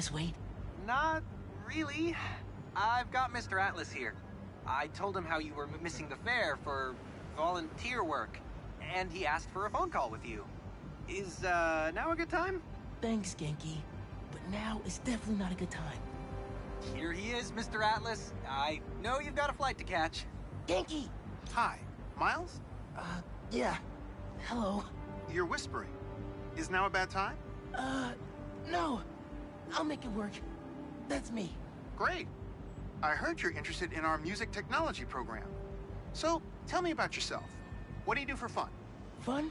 this wait? Not really. I've got Mr. Atlas here. I told him how you were missing the fair for volunteer work, and he asked for a phone call with you. Is, now a good time? Thanks, Genki. But now is definitely not a good time. Here he is, Mr. Atlas. I know you've got a flight to catch. Genki! Hi, Miles? Yeah. Hello. You're whispering. Is now a bad time? No. I'll make it work. That's me. Great. I heard you're interested in our music technology program. So, tell me about yourself. What do you do for fun? Fun?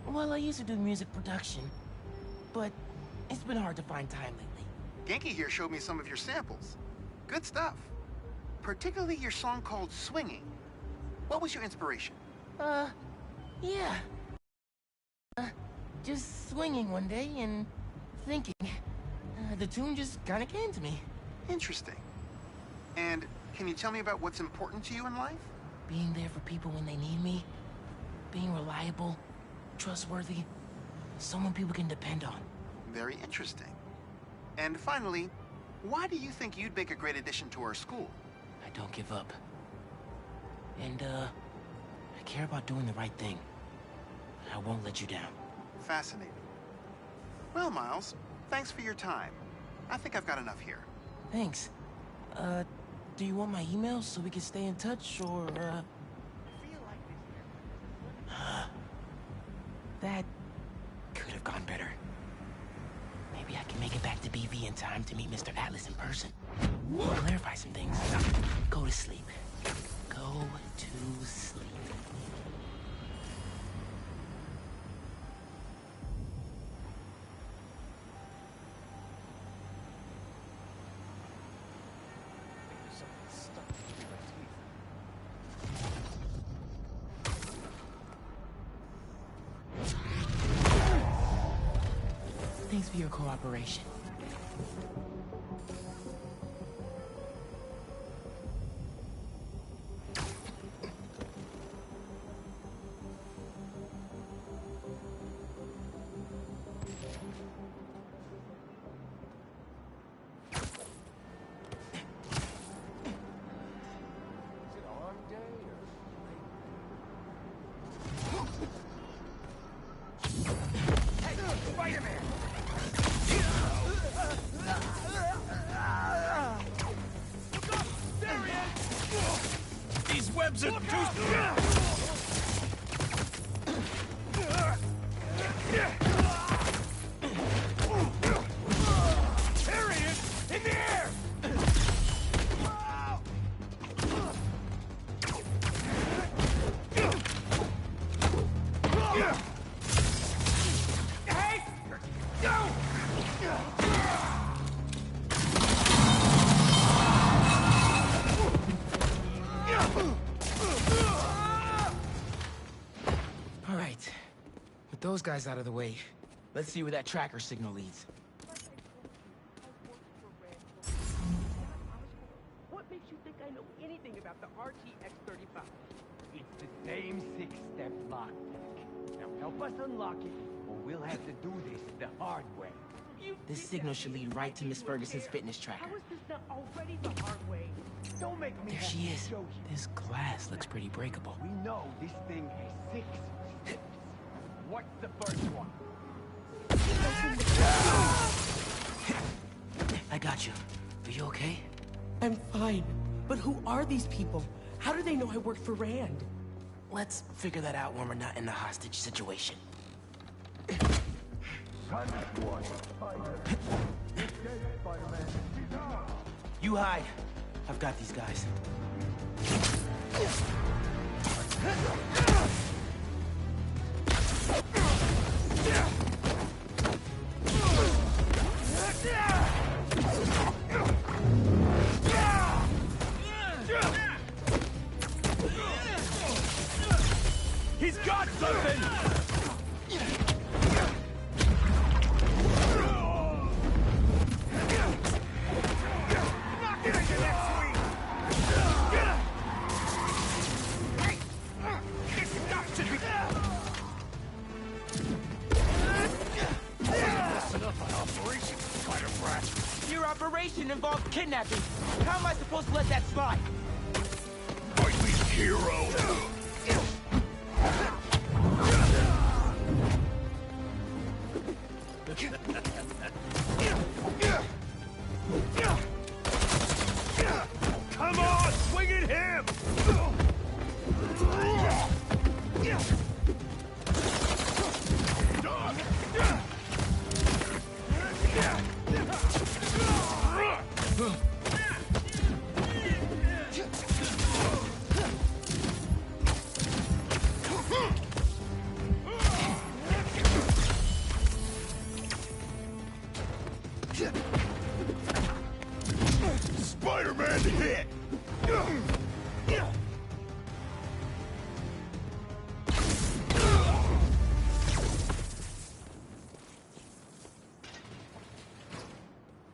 Well, I used to do music production, but it's been hard to find time lately. Genki here showed me some of your samples. Good stuff. Particularly your song called Swinging. What was your inspiration? Yeah. Just swinging one day and thinking. The tune just kinda came to me. Interesting. And can you tell me about what's important to you in life? Being there for people when they need me. Being reliable, trustworthy, someone people can depend on. Very interesting. And finally, why do you think you'd make a great addition to our school? I don't give up. And, I care about doing the right thing. I won't let you down. Fascinating. Well, Miles, thanks for your time. I think I've got enough here. Thanks. Do you want my email so we can stay in touch, or, That could have gone better. Maybe I can make it back to BV in time to meet Mr. Atlas in person. Clarify some things. Go to sleep. Go to sleep. Thanks for your cooperation. Webs are too... There he is! In the air! Hey! Go! All right. With those guys out of the way, let's see where that tracker signal leads. What makes you think I know anything about the RTX-35? It's the same six-step lockpick. Now help us unlock it, or we'll have to do this the hard way. This signal should lead right to Miss Ferguson's fitness tracker. How is this not already the hard way? Don't make me There have she to is. show you. This glass looks pretty breakable. We know this thing has 6 steps. What's the first one? I got you. Are you okay? I'm fine. But who are these people? How do they know I worked for Rand? Let's figure that out when we're not in a hostage situation. You hide. I've got these guys. He's got something! you spider brat! Your operation involved kidnapping. How am I supposed to let that slide? Fight me, hero! Come on, swing at him! Spider-Man hit!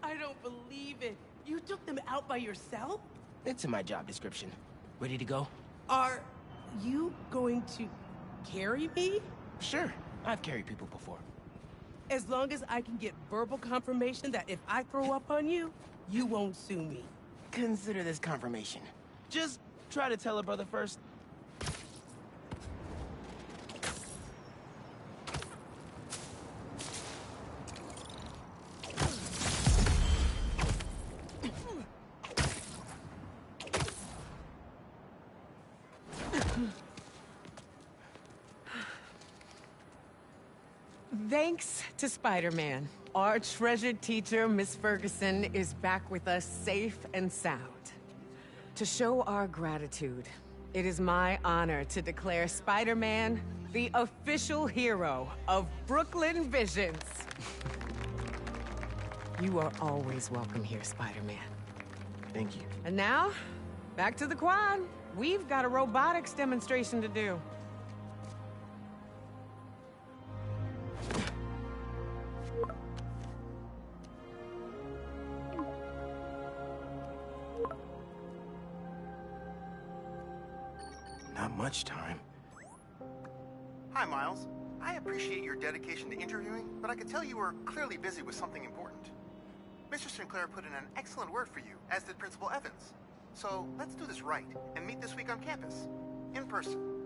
I don't believe it. You took them out by yourself? It's in my job description. Ready to go? Are you going to carry me? Sure. I've carried people before. As long as I can get verbal confirmation that if I throw up on you, you won't sue me. Consider this confirmation. Just try to tell a brother first. Thanks to Spider-Man, our treasured teacher, Miss Ferguson, is back with us safe and sound. To show our gratitude, it is my honor to declare Spider-Man the official hero of Brooklyn Visions. You are always welcome here, Spider-Man. Thank you. And now, back to the quad. We've got a robotics demonstration to do. Not much time. Hi, Miles. I appreciate your dedication to interviewing, but I could tell you were clearly busy with something important. Mr. Sinclair put in an excellent word for you, as did Principal Evans. So let's do this right and meet this week on campus, in person.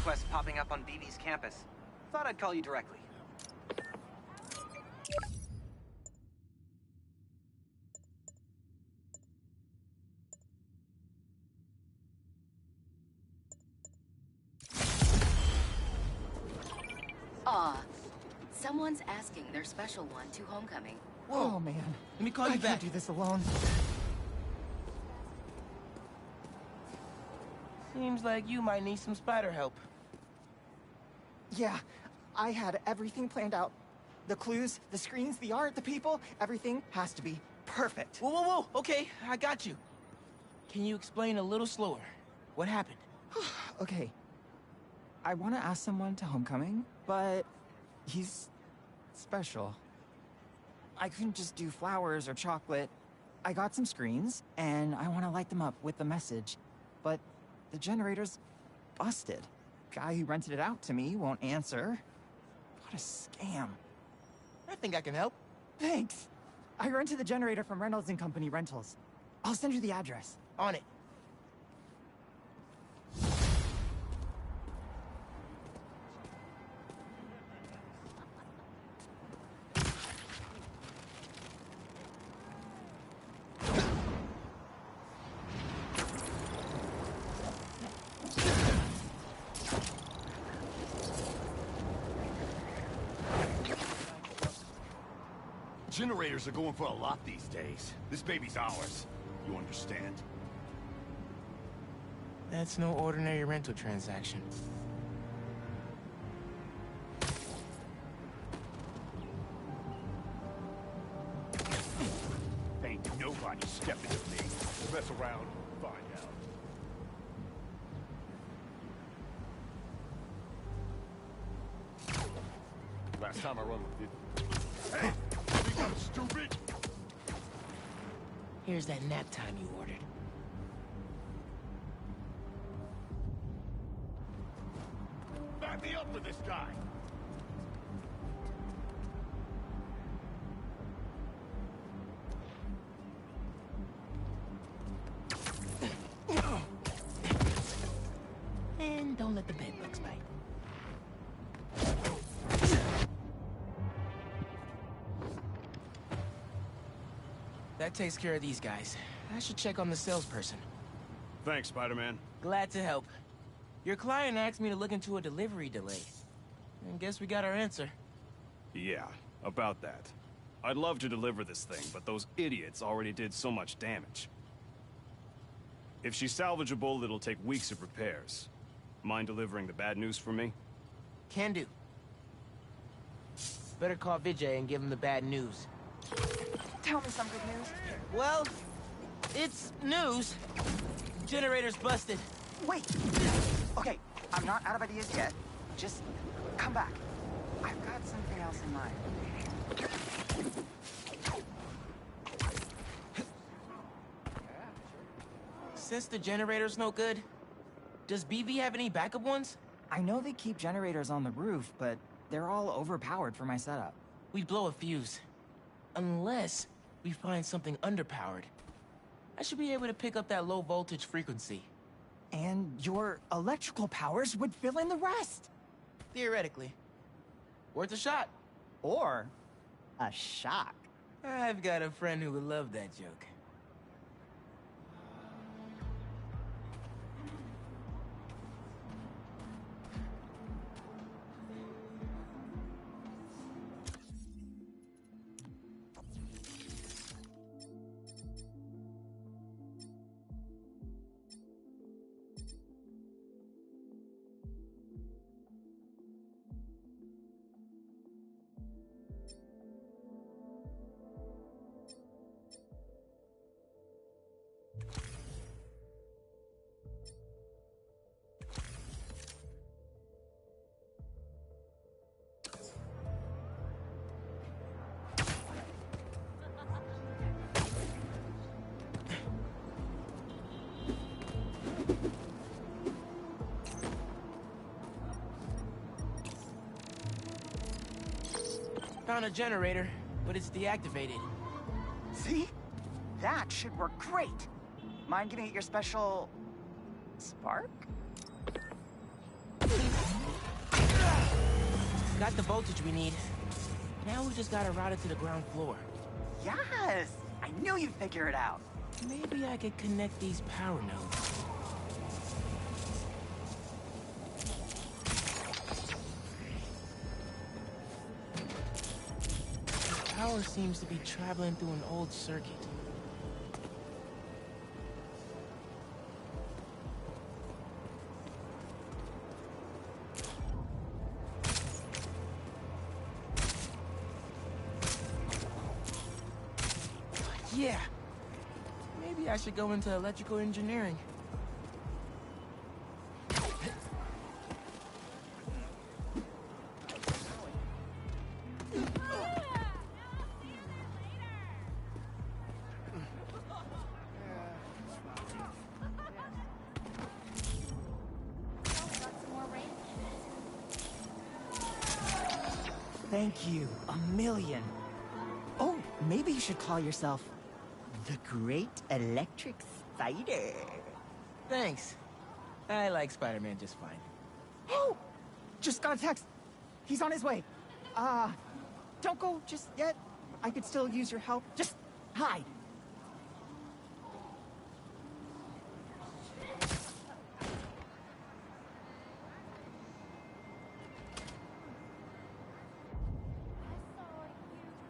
requests popping up on BB's campus. Thought I'd call you directly. Someone's asking their special one to homecoming. Whoa. Oh, man. Let me call you I back. can't do this alone. Seems like you might need some spider help. Yeah, I had everything planned out. The clues, the screens, the art, the people, everything has to be perfect. Whoa, whoa, whoa. Okay, I got you. Can you explain a little slower? What happened? Okay. I want to ask someone to homecoming, but he's special. I couldn't just do flowers or chocolate. I got some screens, and I want to light them up with the message. But the generator's busted. Guy who rented it out to me won't answer. What a scam. I think I can help. Thanks. I rented the generator from Reynolds and Company Rentals. I'll send you the address. On it. Generators are going for a lot these days. This baby's ours. You understand? That's no ordinary rental transaction. Ain't nobody stepping to me. Mess around, find out. Last time I run with it. Hey! Think I'm stupid? Here's that nap time you ordered. Back me up with this guy! And don't let the bed bugs bite. That takes care of these guys. I should check on the salesperson. Thanks, Spider-Man. Glad to help. Your client asked me to look into a delivery delay. And guess we got our answer. Yeah, about that. I'd love to deliver this thing, but those idiots already did so much damage. If she's salvageable, it'll take weeks of repairs. Mind delivering the bad news for me? Can do. Better call Vijay and give him the bad news. Tell me some good news. Well, it's news. Generator's busted. Wait! Okay, I'm not out of ideas yet. Just come back. I've got something else in mind. Since the generator's no good, does BV have any backup ones? I know they keep generators on the roof, but they're all overpowered for my setup. We'd blow a fuse. Unless we find something underpowered. I should be able to pick up that low voltage frequency. And your electrical powers would fill in the rest. Theoretically. Worth a shot. Or a shock. I've got a friend who would love that joke. Found a generator, but it's deactivated. See? That should work great. Mind giving it your special... spark? got the voltage we need. Now we just gotta route it to the ground floor. Yes! I knew you'd figure it out. Maybe I could connect these power nodes. The power seems to be traveling through an old circuit. Yeah. Maybe I should go into electrical engineering. Thank you, a million. Oh, maybe you should call yourself the Great Electric Spider. Thanks. I like Spider-Man just fine. Oh! Just got a text. He's on his way. Don't go just yet. I could still use your help. Just hide.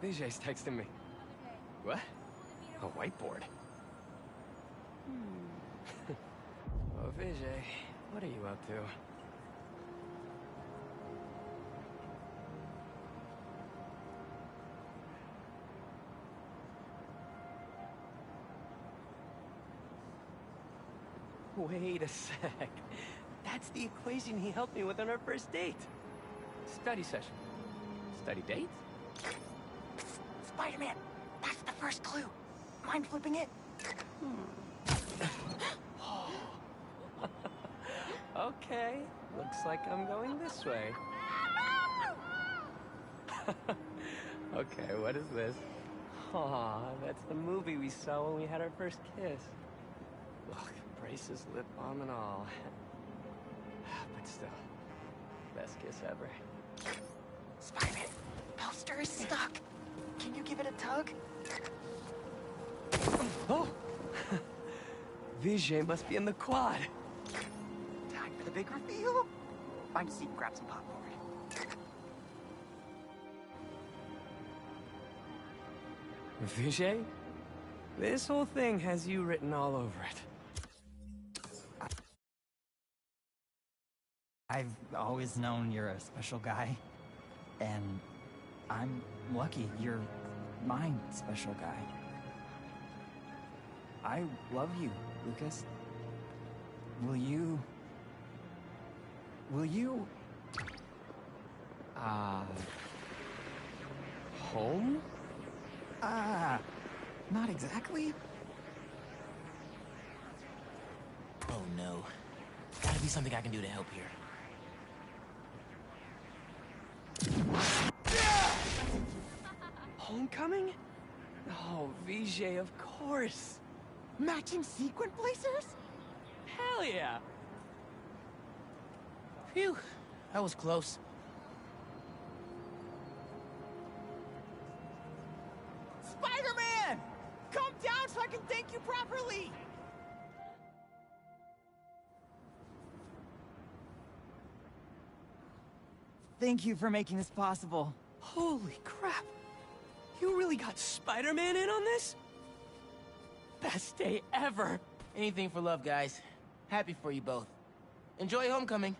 Vijay's texting me. What? A whiteboard? Oh, Vijay, what are you up to? Wait a sec. That's the equation he helped me with on our first date. Study session. Study date? Spider-Man, that's the first clue. Mind flipping it? Okay, looks like I'm going this way. Okay, what is this? Aw, that's the movie we saw when we had our first kiss. Look, braces, lip balm, and all. But still, best kiss ever. Spider-Man, poster is stuck. Can you give it a tug? Oh! Vijay must be in the quad. Time for the big reveal. Find a seat and grab some popcorn. Vijay? This whole thing has you written all over it. I've always known you're a special guy. And I'm lucky you're my special guy. I love you, Lucas. Will you... Home? Not exactly. Oh no. Gotta be something I can do to help here. Homecoming? Oh, Vijay, of course. Matching sequin blazers? Hell yeah. Phew, that was close. Spider-Man! Come down so I can thank you properly! Thank you for making this possible. Holy crap. You really got Spider-Man in on this? Best day ever. Anything for love, guys. Happy for you both. Enjoy homecoming.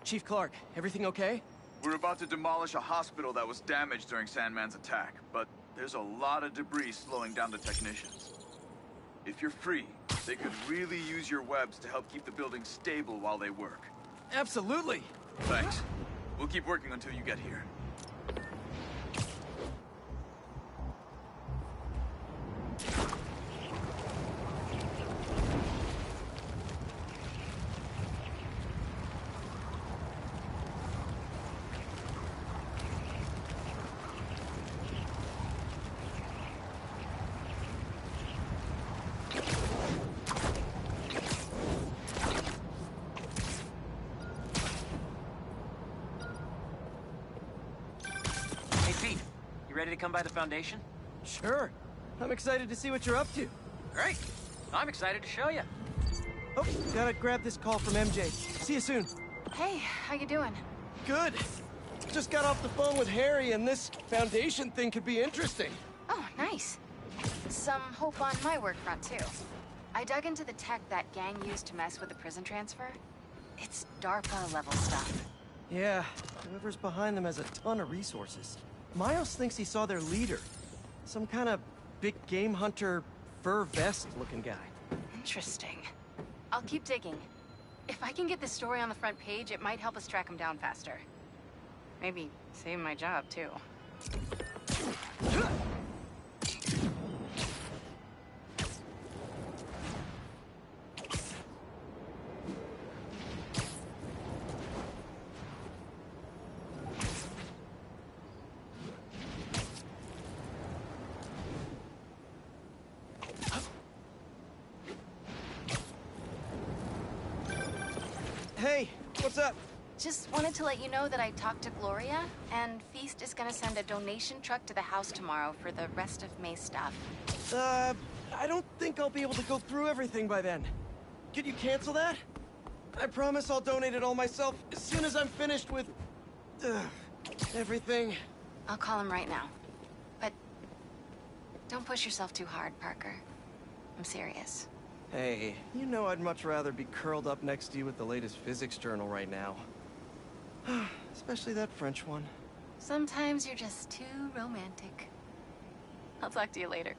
Chief Clark, everything okay? We're about to demolish a hospital that was damaged during Sandman's attack, but there's a lot of debris slowing down the technicians. If you're free, they could really use your webs to help keep the building stable while they work. Absolutely. Thanks. We'll keep working until you get here. ready to come by the Foundation? Sure. I'm excited to see what you're up to. Great. I'm excited to show you. Oh, gotta grab this call from MJ. See you soon. Hey, how you doing? Good. Just got off the phone with Harry, and this Foundation thing could be interesting. Oh, nice. Some hope on my work front, too. I dug into the tech that gang used to mess with the prison transfer. It's DARPA-level stuff. Yeah, whoever's behind them has a ton of resources. Miles thinks he saw their leader. Some kind of big game hunter, fur vest-looking guy. Interesting. I'll keep digging. If I can get this story on the front page, it might help us track him down faster. Maybe save my job, too. Hey, what's up? Just wanted to let you know that I talked to Gloria, and Feast is gonna send a donation truck to the house tomorrow for the rest of May's stuff. I don't think I'll be able to go through everything by then. Could you cancel that? I promise I'll donate it all myself as soon as I'm finished with... everything. I'll call him right now. But don't push yourself too hard, Parker. I'm serious. Hey, you know I'd much rather be curled up next to you with the latest physics journal right now. Especially that French one. Sometimes you're just too romantic. I'll talk to you later.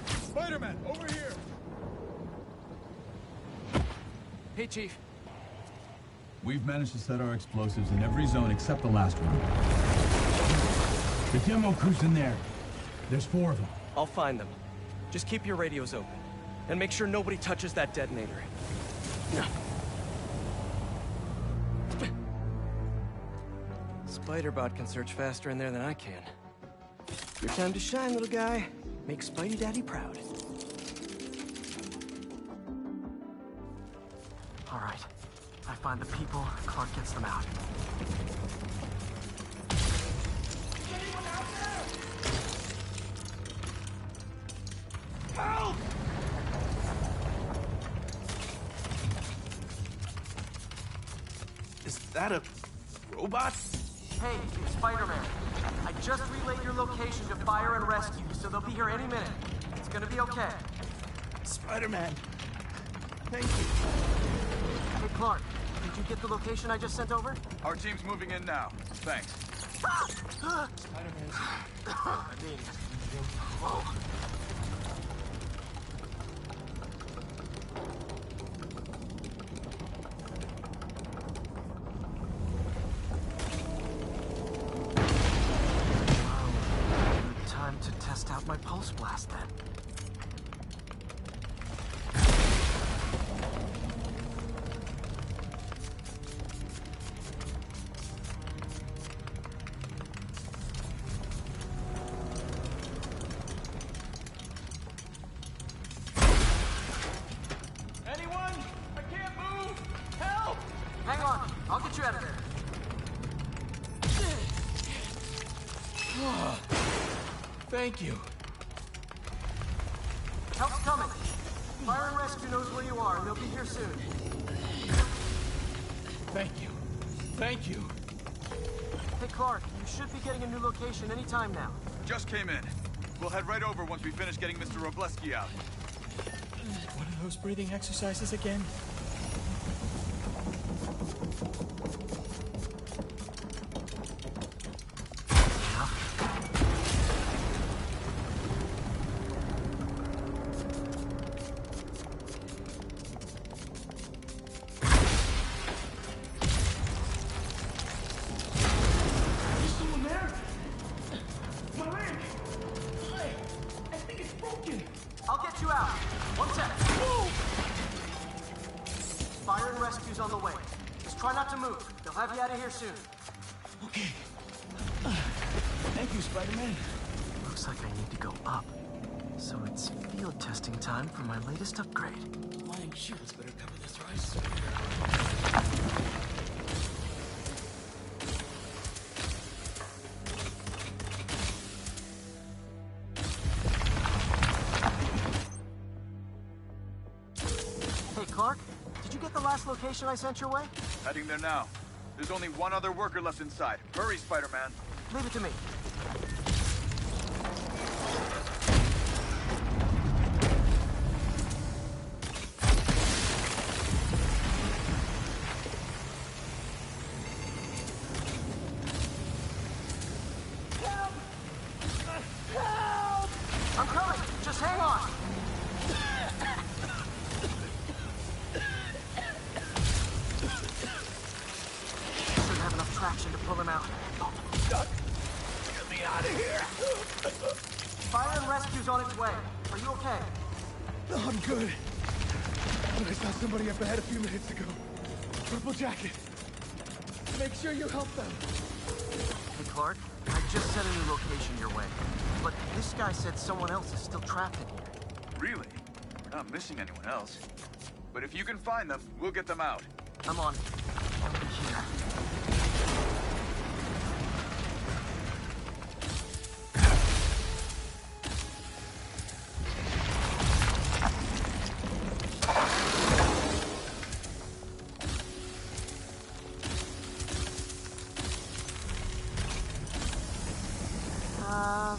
Spider-Man, over here! Hey, Chief. We've managed to set our explosives in every zone except the last one. The demo crew's in there. There's 4 of them. I'll find them. Just keep your radios open. And make sure nobody touches that detonator. No. Spider-Bot can search faster in there than I can. Your time to shine, little guy. Make Spidey Daddy proud. All right. I find the people, Clark gets them out. Help! Is that a robot? Hey, Spider-Man. I just relayed your location to fire and rescue, so they'll be here any minute. It's gonna be okay. Spider-Man. Thank you. Hey, Clark, did you get the location I just sent over? Our team's moving in now. Thanks. Spider-Man. I mean, whoa. Time to test out my pulse blast then. Anyone? I can't move! Help! Hang on, I'll get you out of there. Thank you. Help's coming. Fire and rescue knows where you are, and they'll be here soon. Thank you. Thank you. Hey, Clark, you should be getting a new location anytime now. Just came in. We'll head right over once we finish getting Mr. Robleski out. What are those breathing exercises again? I'll get you out. One sec. Fire and rescue's on the way. Just try not to move. They'll have you out of here soon. Okay. Thank you, Spider-Man. Looks like I need to go up. So it's field testing time for my latest upgrade. Flying shields better cover this rise. last location I sent your way? Heading there now. There's only one other worker left inside. Hurry, Spider-Man. Leave it to me. I'm coming! Just hang on! Should have enough traction to pull him out. Get me out of here! Fire and rescue's on its way. Are you okay? No, I'm good. But I saw somebody up ahead a few minutes ago. Purple jacket. Make sure you help them. Hey, Clark. I just sent a new location your way. But this guy said someone else is still trapped in here. Really? We're not missing anyone else. But if you can find them, we'll get them out. I'm on. Here.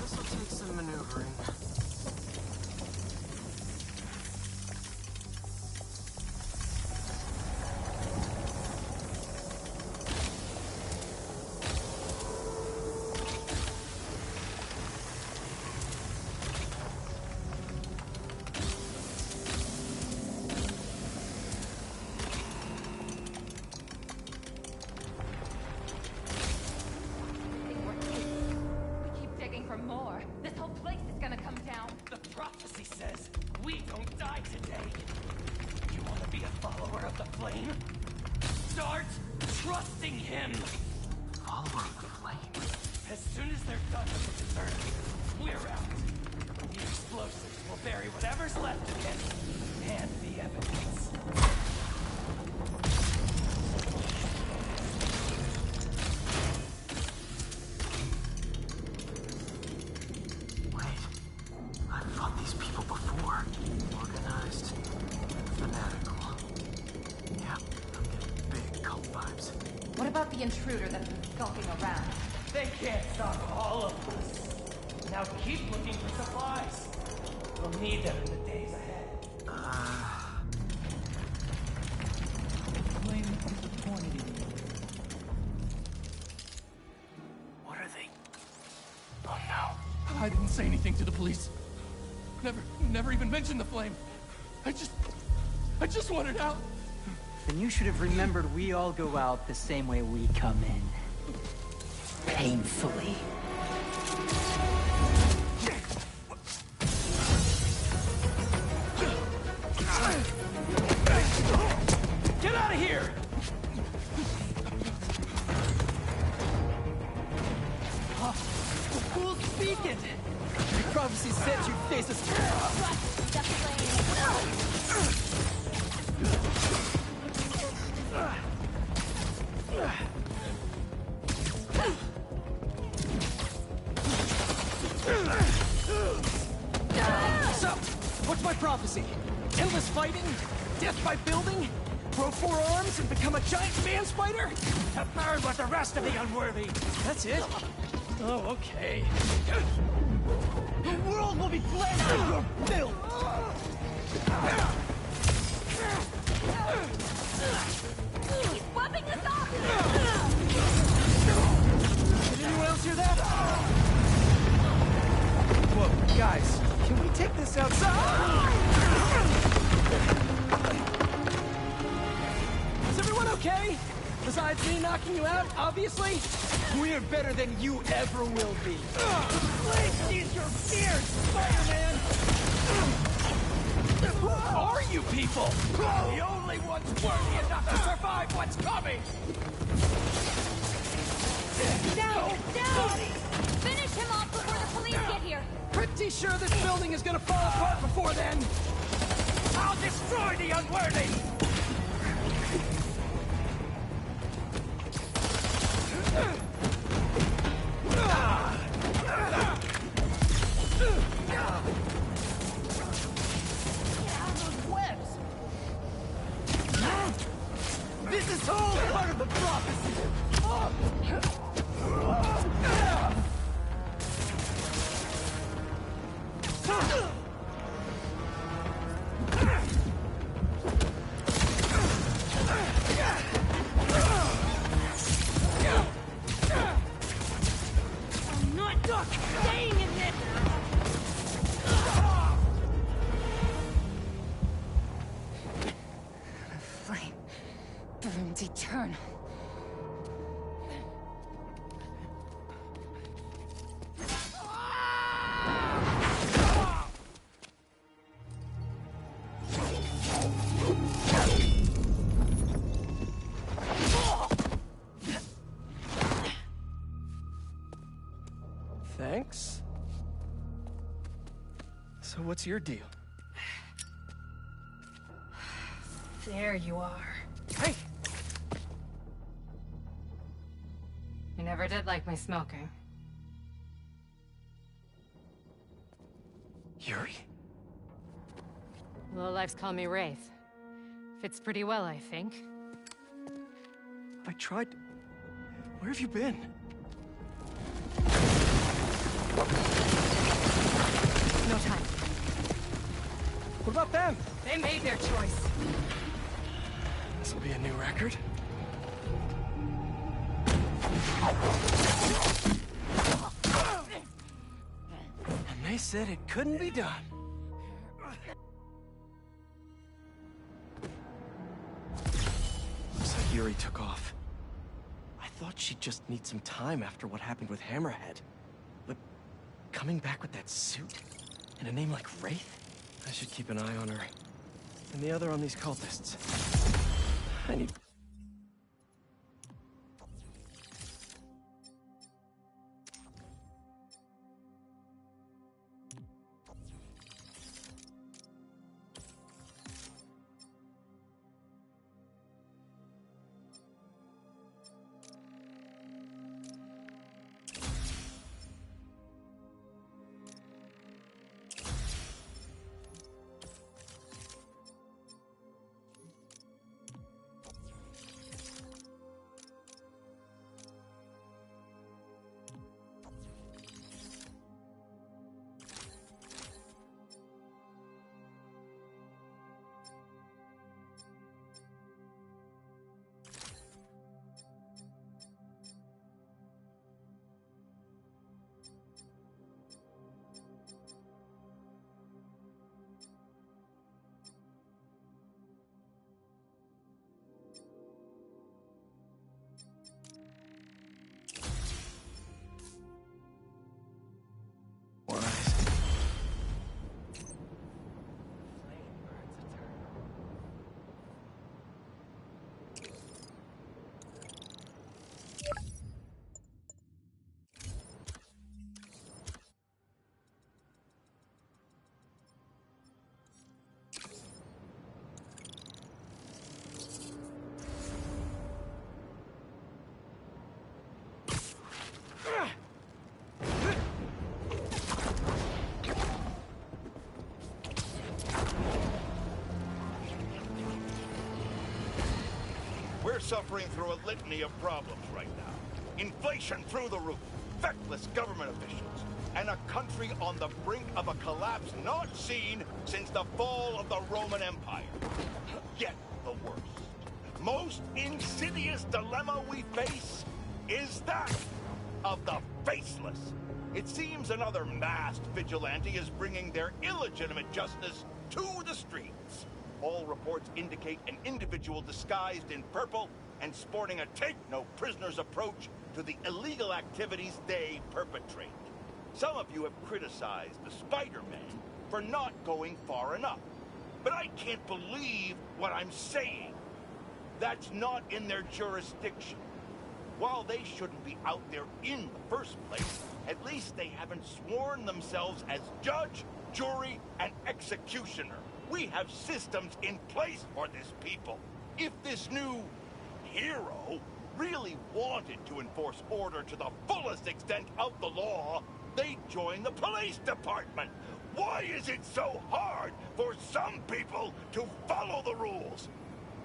This will take some maneuvering. Start trusting him! Follower of the flame? As soon as they're done with the dessert, we're out. The explosives will bury whatever's left of him, and the evidence. Wait, I've fought these people before. Organized, fanatical. Yeah, I'm getting big cult vibes. What about the intruder that's been skulking around? They can't stop all of us. Now keep looking for supplies. We'll need them in the days ahead. Flame disappointed in you. What are they? Oh no. I didn't say anything to the police. Never even mentioned the flame. I just wanted out. Then you should have remembered we all go out the same way we come in. Painfully. Get out of here! The fool's beacon! Your prophecy said you'd face us. So, what's my prophecy? Endless fighting? Death by building? Grow 4 arms and become a giant man spider? To burn with the rest of the unworthy! That's it? Oh, okay. The world will be blessed with your filth! He's whooping us off! Did anyone else hear that? Whoa, guys, can we take this outside? Is everyone okay? Besides me knocking you out, obviously? We're better than you ever will be. Please use your fears, Spider-Man! Who are you people? The only ones worthy enough to survive what's coming! Down! Down! Finish him off before the police get here! Pretty sure this building is gonna fall apart before then! I'll destroy the unworthy! I'm not staying in this! Flame burns eternal. Thanks. So what's your deal? There you are. Hey! You never did like my smoking. Yuri? Lowlifes call me Wraith. Fits pretty well, I think. I tried... Where have you been? No time. What about them? They made their choice. This'll be a new record. And they said it couldn't be done. Looks like Yuri took off. I thought she'd just need some time after what happened with Hammerhead. But coming back with that suit and a name like Wraith? I should keep an eye on her. And the other on these cultists. I need... We're suffering through a litany of problems right now. Inflation through the roof, feckless government officials, and a country on the brink of a collapse not seen since the fall of the Roman Empire. Yet the worst, most insidious dilemma we face is that of the faceless. It seems another masked vigilante is bringing their illegitimate justice to the streets. All reports indicate an individual disguised in purple and sporting a take-no-prisoners approach to the illegal activities they perpetrate. Some of you have criticized the Spider-Man for not going far enough. But I can't believe what I'm saying. That's not in their jurisdiction. While they shouldn't be out there in the first place, at least they haven't sworn themselves as judge, jury, and executioner. We have systems in place for this people. If this new hero really wanted to enforce order to the fullest extent of the law, they'd join the police department. Why is it so hard for some people to follow the rules?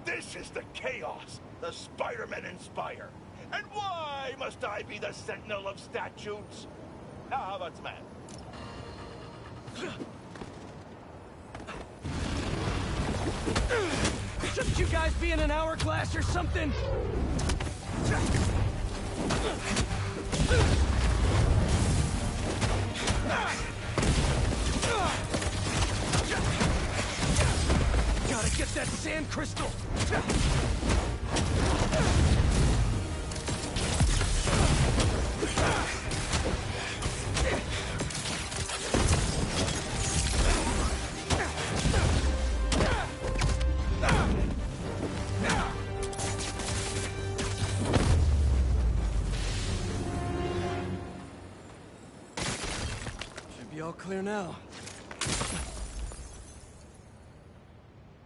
This is the chaos the Spider-Men inspire. And why must I be the sentinel of statutes? Now, how about some man? Shouldn't you guys be in an hourglass or something? Gotta get that sand crystal! Should be all clear now.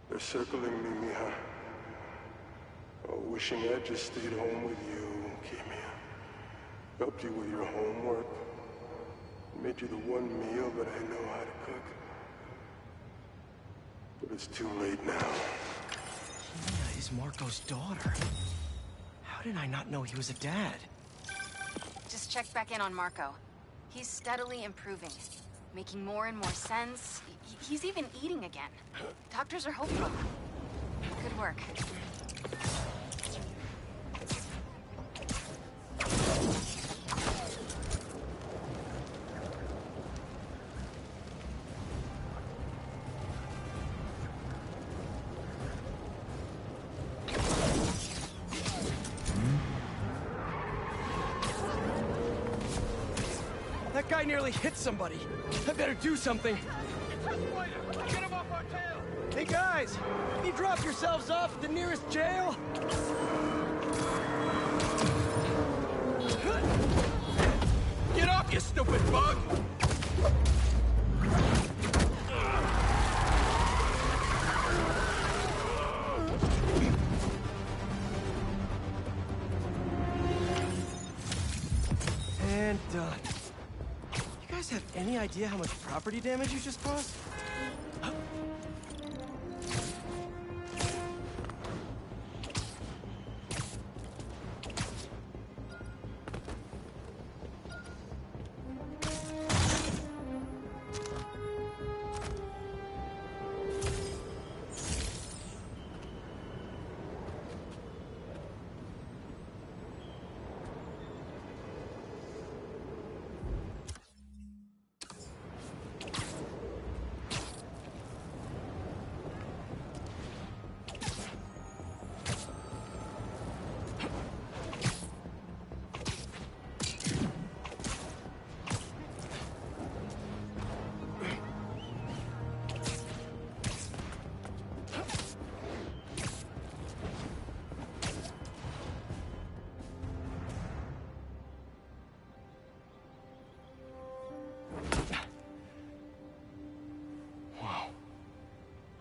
They're circling me, Mija. Oh, wishing I just stayed home with you, Kimia. Helped you with your homework. Made you the one meal that I know how to cook. But it's too late now. Kimia is Marco's daughter. How did I not know he was a dad? Just checked back in on Marco. He's steadily improving, making more and more sense. He's even eating again. Doctors are hopeful. Good work. That guy nearly hit somebody. I better do something. Get him off our tail! Hey guys, can you drop yourselves off at the nearest jail? Get off, you stupid bug! And done. You guys have any idea how much property damage you just caused?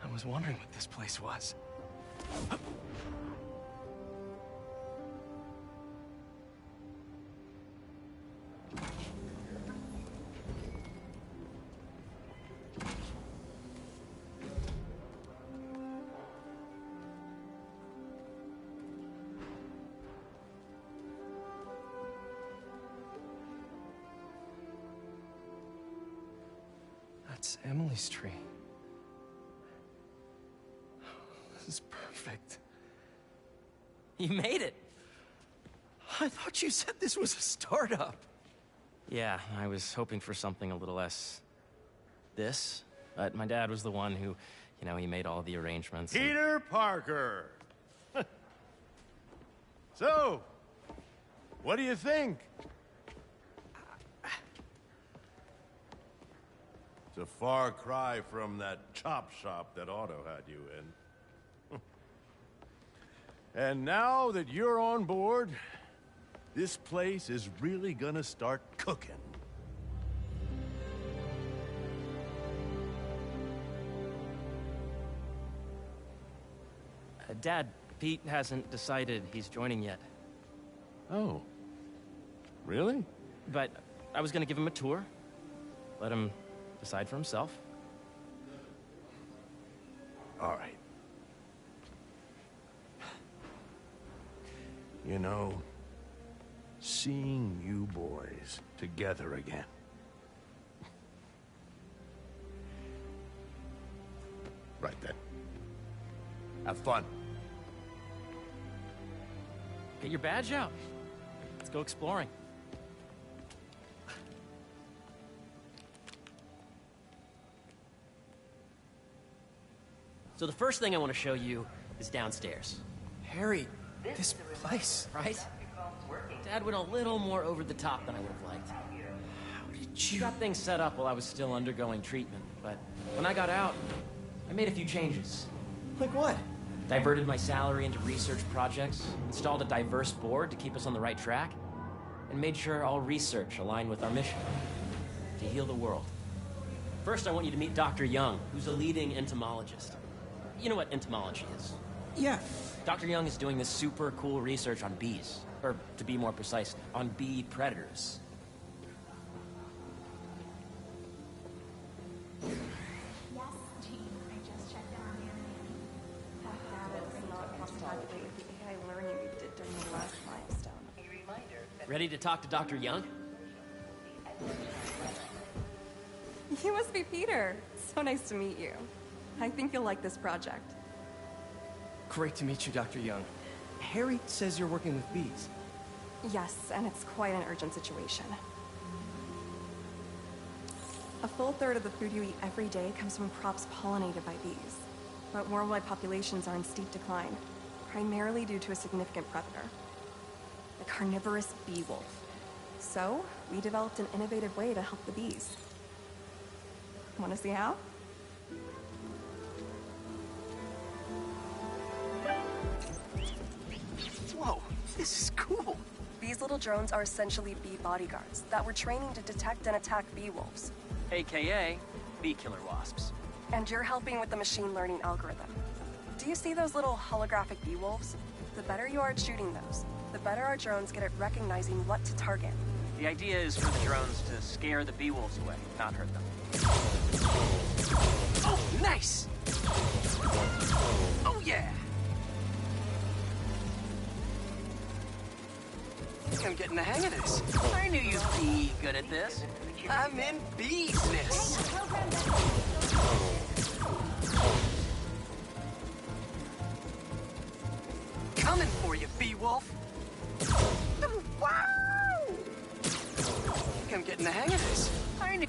I was wondering what this place was. That's Emily's tree. This is perfect. You made it. I thought you said this was a startup. Yeah, I was hoping for something a little less... this. But my dad was the one who, you know, he made all the arrangements. Peter Parker! So, what do you think? It's a far cry from that chop shop that Otto had you in. And now that you're on board, this place is really gonna start cooking. Dad, Pete hasn't decided he's joining yet. Oh. Really? But I was gonna give him a tour. Let him decide for himself. All right. You know, seeing you boys together again, Right then. Have fun. Get your badge out. Let's go exploring. So the first thing I want to show you is downstairs. Harry, this place. Right? Dad went a little more over the top than I would have liked. How did you... got things set up while I was still undergoing treatment, but when I got out, I made a few changes. Like what? Diverted my salary into research projects, installed a diverse board to keep us on the right track, and made sure all research aligned with our mission, to heal the world. First, I want you to meet Dr. Young, who's a leading entomologist. You know what entomology is? Yeah. Dr. Young is doing this super cool research on bees. Or, to be more precise, on bee predators. Yes, Jean. I just checked in on the enemy. That data does not cross-tabulate with the AI learning we did during the last milestone. Ready to talk to Dr. Young? You must be Peter. So nice to meet you. I think you'll like this project. Great to meet you, Dr. Young. Harry says you're working with bees. Yes, and it's quite an urgent situation. A full third of the food you eat every day comes from crops pollinated by bees. But worldwide populations are in steep decline, primarily due to a significant predator, the carnivorous bee wolf. So, we developed an innovative way to help the bees. Want to see how? Whoa, this is cool. These little drones are essentially bee bodyguards that we're training to detect and attack bee wolves. AKA, bee killer wasps. And you're helping with the machine learning algorithm. Do you see those little holographic bee wolves? The better you are at shooting those, the better our drones get at recognizing what to target. The idea is for the drones to scare the bee wolves away, not hurt them. Oh, nice! Oh, yeah! I think I'm getting the hang of this. I knew you'd be good at this. I'm in business. Coming for you, bee wolf. Wow! I think I'm getting the hang of this. I knew.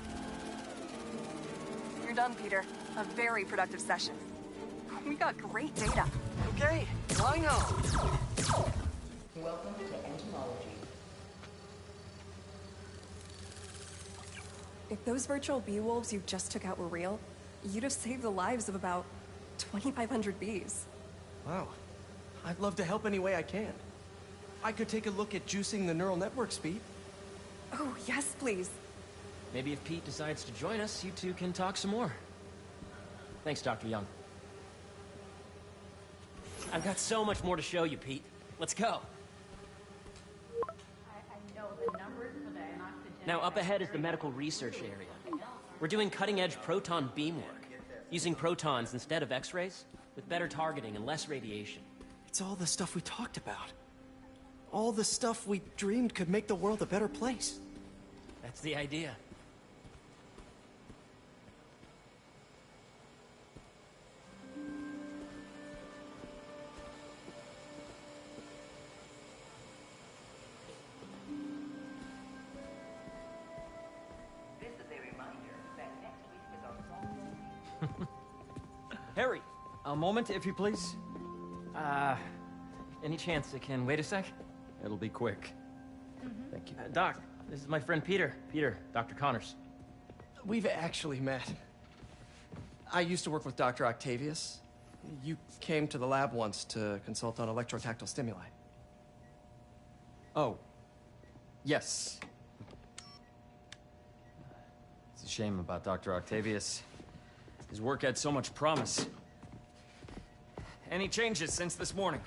You're done, Peter. A very productive session. We got great data. Okay, flying home. Welcome to entomology. If those virtual bee wolves you just took out were real, you'd have saved the lives of about 2,500 bees. Wow. I'd love to help any way I can. I could take a look at juicing the neural network speed. Oh, yes, please. Maybe if Pete decides to join us, you two can talk some more. Thanks, Dr. Young. I've got so much more to show you, Pete. Let's go. I know the numbers for the anoxygen. Now, up ahead is the medical research area. We're doing cutting-edge proton beam work, using protons instead of X-rays, with better targeting and less radiation. It's all the stuff we talked about. All the stuff we dreamed could make the world a better place. That's the idea. This is a reminder that next week is our song. Harry, a moment, if you please. Any chance it can wait a sec? It'll be quick. Thank you. Doc, this is my friend Peter. Peter, Dr. Connors. We've actually met. I used to work with Dr. Octavius. You came to the lab once to consult on electrotactile stimuli. Oh. Yes. It's a shame about Dr. Octavius. His work had so much promise. Any changes since this morning?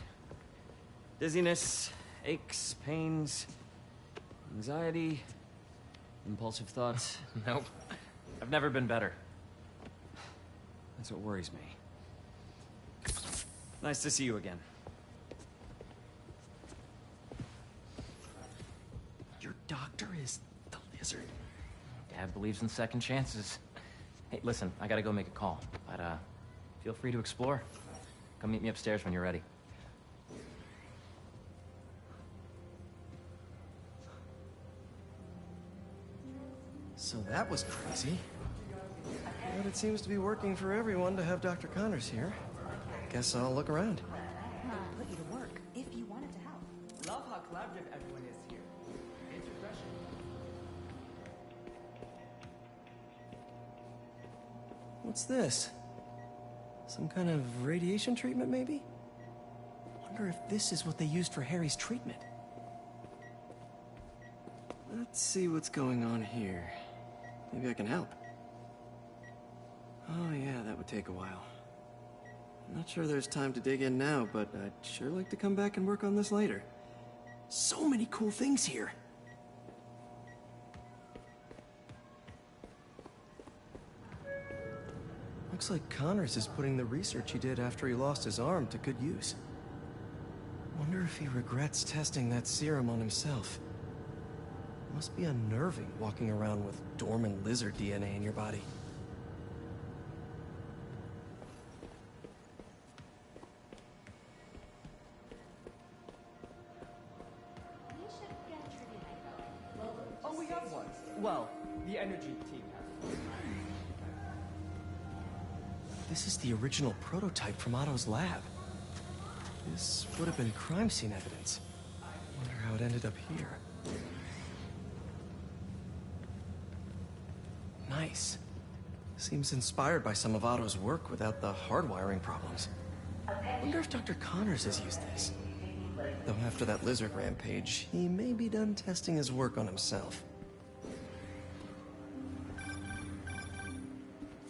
Dizziness, aches, pains, anxiety, impulsive thoughts? Nope. I've never been better. That's what worries me. Nice to see you again. Your doctor is the lizard. Dad believes in second chances. Hey, listen, I gotta go make a call. But, if feel free to explore. Come meet me upstairs when you're ready. So that was crazy. But it seems to be working for everyone to have Dr. Connors here. Guess I'll look around. I'll put you to work if you wanted to help. Love how collaborative everyone is here. It's refreshing. What's this? Some kind of radiation treatment, maybe? Wonder if this is what they used for Harry's treatment. Let's see what's going on here. Maybe I can help. Oh yeah, that would take a while. I'm not sure there's time to dig in now, but I'd sure like to come back and work on this later. So many cool things here. Looks like Connors is putting the research he did after he lost his arm to good use. Wonder if he regrets testing that serum on himself. Must be unnerving walking around with dormant lizard DNA in your body. Oh, we have one. Well, the energy team has. This is the original prototype from Otto's lab. This would have been crime scene evidence. Wonder how it ended up here. Nice. Seems inspired by some of Otto's work without the hardwiring problems. Wonder if Dr. Connors has used this. Though after that lizard rampage, he may be done testing his work on himself.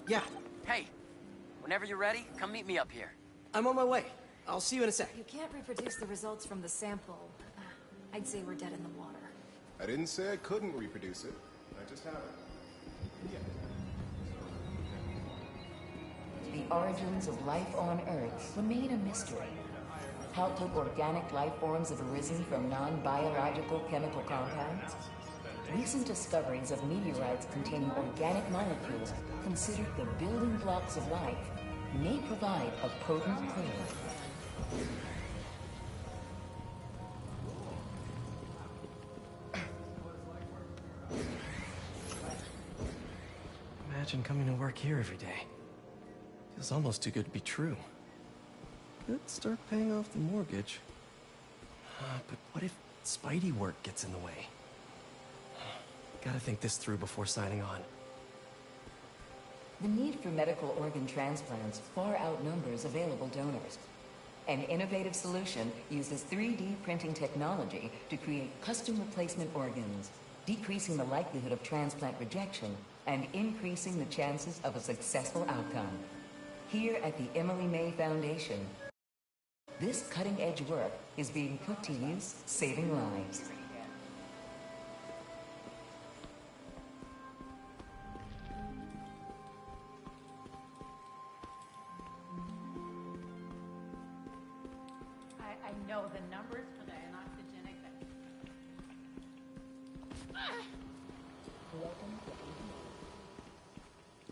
Yeah. Hey, whenever you're ready, come meet me up here. I'm on my way. I'll see you in a sec. You can't reproduce the results from the sample. I'd say we're dead in the water. I didn't say I couldn't reproduce it. I just haven't. The origins of life on Earth remain a mystery. How could organic life forms have arisen from non-biological chemical compounds? Recent discoveries of meteorites containing organic molecules considered the building blocks of life may provide a potent clue. Imagine coming to work here every day. Feels almost too good to be true. Could start paying off the mortgage. But what if Spidey work gets in the way? Gotta think this through before signing on. The need for medical organ transplants far outnumbers available donors. An innovative solution uses 3D printing technology to create custom replacement organs, decreasing the likelihood of transplant rejection and increasing the chances of a successful outcome. Here at the Emily May Foundation, this cutting-edge work is being put to use, saving lives. I know the numbers for the anoxygenic.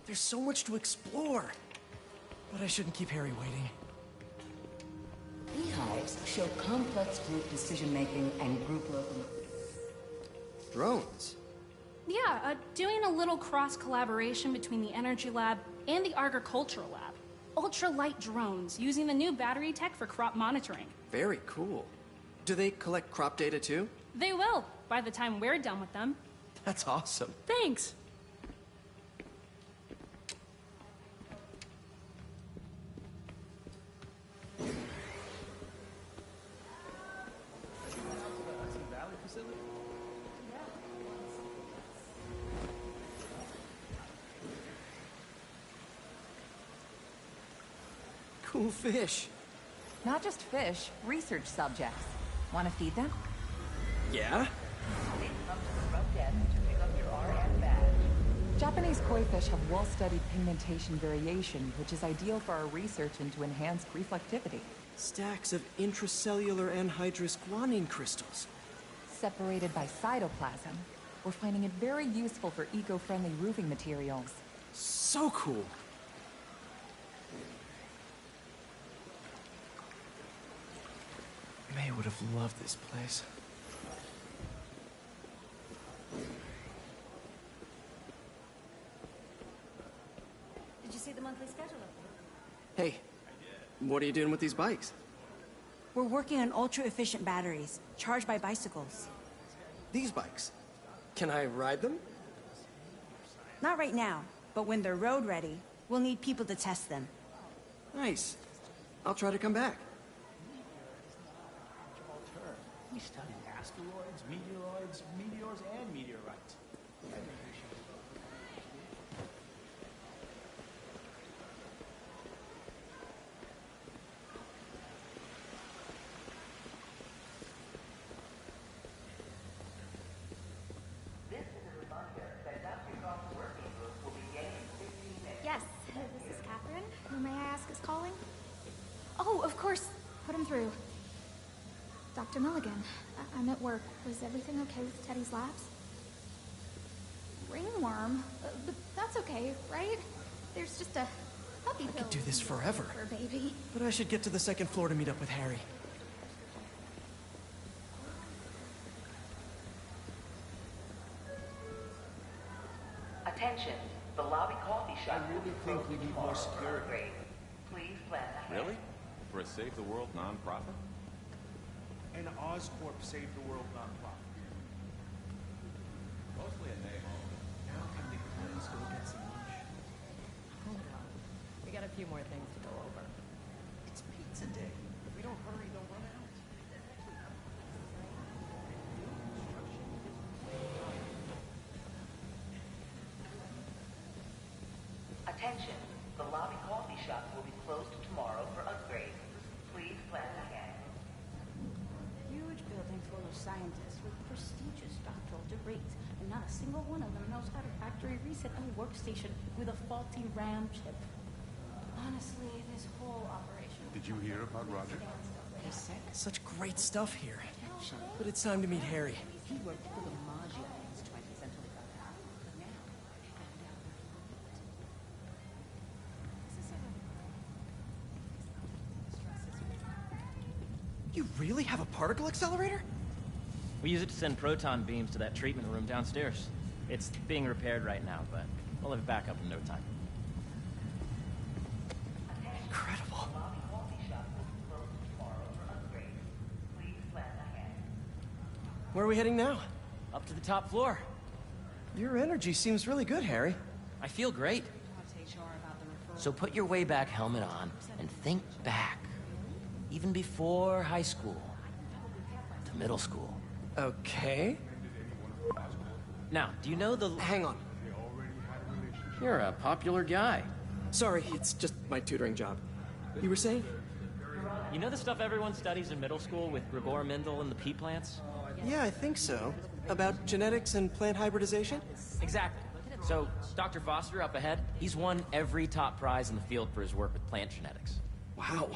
There's so much to explore. But I shouldn't keep Harry waiting. Beehives show complex group decision-making and group local... Drones? Yeah, doing a little cross-collaboration between the Energy Lab and the Agricultural Lab. Ultra-light drones using the new battery tech for crop monitoring. Very cool. Do they collect crop data too? They will, by the time we're done with them. That's awesome. Thanks. Cool fish. Not just fish, research subjects. Want to feed them? Yeah? Japanese koi fish have well-studied pigmentation variation, which is ideal for our research into enhanced reflectivity. Stacks of intracellular anhydrous guanine crystals. Separated by cytoplasm, we're finding it very useful for eco-friendly roofing materials. So cool. May would have loved this place. Did you see the monthly schedule up there? Hey, what are you doing with these bikes? We're working on ultra-efficient batteries, charged by bicycles. These bikes? Can I ride them? Not right now, but when they're road ready, we'll need people to test them. Nice. I'll try to come back. We studied asteroids, meteoroids, meteors, and meteorites. This is a reminder that Dr. Goff's working group will begin in 15 minutes. Yes, this is Catherine. Who may I ask is calling? Oh, of course. Put him through. Dr. Milligan, I'm at work. Was everything okay with Teddy's labs? Ringworm? But that's okay, right? There's just a puppy pill. I could do this forever. For a baby. But I should get to the second floor to meet up with Harry. Attention, the lobby coffee shop. I really think we need more security. Please plan ahead. Really? For a Save the World nonprofit? An Oscorp Save the World nonprofit. Mostly a name only. Now can we please go get some lunch? Hold on. We got a few more things to go over. It's pizza day. If we don't hurry, they'll run out. Attention, the lobby coffee shop will be closed tomorrow for upgrades. Please plan ahead. Huge building full of scientists with prestigious doctoral degrees, and not a single one of them knows how to factory reset a workstation with a faulty RAM chip. Honestly, this whole operation... Did you hear about Roger? Such great stuff here. But it's time to meet Harry. He worked for the Maggia in his 20s until he got out. But now, he found out You really have a particle accelerator? We use it to send proton beams to that treatment room downstairs. It's being repaired right now, but we'll have it back up in no time. Incredible. Where are we heading now? Up to the top floor. Your energy seems really good, Harry. I feel great. So put your way back helmet on and think back. Even before high school. To middle school. Okay. Now, do you know the... Hang on. You're a popular guy. Sorry, it's just my tutoring job. You were saying? You know the stuff everyone studies in middle school with Gregor Mendel and the pea plants? Yeah, I think so. About genetics and plant hybridization? Exactly. So, Dr. Foster up ahead, he's won every top prize in the field for his work with plant genetics. Wow.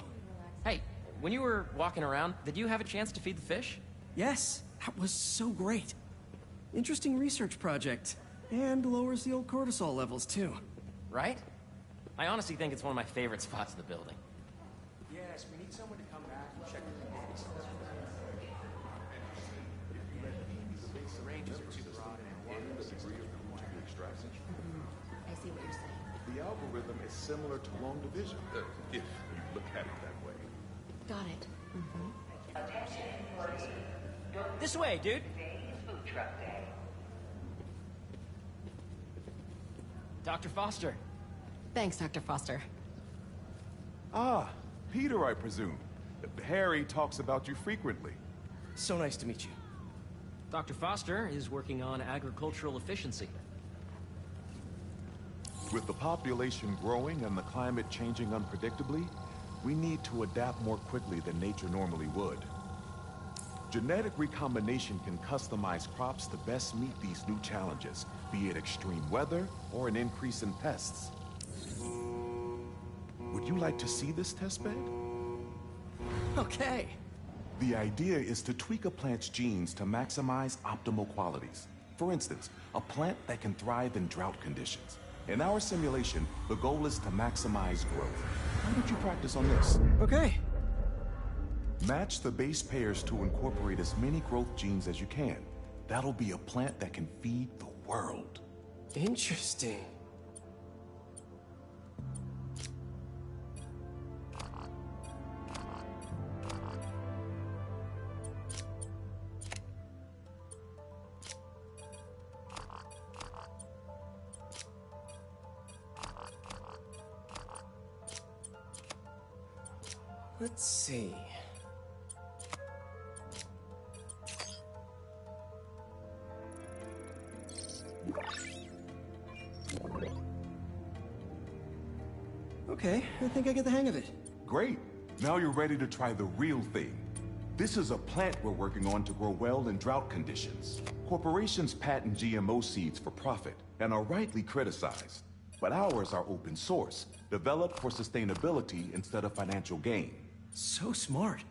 Hey, when you were walking around, did you have a chance to feed the fish? Yes, that was so great. Interesting research project. And lowers the old cortisol levels, too. Right? I honestly think it's one of my favorite spots in the building. Yes, we need someone to come back and check the base. The ranges are too broad and The degree of energy extraction. I see what you're saying. The algorithm is similar to long division, if you look at it that way. Got it. This way, dude. Food truck day. Dr. Foster. Thanks, Dr. Foster. Ah, Peter, I presume. Harry talks about you frequently. So nice to meet you. Dr. Foster is working on agricultural efficiency. With the population growing and the climate changing unpredictably, we need to adapt more quickly than nature normally would. Genetic recombination can customize crops to best meet these new challenges, be it extreme weather or an increase in pests. Would you like to see this testbed? Okay. The idea is to tweak a plant's genes to maximize optimal qualities. For instance, a plant that can thrive in drought conditions. In our simulation, the goal is to maximize growth. Why don't you practice on this? Okay. Match the base pairs to incorporate as many growth genes as you can. That'll be a plant that can feed the world. Interesting. Let's see. Okay, I think I get the hang of it. Great. Now you're ready to try the real thing. This is a plant we're working on to grow well in drought conditions. Corporations patent GMO seeds for profit and are rightly criticized. But ours are open source, developed for sustainability instead of financial gain. So smart.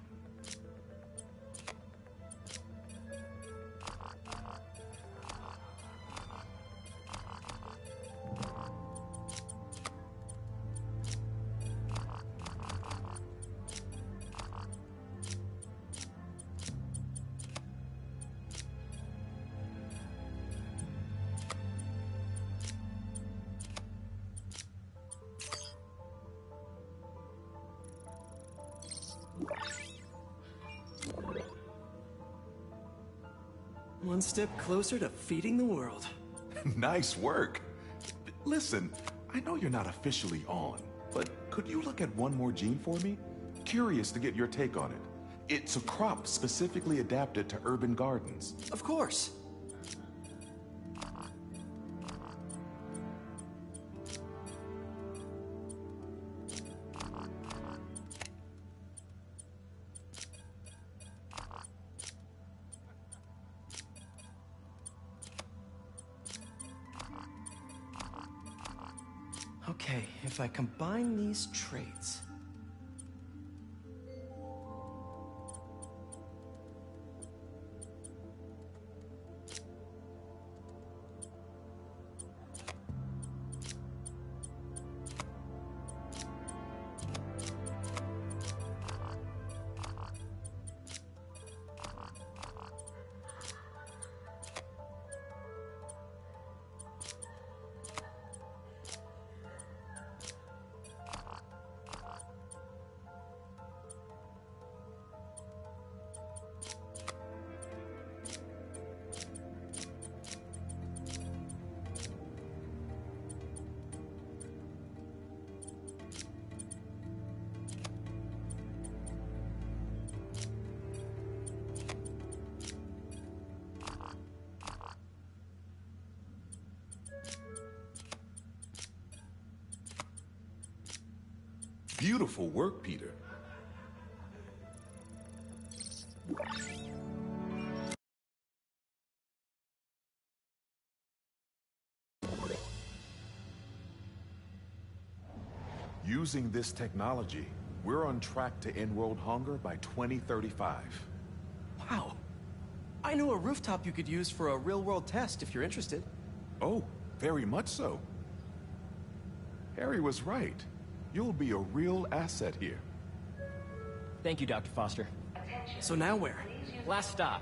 One step closer to feeding the world. Nice work. Listen, I know you're not officially on, but could you look at one more gene for me? Curious to get your take on it. It's a crop specifically adapted to urban gardens. Of course. Okay, if I combine these traits... Beautiful work, Peter. Using this technology, we're on track to end world hunger by 2035. Wow. I know a rooftop you could use for a real-world test if you're interested. Oh, very much so. Harry was right. You'll be a real asset here. Thank you, Dr. Foster. So now where? Last stop.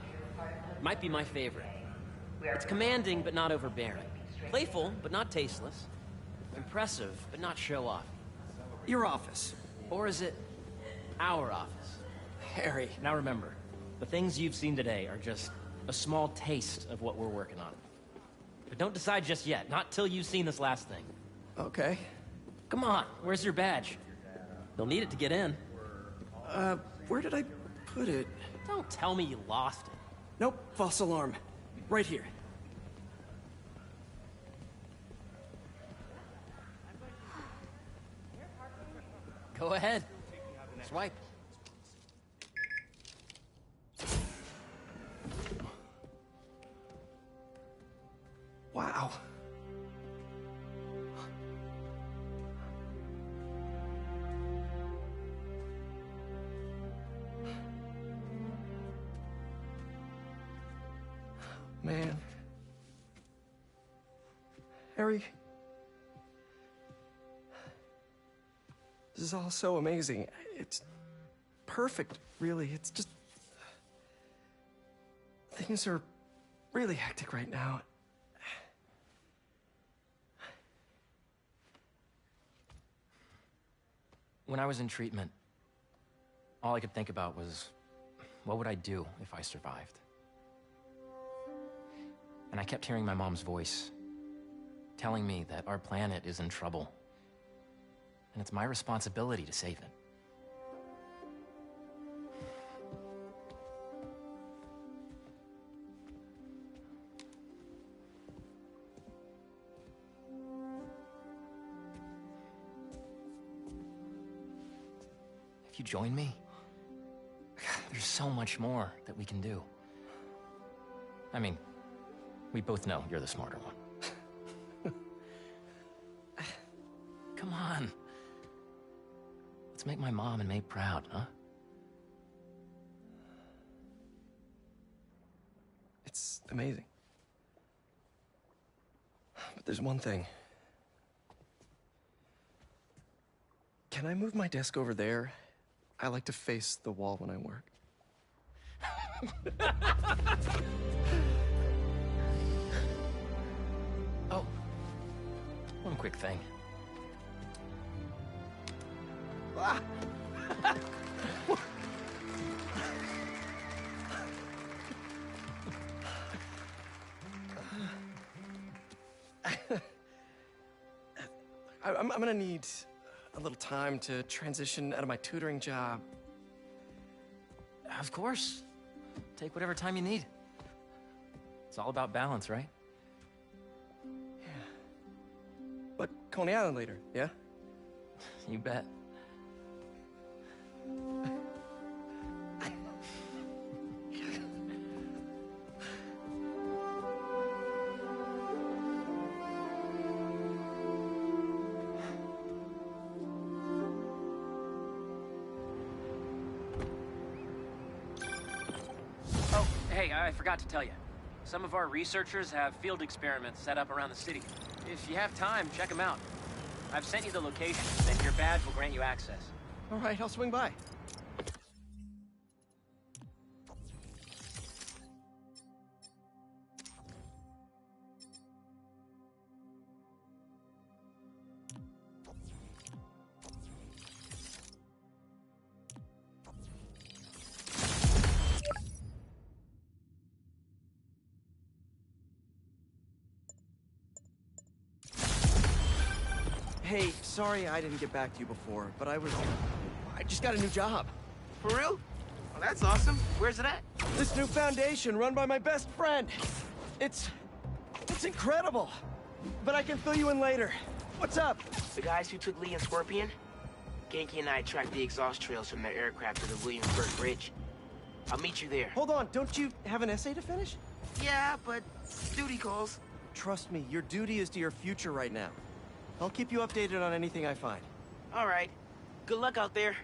Might be my favorite. It's commanding, but not overbearing. Playful, but not tasteless. Impressive, but not show-off. Your office. Or is it our office? Harry. Now remember, the things you've seen today are just a small taste of what we're working on. But don't decide just yet, not till you've seen this last thing. Okay. Come on, where's your badge? You'll need it to get in. Where did I put it? Don't tell me you lost it. Nope, false alarm. Right here. Go ahead. Swipe. Wow. Man. Harry. This is all so amazing. It's perfect, really. It's just... things are really hectic right now. When I was in treatment, all I could think about was, what would I do if I survived? And I kept hearing my mom's voice, telling me that our planet is in trouble, and it's my responsibility to save it. If you join me, there's so much more that we can do. I mean, we both know you're the smarter one. Come on. Let's make my mom and May proud, huh? It's amazing. But there's one thing. Can I move my desk over there? I like to face the wall when I work. Oh, one quick thing. Ah! I'm gonna need a little time to transition out of my tutoring job. Of course. Take whatever time you need. It's all about balance, right? Yeah. But Coney Island later, yeah? You bet. Hey, I forgot to tell you. Some of our researchers have field experiments set up around the city. If you have time, check them out. I've sent you the location, and your badge will grant you access. All right, I'll swing by. Hey, sorry I didn't get back to you before, but I just got a new job. For real? Well, that's awesome. Where's it at? This new foundation run by my best friend. It's incredible. But I can fill you in later. What's up? The guys who took Lee and Scorpion? Genki and I tracked the exhaust trails from their aircraft to the Williamsburg Bridge. I'll meet you there. Hold on, don't you have an essay to finish? Yeah, but duty calls. Trust me, your duty is to your future right now. I'll keep you updated on anything I find. All right. Good luck out there.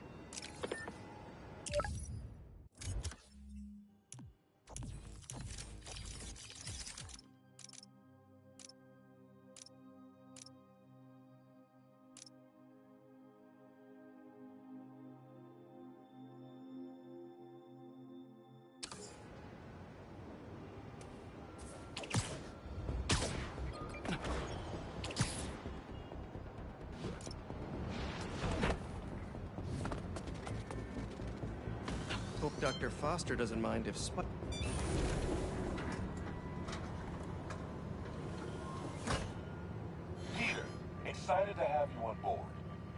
Hope Dr. Foster doesn't mind if Peter, excited to have you on board.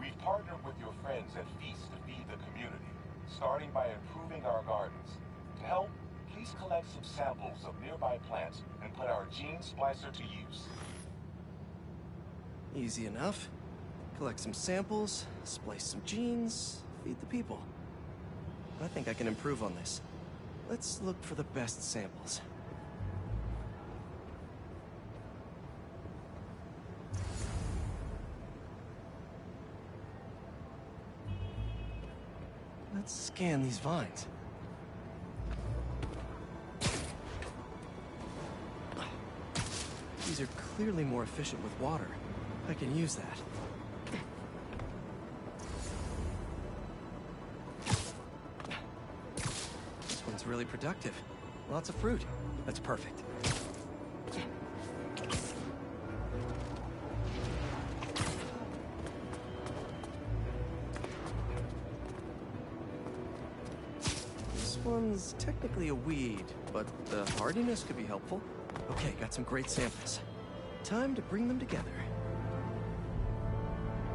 We've partnered with your friends at Feast to feed the community, starting by improving our gardens. To help, please collect some samples of nearby plants and put our gene splicer to use. Easy enough. Collect some samples, splice some genes, feed the people. I think I can improve on this. Let's look for the best samples. Let's scan these vines. These are clearly more efficient with water. I can use that. It's really productive. Lots of fruit. That's perfect. This one's technically a weed, but the hardiness could be helpful. Okay, got some great samples. Time to bring them together.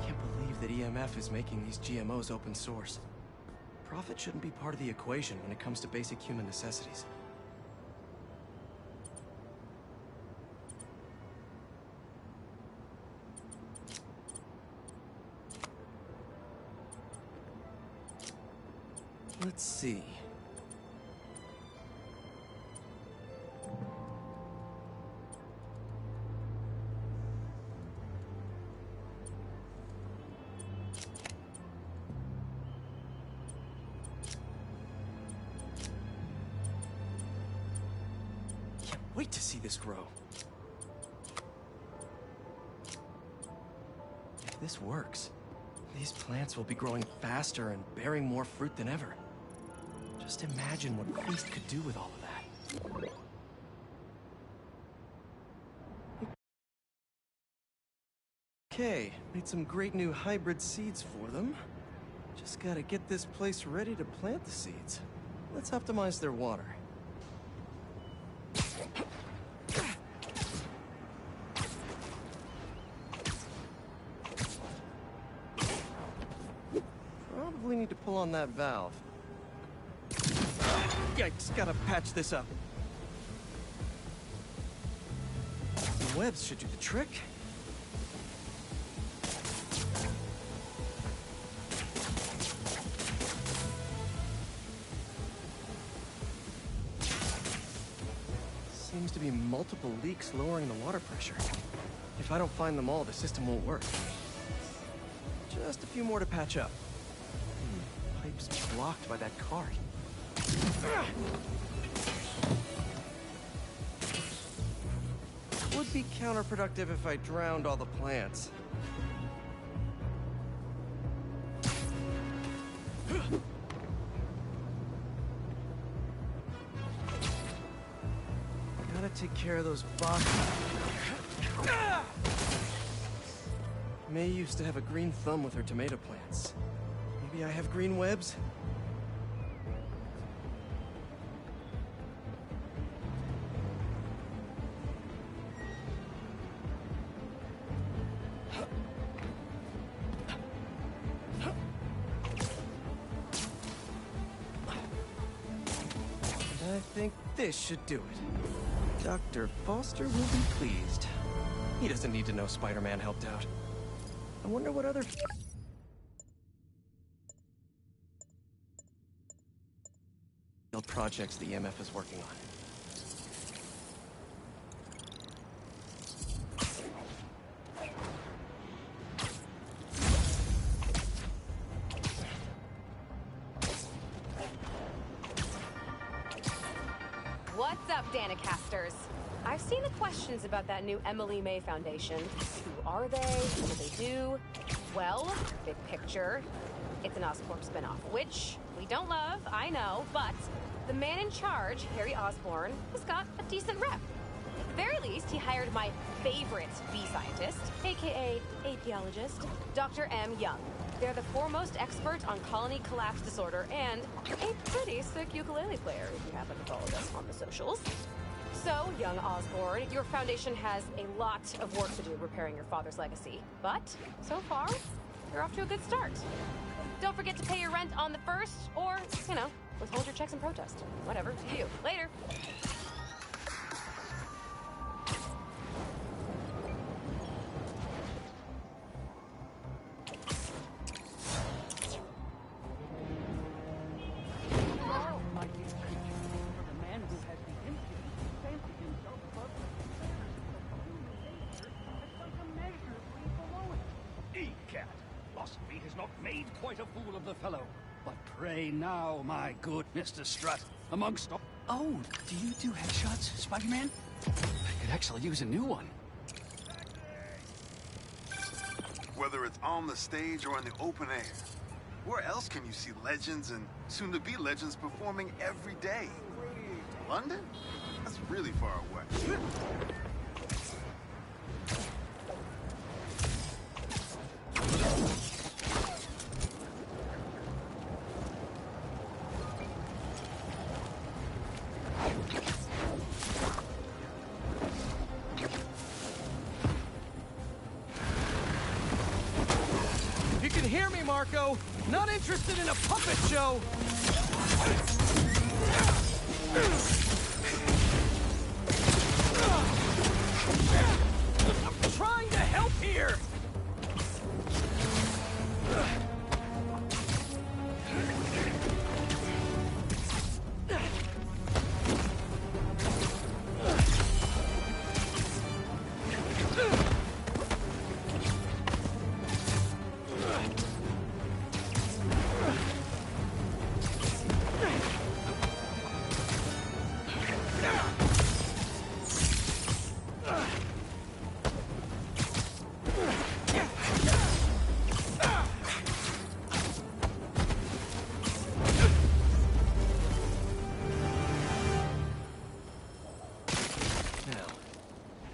Can't believe that EMF is making these GMOs open source. Profit shouldn't be part of the equation when it comes to basic human necessities. Let's see. Can't wait to see this grow. If this works, these plants will be growing faster and bearing more fruit than ever. Just imagine what Feast could do with all of that. Okay, made some great new hybrid seeds for them. Just gotta get this place ready to plant the seeds. Let's optimize their water. Probably need to pull on that valve. Yikes, gotta patch this up. The webs should do the trick. Seems to be multiple leaks lowering the water pressure. If I don't find them all, the system won't work. Just a few more to patch up. Pipe's blocked by that cart. Would be counterproductive if I drowned all the plants. Gotta take care of those boxes. May used to have a green thumb with her tomato plants. Maybe I have green webs? And I think this should do it. Dr. Foster will be pleased. He doesn't need to know Spider-Man helped out. I wonder what other projects the EMF is working on. What's up, Danicasters? I've seen the questions about that new Emily May Foundation. Who are they? What do they do? Well, big picture, it's an Oscorp spinoff, which we don't love, I know, but the man in charge, Harry Osborn, has got a decent rep. At the very least, he hired my favorite bee scientist, aka apiologist, Dr. M. Young. They're the foremost expert on colony collapse disorder and a pretty sick ukulele player, if you happen to follow us on the socials. So, young Osborn, your foundation has a lot of work to do repairing your father's legacy. But, so far, you're off to a good start. Don't forget to pay your rent on the 1st, or, you know, withhold your checks in protest. Whatever, to you. Later. Pray now, my good Mr. Strutt, amongst all... Oh, do you do headshots, Spider-Man? I could actually use a new one. Whether it's on the stage or in the open air, where else can you see legends and soon-to-be legends performing every day? London? That's really far away. You can hear me, Marco. Not interested in a puppet show. I'm trying to help here.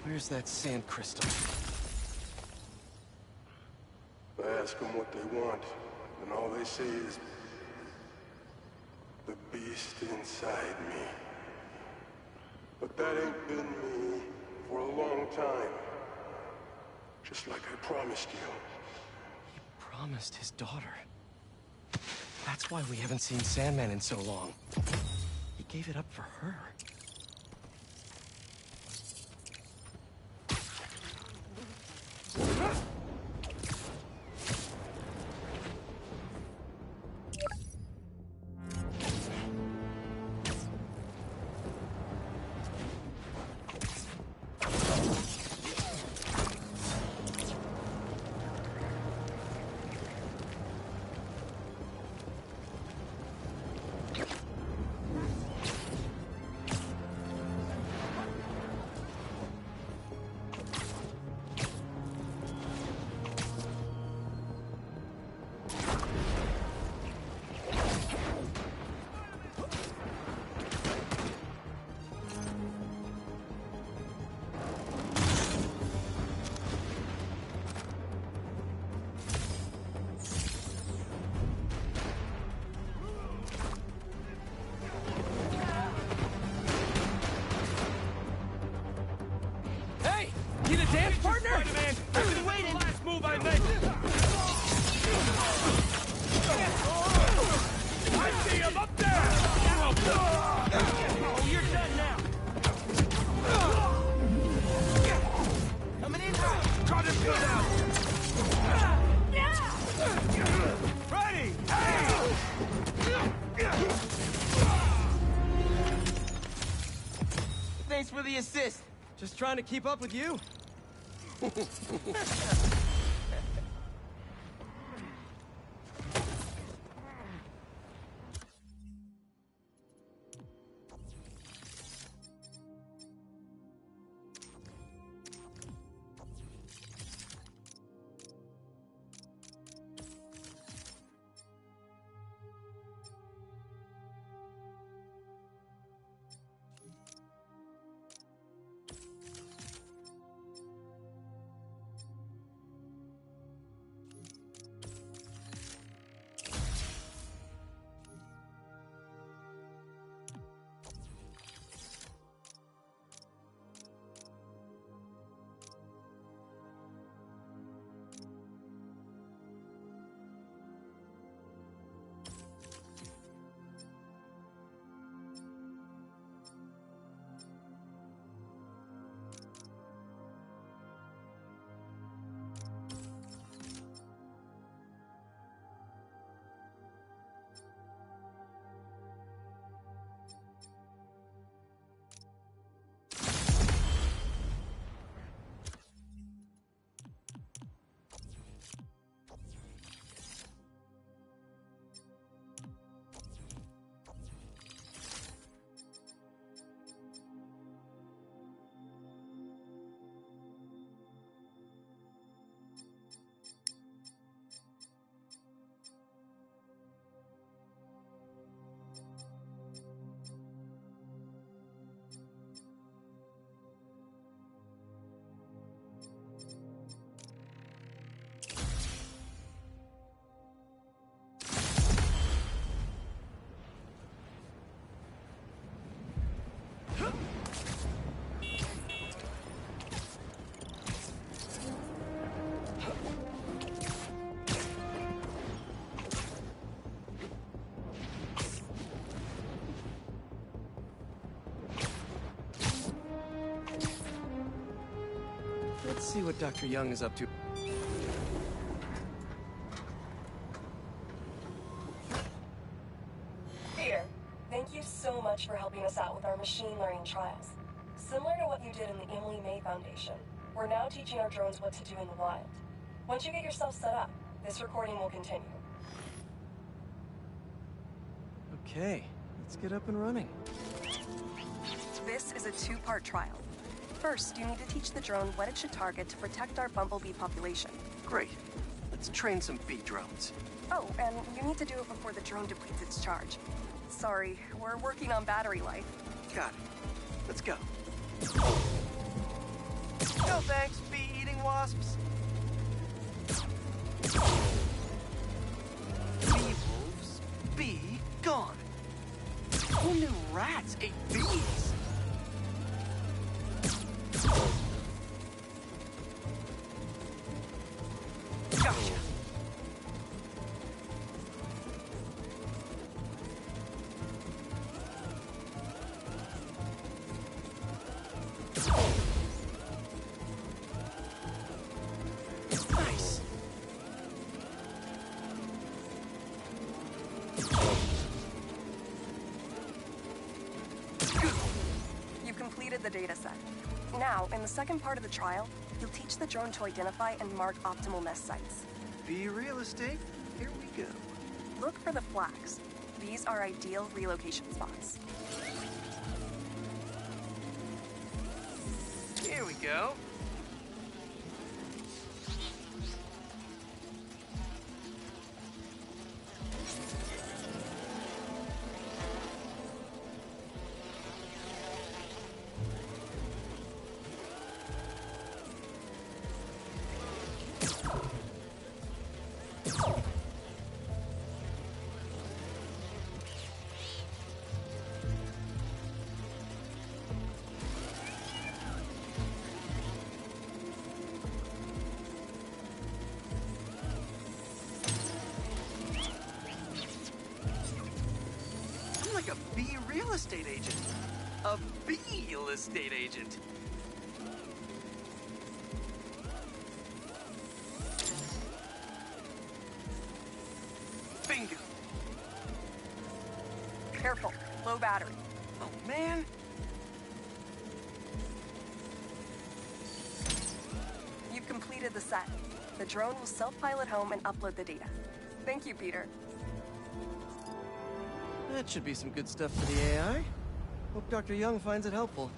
Where's that sand crystal? I ask them what they want, and all they say is, the beast inside me. But that ain't been me for a long time. Just like I promised you. He promised his daughter. That's why we haven't seen Sandman in so long. He gave it up for her. Need a dance partner? Spider-Man, I've been waiting. Last move I made. I see him up there. Oh, you're done now. Coming in. Cut him good out. Ready. Thanks for the assist. Just trying to keep up with you. see what Dr. Young is up to. Peter, thank you so much for helping us out with our machine learning trials. Similar to what you did in the Emily May Foundation, we're now teaching our drones what to do in the wild. Once you get yourself set up, this recording will continue. Okay, let's get up and running. This is a two-part trial. First, you need to teach the drone what it should target to protect our bumblebee population. Great. Let's train some bee drones. Oh, and you need to do it before the drone depletes its charge. Sorry, we're working on battery life. Got it. Let's go. No thanks, bee-eating wasps. Bee wolves, bee gone. Who knew rats ate bees? Gotcha. Nice. You've completed the data set. Now, in the second part of the trial, you'll teach the drone to identify and mark optimal nest sites. Bee real estate? Here we go. Look for the flags. These are ideal relocation spots. Here we go. I'm like a bee real estate agent. A bee real estate agent. Bingo. Careful, low battery. Oh, man. You've completed the set. The drone will self-pilot home and upload the data. Thank you, Peter. That should be some good stuff for the AI. Hope Dr. Young finds it helpful.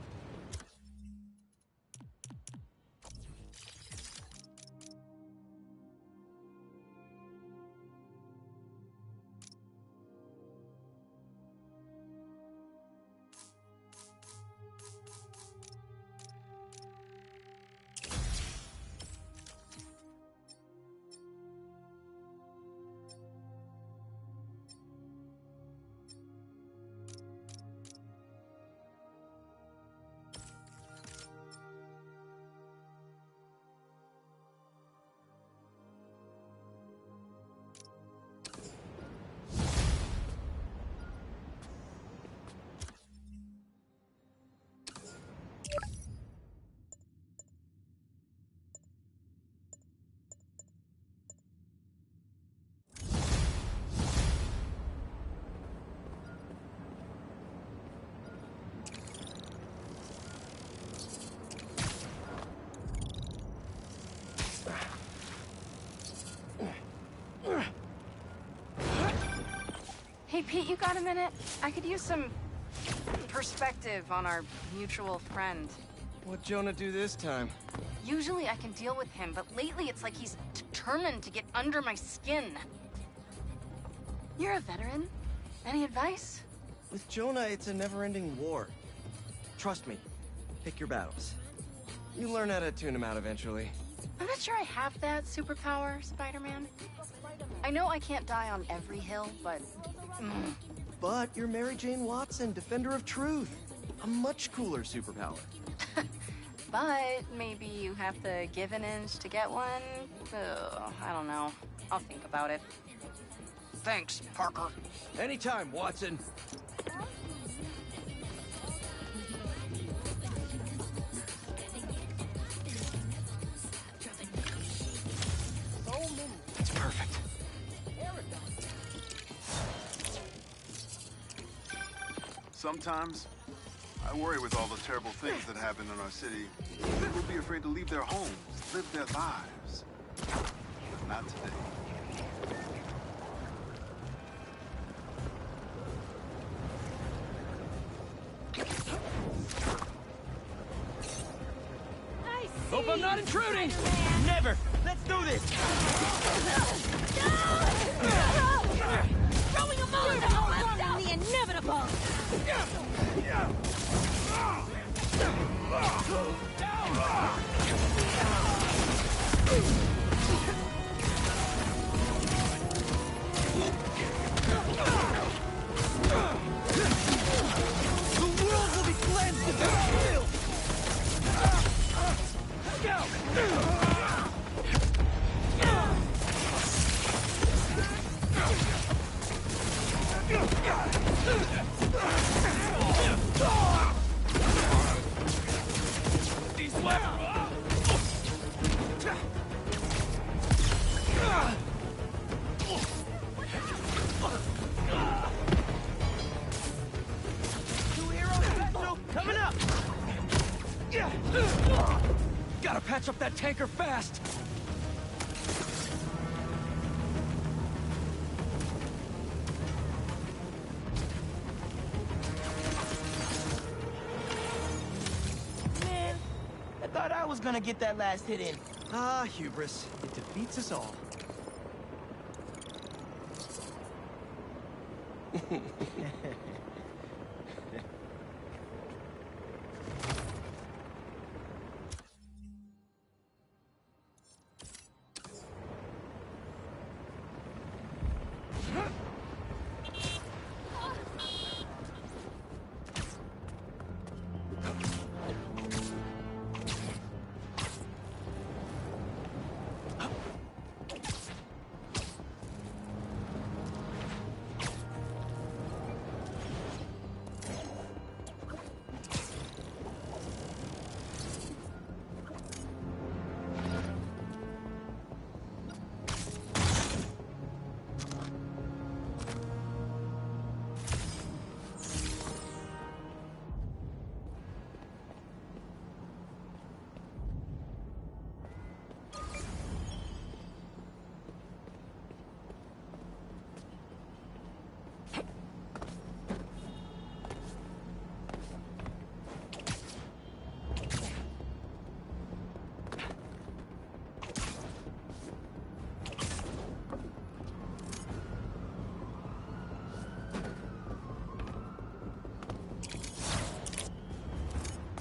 Hey, Pete, you got a minute? I could use some perspective on our mutual friend. What'd Jonah do this time? Usually I can deal with him, but lately it's like he's determined to get under my skin. You're a veteran. Any advice? With Jonah, it's a never-ending war. Trust me. Pick your battles. You learn how to tune him out eventually. I'm not sure I have that superpower, Spider-Man. I know I can't die on every hill, but... But you're Mary Jane Watson, Defender of Truth. A much cooler superpower. But maybe you have to give an inch to get one? Ugh, I don't know. I'll think about it. Thanks, Parker. Anytime, Watson. Sometimes, I worry with all the terrible things that happen in our city. People will be afraid to leave their homes, live their lives. But not today. Hope I'm not intruding! Never! Let's do this! Throwing a Molotov on the inevitable! The world will be cleansed with their steel! These weapons! Coming up! Gotta patch up that tanker fast! Man, I thought I was gonna get that last hit in. Ah, hubris. It defeats us all.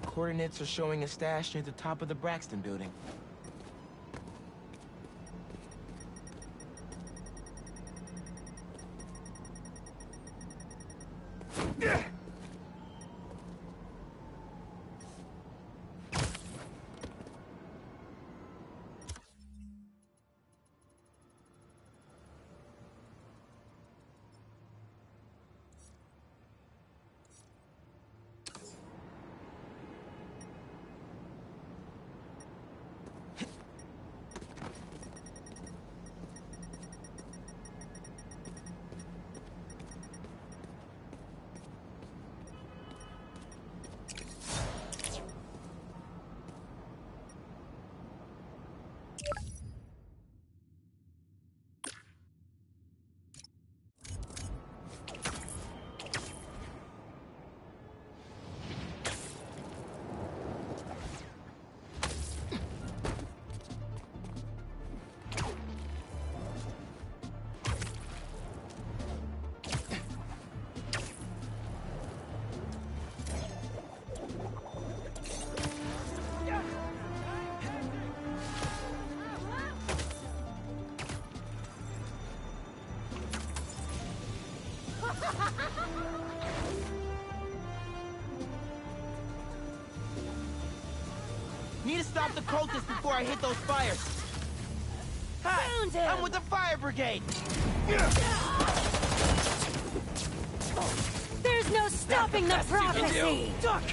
Coordinates are showing a stash near the top of the Braxton building. Need to stop the cultists before I hit those fires. Hi, I'm with the fire brigade. There's no stopping the prophecy! Duck!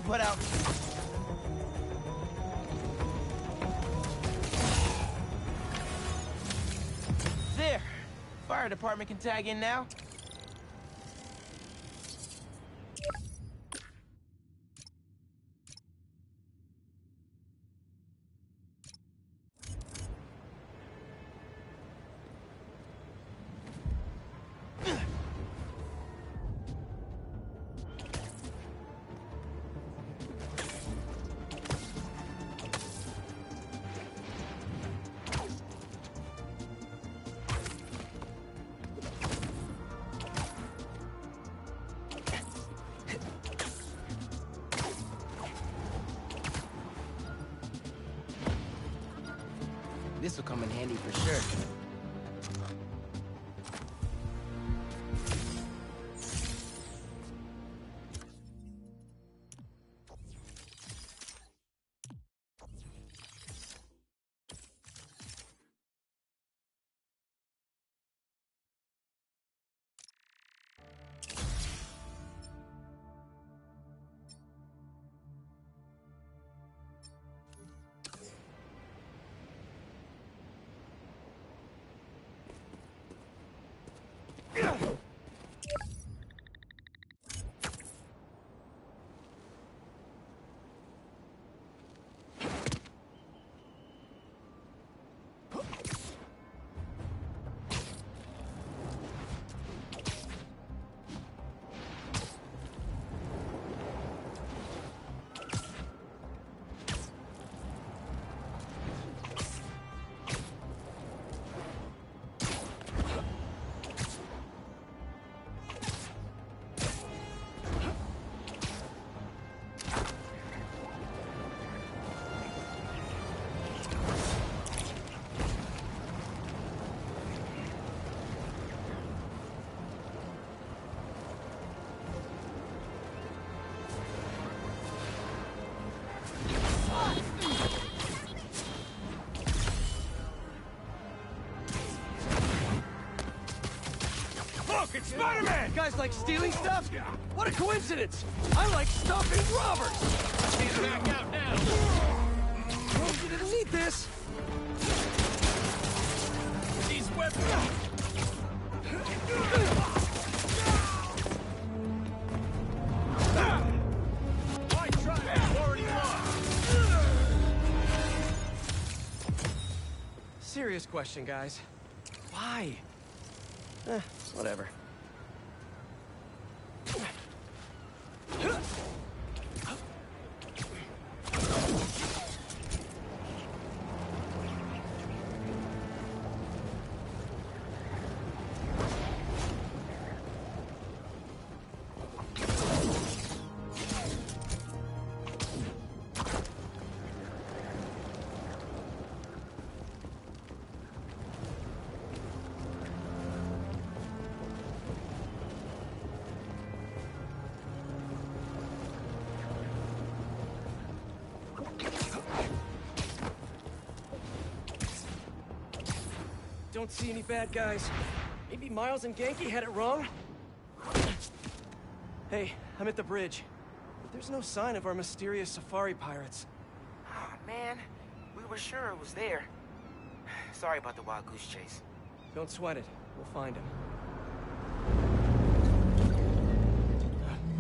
put out. There. Fire department can tag in now. This will come in handy for sure. It's Spider-Man! You guys like stealing stuff? What a coincidence! I like stopping robbers! He's back out now! Well, you didn't need this! These weapons! Why try? You've already lost! Serious question, guys. Why? Whatever. Don't see any bad guys. Maybe Miles and Genki had it wrong? Hey, I'm at the bridge. But there's no sign of our mysterious safari pirates. Oh, man. We were sure it was there. Sorry about the wild goose chase. Don't sweat it. We'll find him.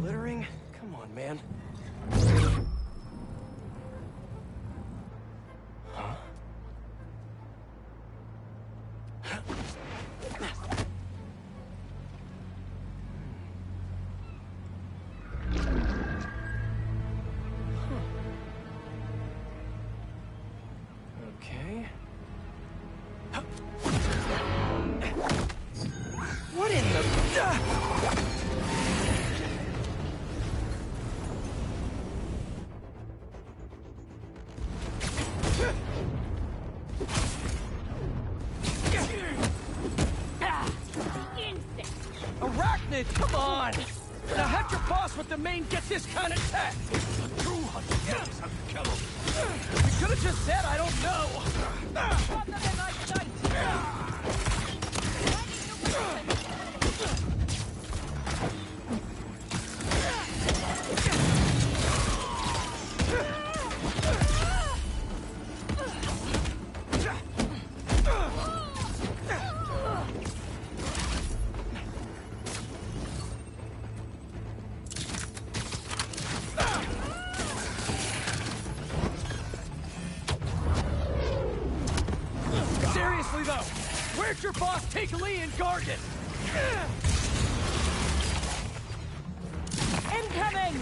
Littering? Come on, man. Huh? Okay. What in the... Arachnid, come on! Now have your boss with the main get this kind of tech! A true hunter, yes, I can kill him. You could have just said I don't know! seriously, though, where'd your boss take Lee and Gargan? Incoming!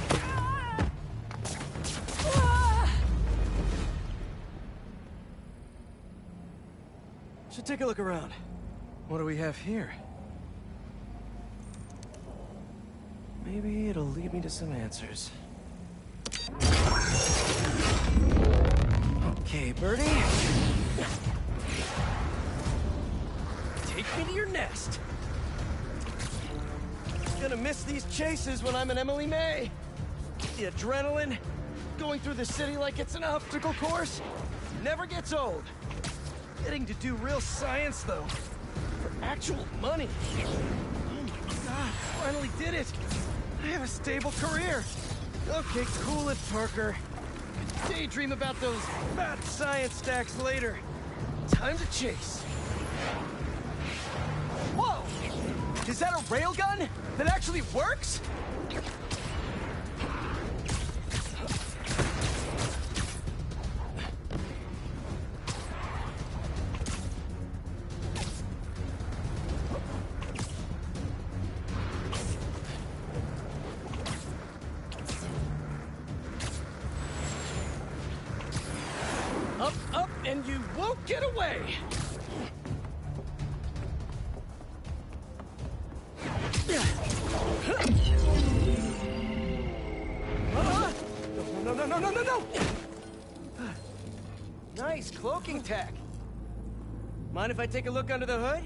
Should take a look around. What do we have here? Maybe it'll lead me to some answers. Okay, Birdie. Take me to your nest. Gonna miss these chases when I'm in Emily May. The adrenaline, going through the city like it's an obstacle course, never gets old. Getting to do real science, though, for actual money. Oh my God, finally did it. I have a stable career. Okay, cool it, Parker. Daydream about those fat science stacks later. Time to chase. Whoa! Is that a railgun that actually works? Up, up, and you won't get away! No! Nice cloaking tech. Mind if I take a look under the hood?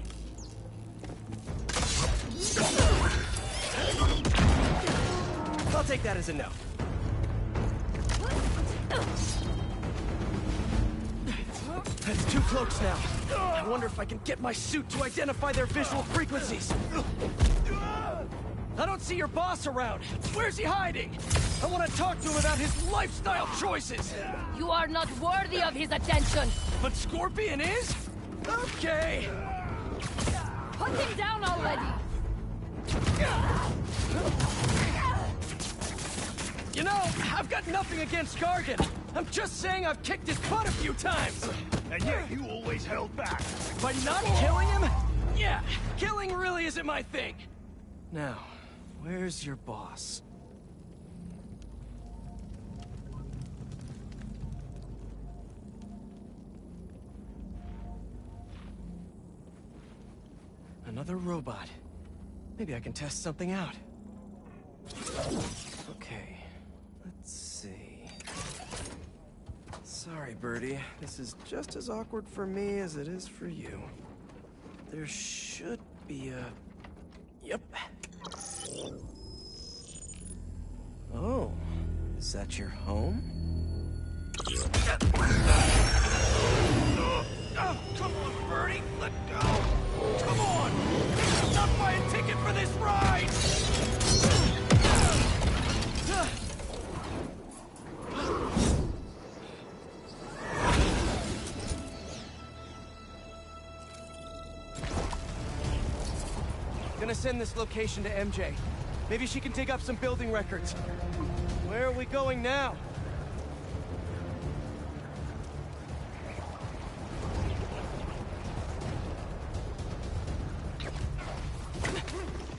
I'll take that as a no. That's 2 cloaks now. I wonder if I can get my suit to identify their visual frequencies. I don't see your boss around. Where's he hiding? I want to talk to him about his lifestyle choices. You are not worthy of his attention. But Scorpion is? Okay. Put him down already. You know, I've got nothing against Gargan. I'm just saying I've kicked his butt a few times. And yet you always held back. By not killing him? Yeah, killing really isn't my thing. Now, where's your boss? Another robot. Maybe I can test something out. Okay, let's see. Sorry, Birdie. This is just as awkward for me as it is for you. There should be a... Yep. Oh, is that your home? Oh, come on, Birdie! Let go! Come on! I'm not buying a ticket for this ride! Gonna send this location to MJ. Maybe she can dig up some building records. Where are we going now?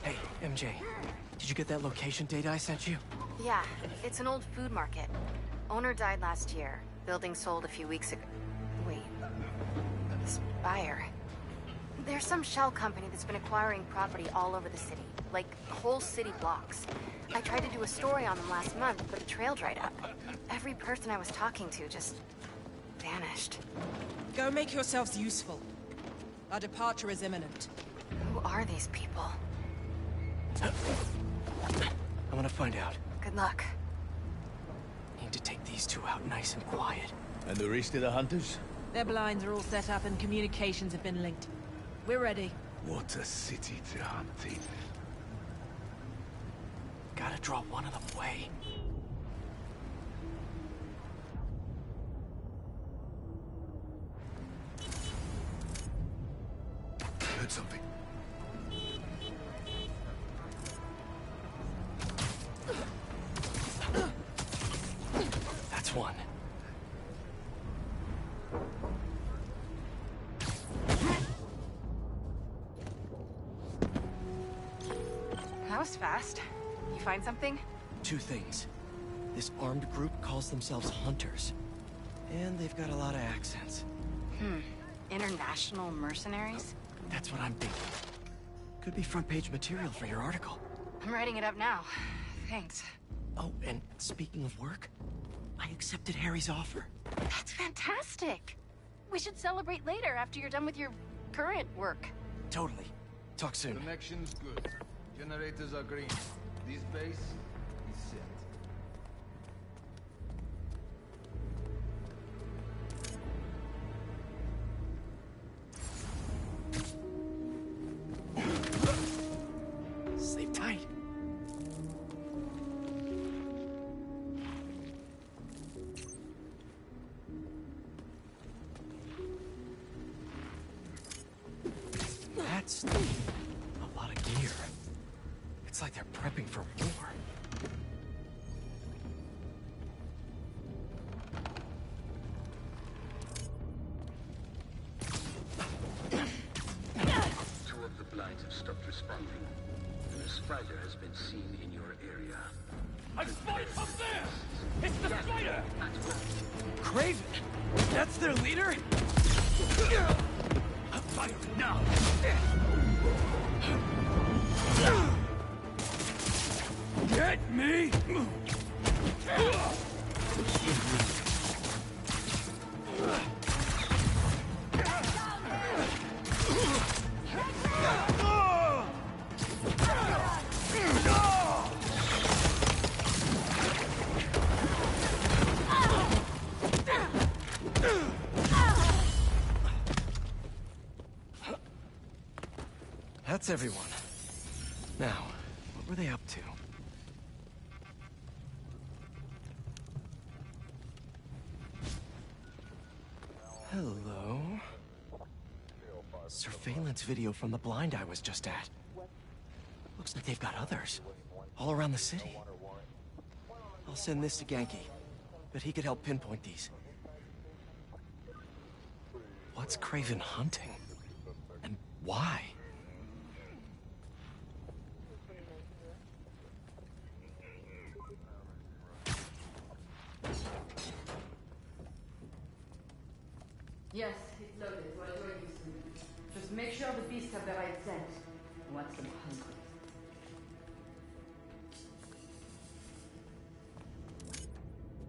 Hey, MJ. Did you get that location data I sent you? Yeah, it's an old food market. Owner died last year. Building sold a few weeks ago. Wait. This buyer. There's some shell company that's been acquiring property all over the city. Like, whole city blocks. I tried to do a story on them last month, but the trail dried up. Every person I was talking to just... vanished. Go make yourselves useful. Our departure is imminent. Who are these people? I'm gonna find out. Good luck. Need to take these 2 out nice and quiet. And the rest of the hunters? Their blinds are all set up and communications have been linked. We're ready. What a city to hunt in. Gotta draw one of them away. Heard something. That's one. That was fast. You find something? 2 things. This armed group calls themselves Hunters. And they've got a lot of accents. International mercenaries? That's what I'm thinking. Could be front-page material for your article. I'm writing it up now. Thanks. Oh, and speaking of work, I accepted Harry's offer. That's fantastic. We should celebrate later after you're done with your current work. Totally. Talk soon. Connection's good. Generators are green. This base is set. Sleep tight. That's a lot of gear. It's like they're prepping for war. Two of the blinds have stopped responding. And a spider has been seen in your area. I spotted up there! It's the spider! Craven! That's their leader? Fire now! Get me! That's everyone. Now, what were they up to? Hello? Surveillance video from the blind I was just at. Looks like they've got others. All around the city. I'll send this to Genki. But he could help pinpoint these. What's Craven hunting? And why? Yes, it's loaded. We'll join you soon. Just make sure the beasts have the right scent. I want some hungry.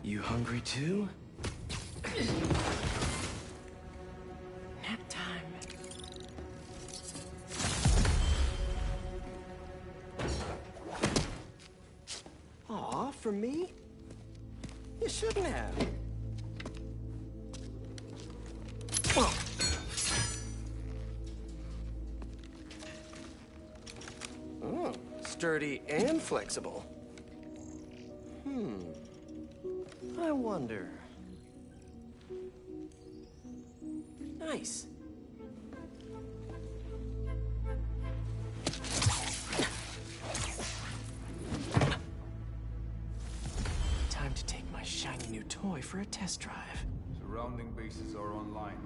You hungry too? Nap time. Aw, for me? You shouldn't have. Oh, sturdy and flexible. I wonder. Nice. Time to take my shiny new toy for a test drive. Surrounding bases are online.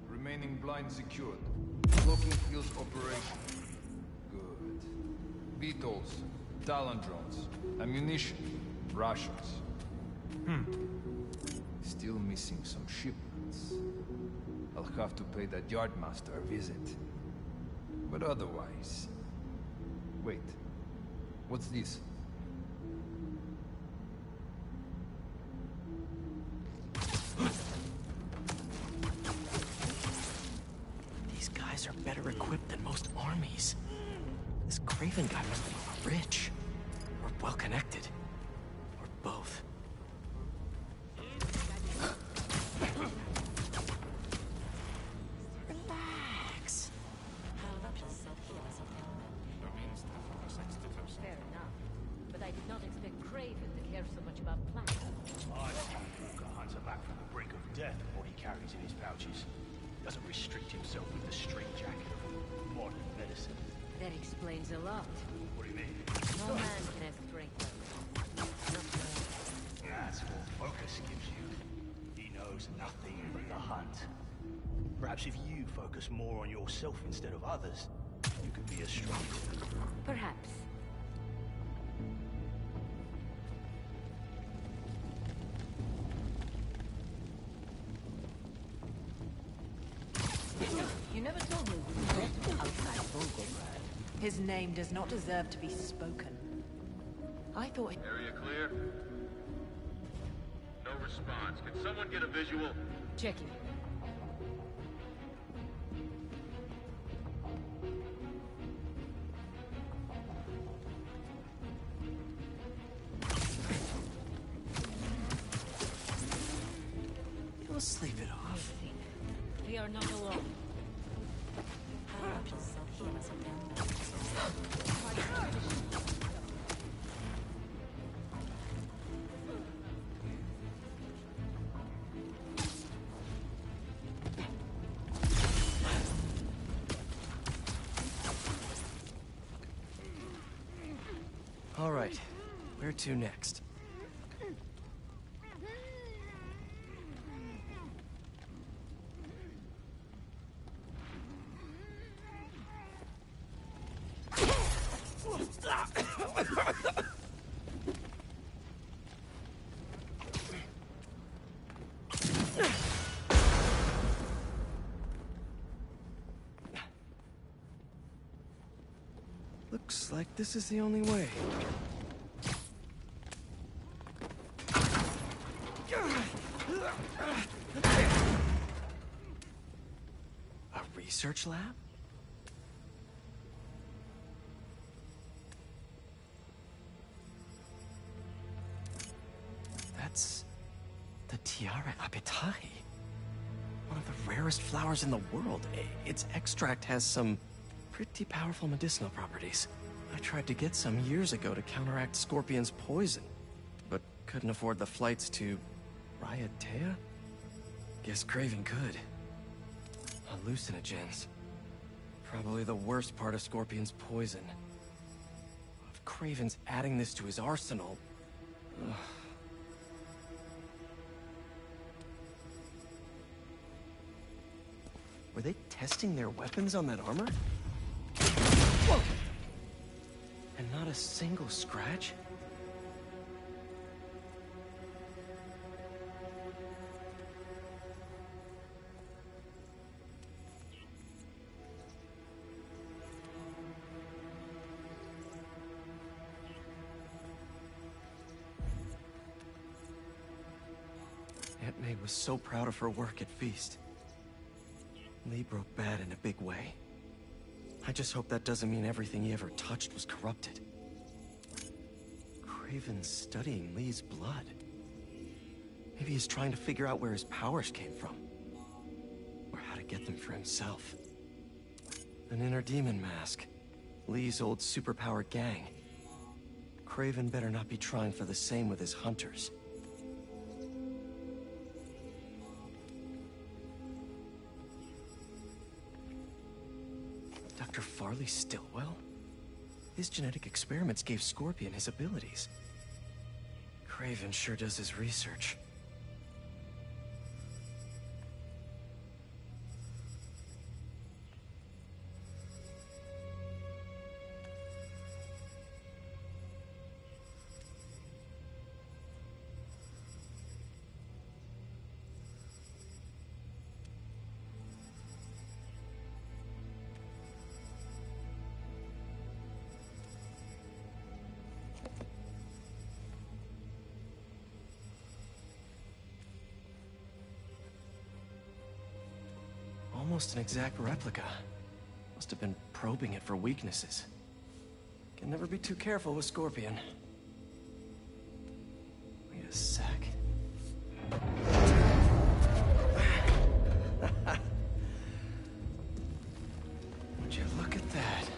Remaining blind secured. Blocking fields operation. Good. Beetles, Talon drones, ammunition, rations. Still missing some shipments. I'll have to pay that yardmaster a visit. But otherwise... Wait. What's this? These guys are better equipped than most armies. This Craven guy must be rich. Or well-connected. Or both. Relax. Fair enough. But I did not expect Craven to care so much about plants. I think Walker hunts her back from the brink of death with what he carries in his pouches. He doesn't restrict himself with the straitjacket of modern medicine. That explains a lot. What do you mean? No man can have strength like that. That's what focus gives you. He knows nothing but the hunt. Perhaps if you focus more on yourself instead of others, you could be as strong. Perhaps. You never told me who you met outside Volgograd. His name does not deserve to be spoken. I thought he... Area clear? No response. Can someone get a visual? Checking. You'll sleep it off. We are not alone. All right, where to next? Looks like this is the only way. A research lab? That's the Tiara Apitai. One of the rarest flowers in the world. Its extract has some pretty powerful medicinal properties. I tried to get some years ago to counteract Scorpion's poison, but couldn't afford the flights to Raiatea? Guess Craven could. Hallucinogens. Probably the worst part of Scorpion's poison. If Craven's adding this to his arsenal... Ugh. Were they testing their weapons on that armor? Whoa! And not a single scratch? Aunt May was so proud of her work at Feast. Lee broke bad in a big way. I just hope that doesn't mean everything he ever touched was corrupted. Craven's studying Lee's blood. Maybe he's trying to figure out where his powers came from. Or how to get them for himself. An inner demon mask. Lee's old superpowered gang. Craven better not be trying for the same with his hunters. Dr. Farley Stillwell? His genetic experiments gave Scorpion his abilities. Craven sure does his research. Almost an exact replica. Must have been probing it for weaknesses. Can never be too careful with Scorpion. Wait a sec. Would you look at that?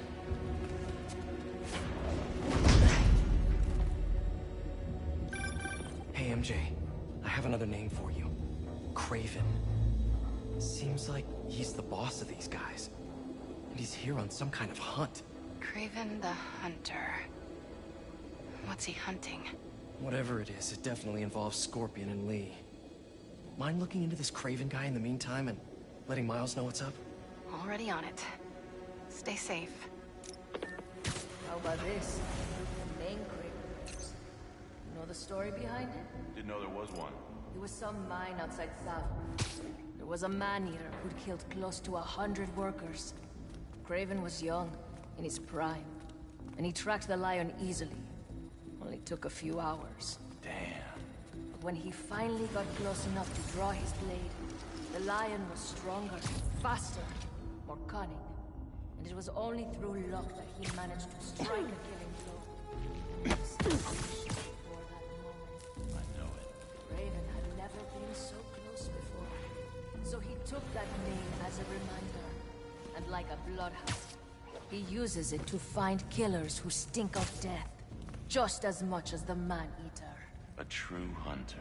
Hey, MJ. I have another name for you. Craven. Seems like he's the boss of these guys. And he's here on some kind of hunt. Craven the Hunter. What's he hunting? Whatever it is, it definitely involves Scorpion and Lee. Mind looking into this Craven guy in the meantime and letting Miles know what's up? Already on it. Stay safe. How about this? The main Craven. You know the story behind it? Didn't know there was one. There was some mine outside South. There was a man-eater who'd killed close to 100 workers. Craven was young, in his prime, and he tracked the lion easily. Only took a few hours. Damn. But when he finally got close enough to draw his blade, the lion was stronger, faster, more cunning. And it was only through luck that he managed to strike a killing blow. I know it. Raven had never been so close before. So he took that name as a reminder. And like a bloodhound, he uses it to find killers who stink of death, just as much as the man-eater. A true hunter.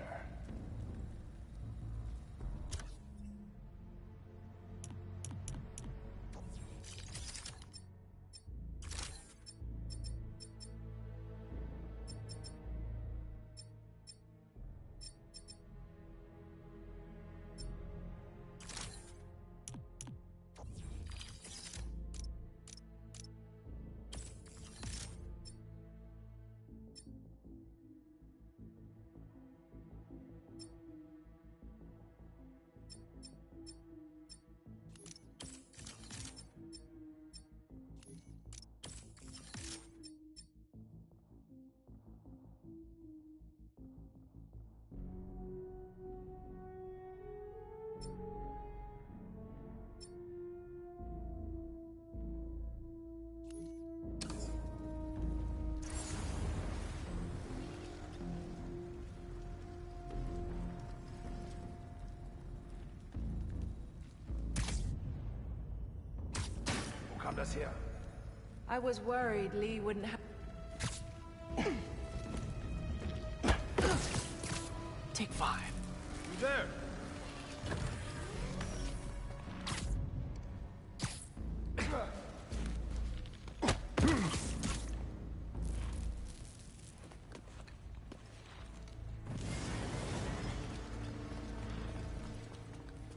Here. I was worried Lee wouldn't have... Take 5. You there?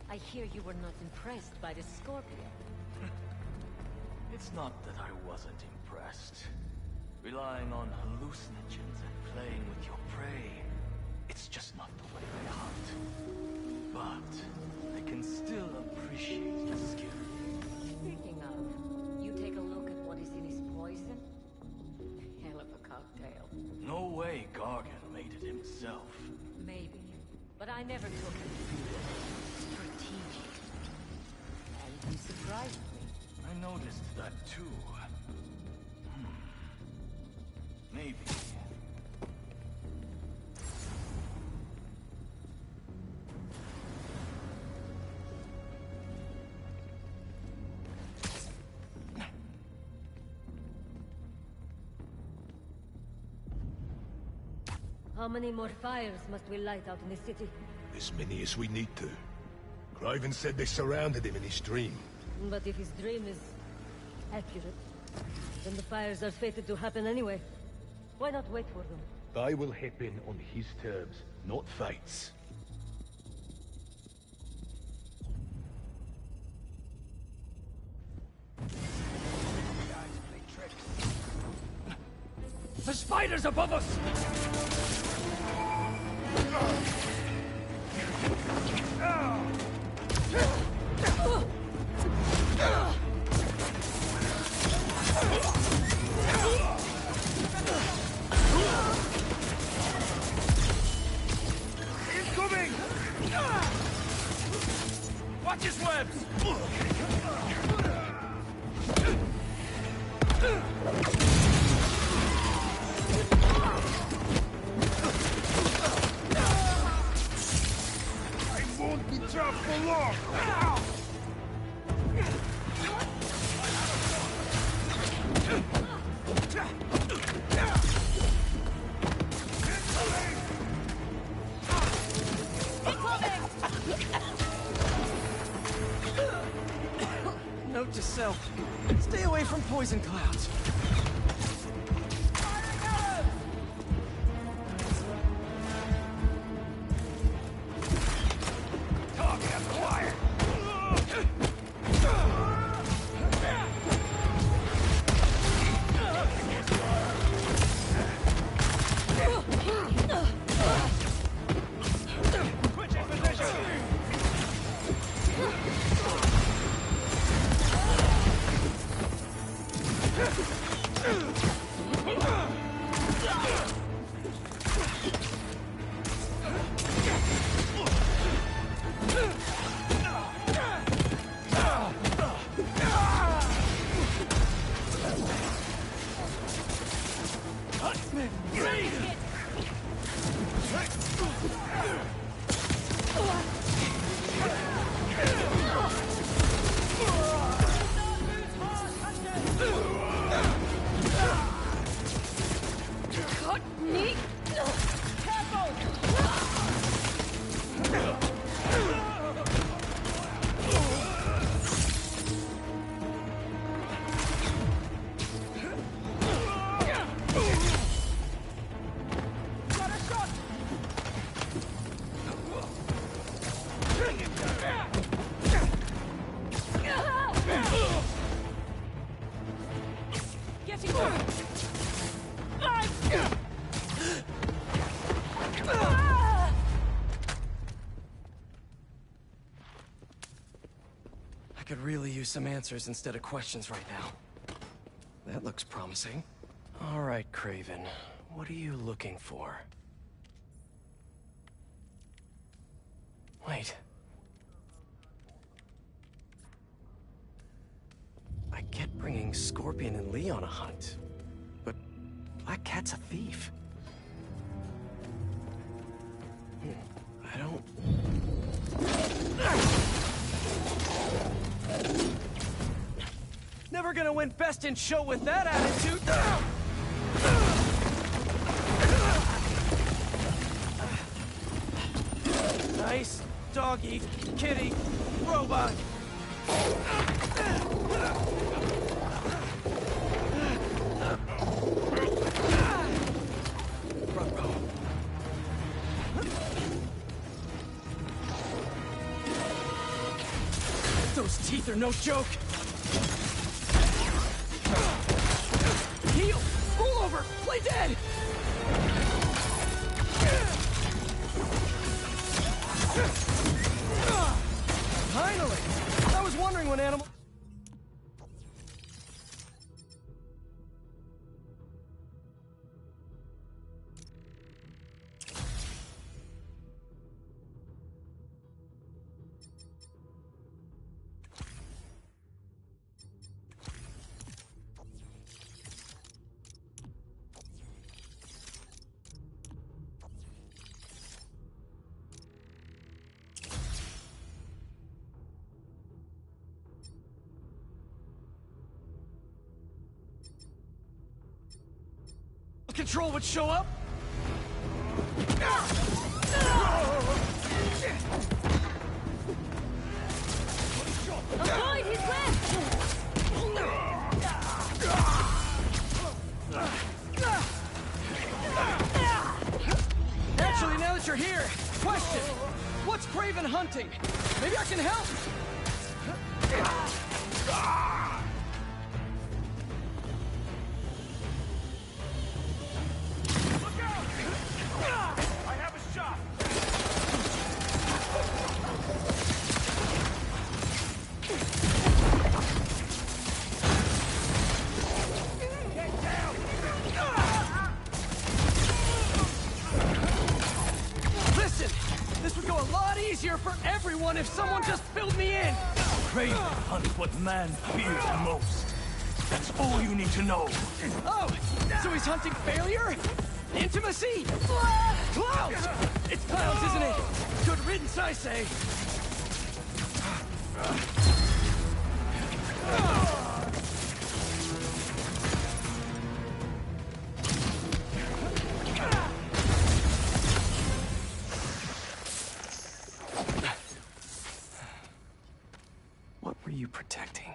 I hear you were not impressed by the Scorpion. It's not that I wasn't impressed. Relying on hallucinogens and playing with your prey, it's just not the way I hunt. But I can still appreciate the skill. Speaking of, you take a look at what is in his poison? Hell of a cocktail. No way Gargan made it himself. Maybe, but I never took it. Strategic. And he surprised me. I noticed that too. Maybe. How many more fires must we light out in the city? As many as we need to. Craven said they surrounded him in his dream. But if his dream is accurate, then the fires are fated to happen anyway. Why not wait for them? I will happen on his terms, not fate's. The spiders above us! Incoming! Watch his webs! I won't be trapped for long! Note to self, stay away from poison clouds. Target acquired! I could really use some answers instead of questions right now. That looks promising. All right, Craven. What are you looking for? Wait. I get bringing Scorpion and Lee on a hunt, but Black Cat's a thief. I don't... Never gonna win Best in Show with that attitude! Nice doggy, kitty, robot. Those teeth are no joke. Heal! Roll over! Play dead! Finally! I was wondering when animal... Control would show up? Avoid his web! Actually, now that you're here, question. What's Craven hunting? Maybe I can help? For everyone if someone just filled me in! Craven hunts what man fears most. That's all you need to know. Oh! So he's hunting failure? Intimacy? Clowns! It's clowns, isn't it? Good riddance, I say. You protecting?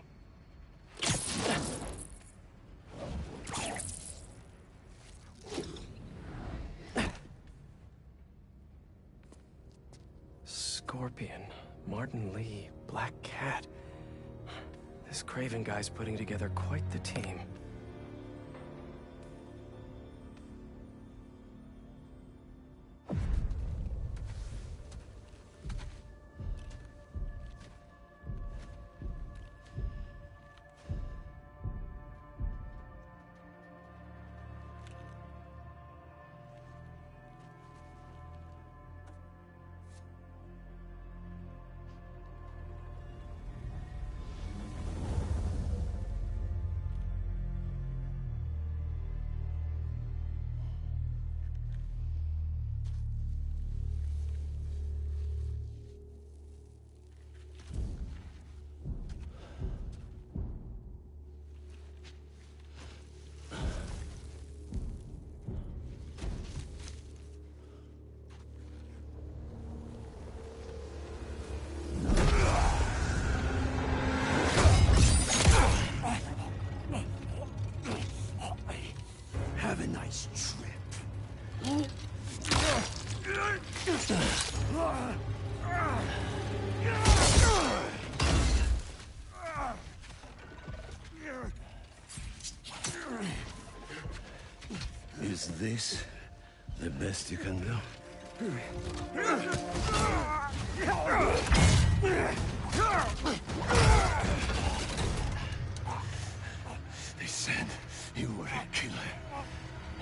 Scorpion, Martin Lee, Black Cat. This Craven guy's putting together quite the team. Is this the best you can do? They said you were a killer.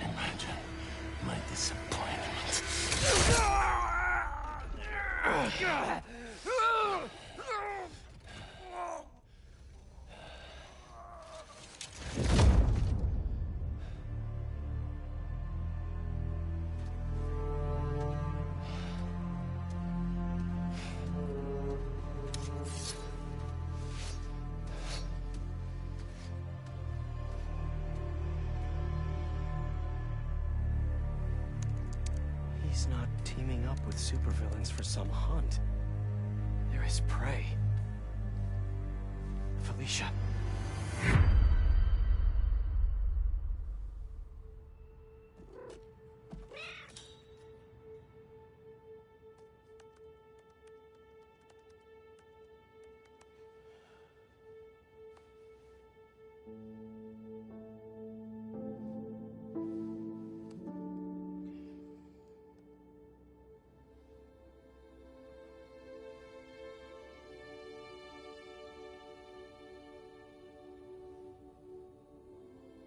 Imagine my disappointment. He's not teaming up with supervillains for some hunt. They're his prey. Felicia.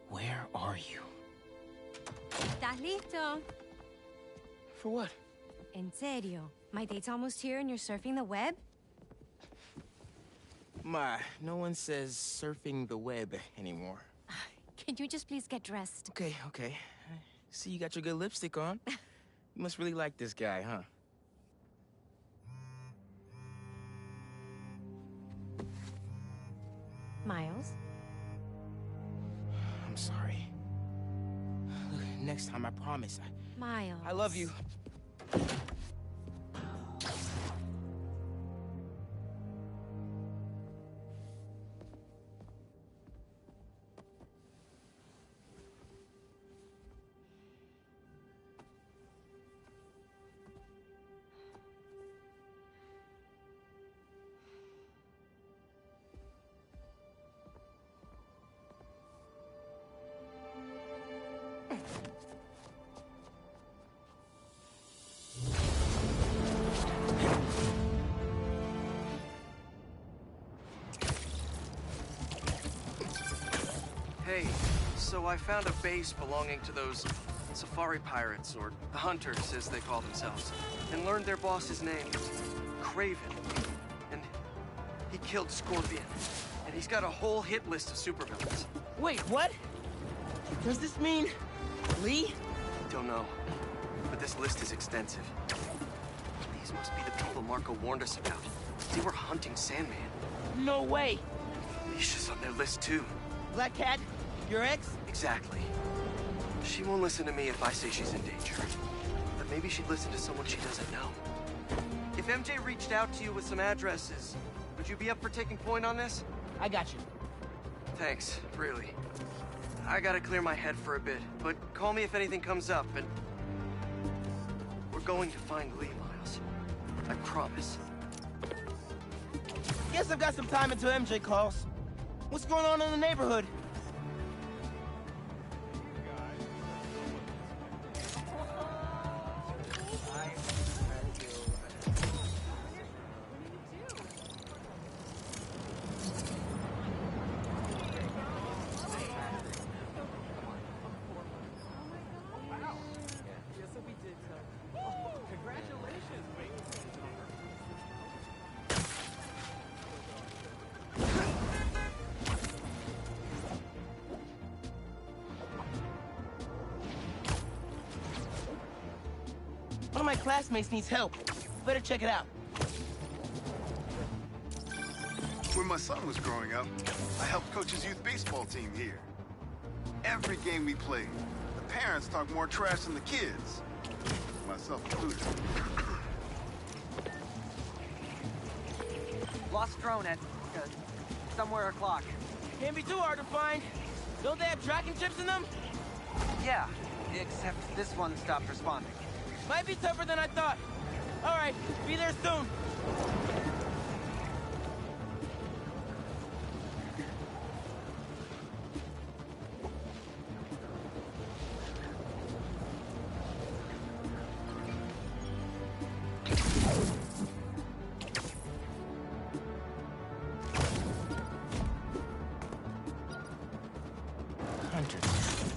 Where are you? ¿Estás listo? For what? En serio? My date's almost here and you're surfing the web? Ma, no one says surfing the web anymore. Can you just please get dressed? Okay. See, you got your good lipstick on. You must really like this guy, huh? Miles? I'm sorry. Look, next time, I promise. Miles. I love you. Hey, so I found a base belonging to those safari pirates, or hunters as they call themselves, and learned their boss's name, Craven. And he killed Scorpion. And he's got a whole hit list of supervillains. Wait, what? Does this mean Lee? Don't know, but this list is extensive. These must be the people Marco warned us about. They were hunting Sandman. No way. Felicia's on their list too. Black Cat? Your ex? Exactly. She won't listen to me if I say she's in danger. But maybe she'd listen to someone she doesn't know. If MJ reached out to you with some addresses, would you be up for taking point on this? I got you. Thanks, really. I gotta clear my head for a bit, but call me if anything comes up, and... we're going to find Lee, Miles. I promise. Guess I've got some time until MJ calls. What's going on in the neighborhood? One of my classmates needs help. Better check it out. When my son was growing up, I helped coach his youth baseball team here. Every game we played, the parents talk more trash than the kids. Myself included. Lost drone at somewhere o'clock. Can't be too hard to find. Don't they have tracking chips in them? Yeah, except this one stopped responding. Might be tougher than I thought. All right, be there soon. hunters.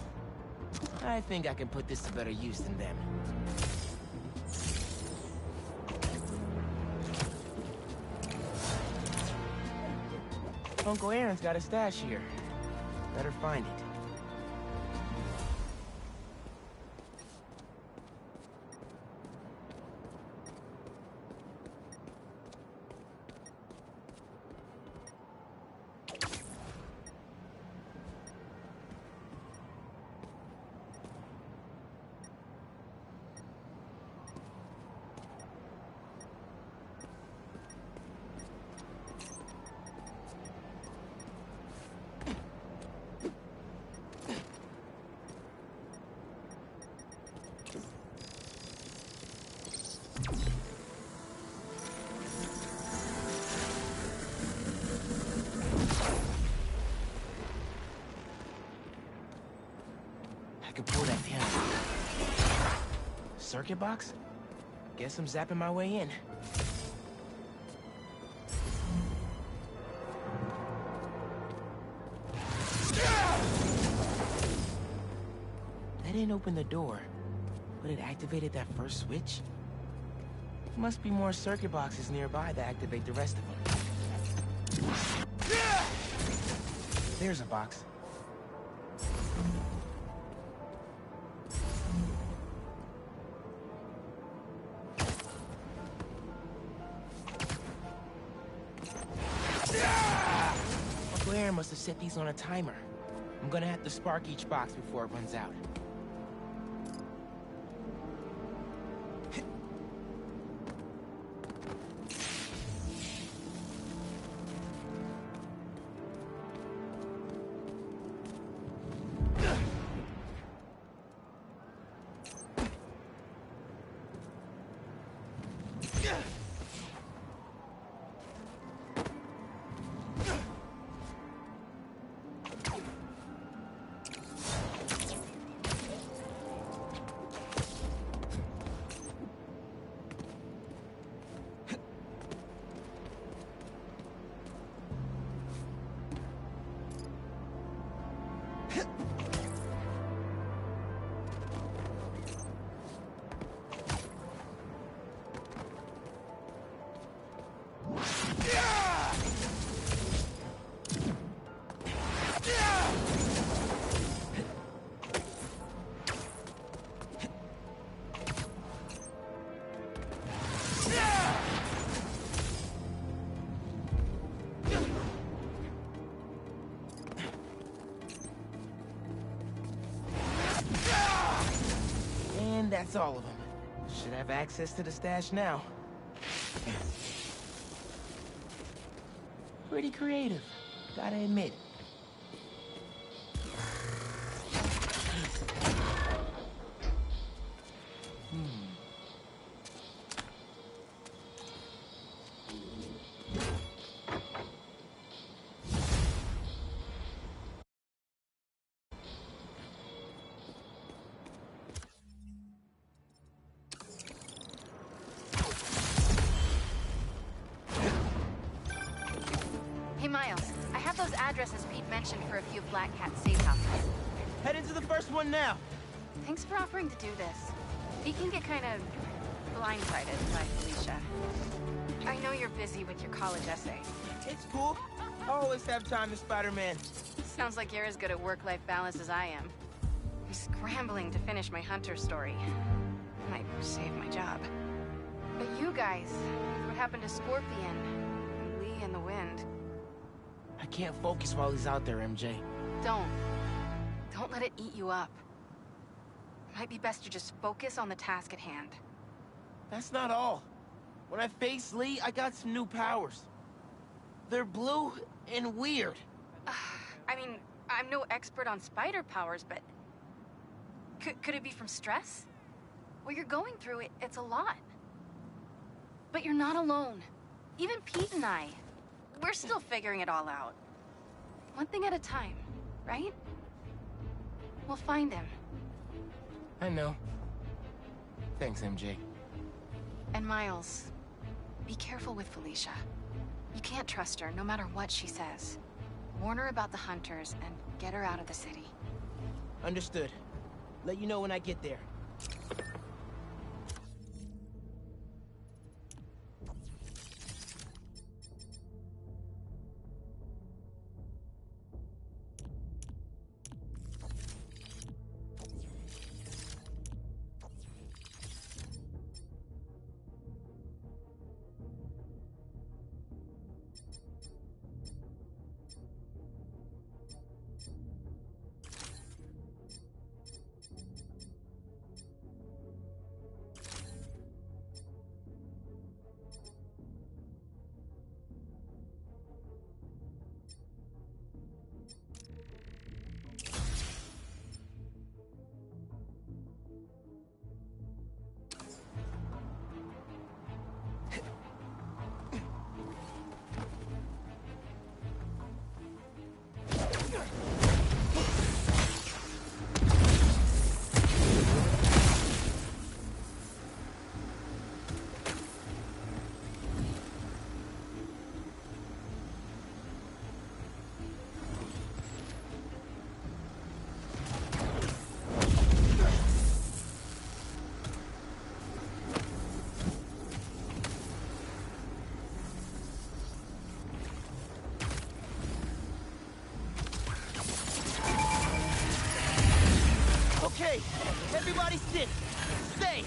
I think I can put this to better use than them. Uncle Aaron's got a stash here. Better find it. I can pull that pin. Circuit box? Guess I'm zapping my way in. That didn't open the door, but it activated that first switch. Must be more circuit boxes nearby that activate the rest of them. There's a box. Uncle Aaron must have set these on a timer. I'm gonna have to spark each box before it runs out. And that's all of them. Should have access to the stash now. Pretty creative, gotta admit. Hey, Miles. I have those addresses Pete mentioned for a few Black Cat safe houses. Head into the first one now. Thanks for offering to do this. Pete can get kind of blindsided by Felicia. I know you're busy with your college essay. It's cool. I always have time to Spider-Man. Sounds like you're as good at work-life balance as I am. I'm scrambling to finish my Hunter story. Might save my job. But you guys, what happened to Scorpion, and Lee and the Wind? I can't focus while he's out there, MJ. Don't let it eat you up. It might be best to just focus on the task at hand. That's not all. When I face Lee, I got some new powers. They're blue and weird. I mean, I'm no expert on spider powers, but... Could it be from stress? What you're going through, it's a lot. But you're not alone. Even Pete and I, we're still figuring it all out. One thing at a time, right? We'll find him. I know. Thanks, MJ. And Miles, be careful with Felicia. You can't trust her, no matter what she says. Warn her about the Hunters and get her out of the city. Understood. Let you know when I get there. Okay, everybody sit. Stay.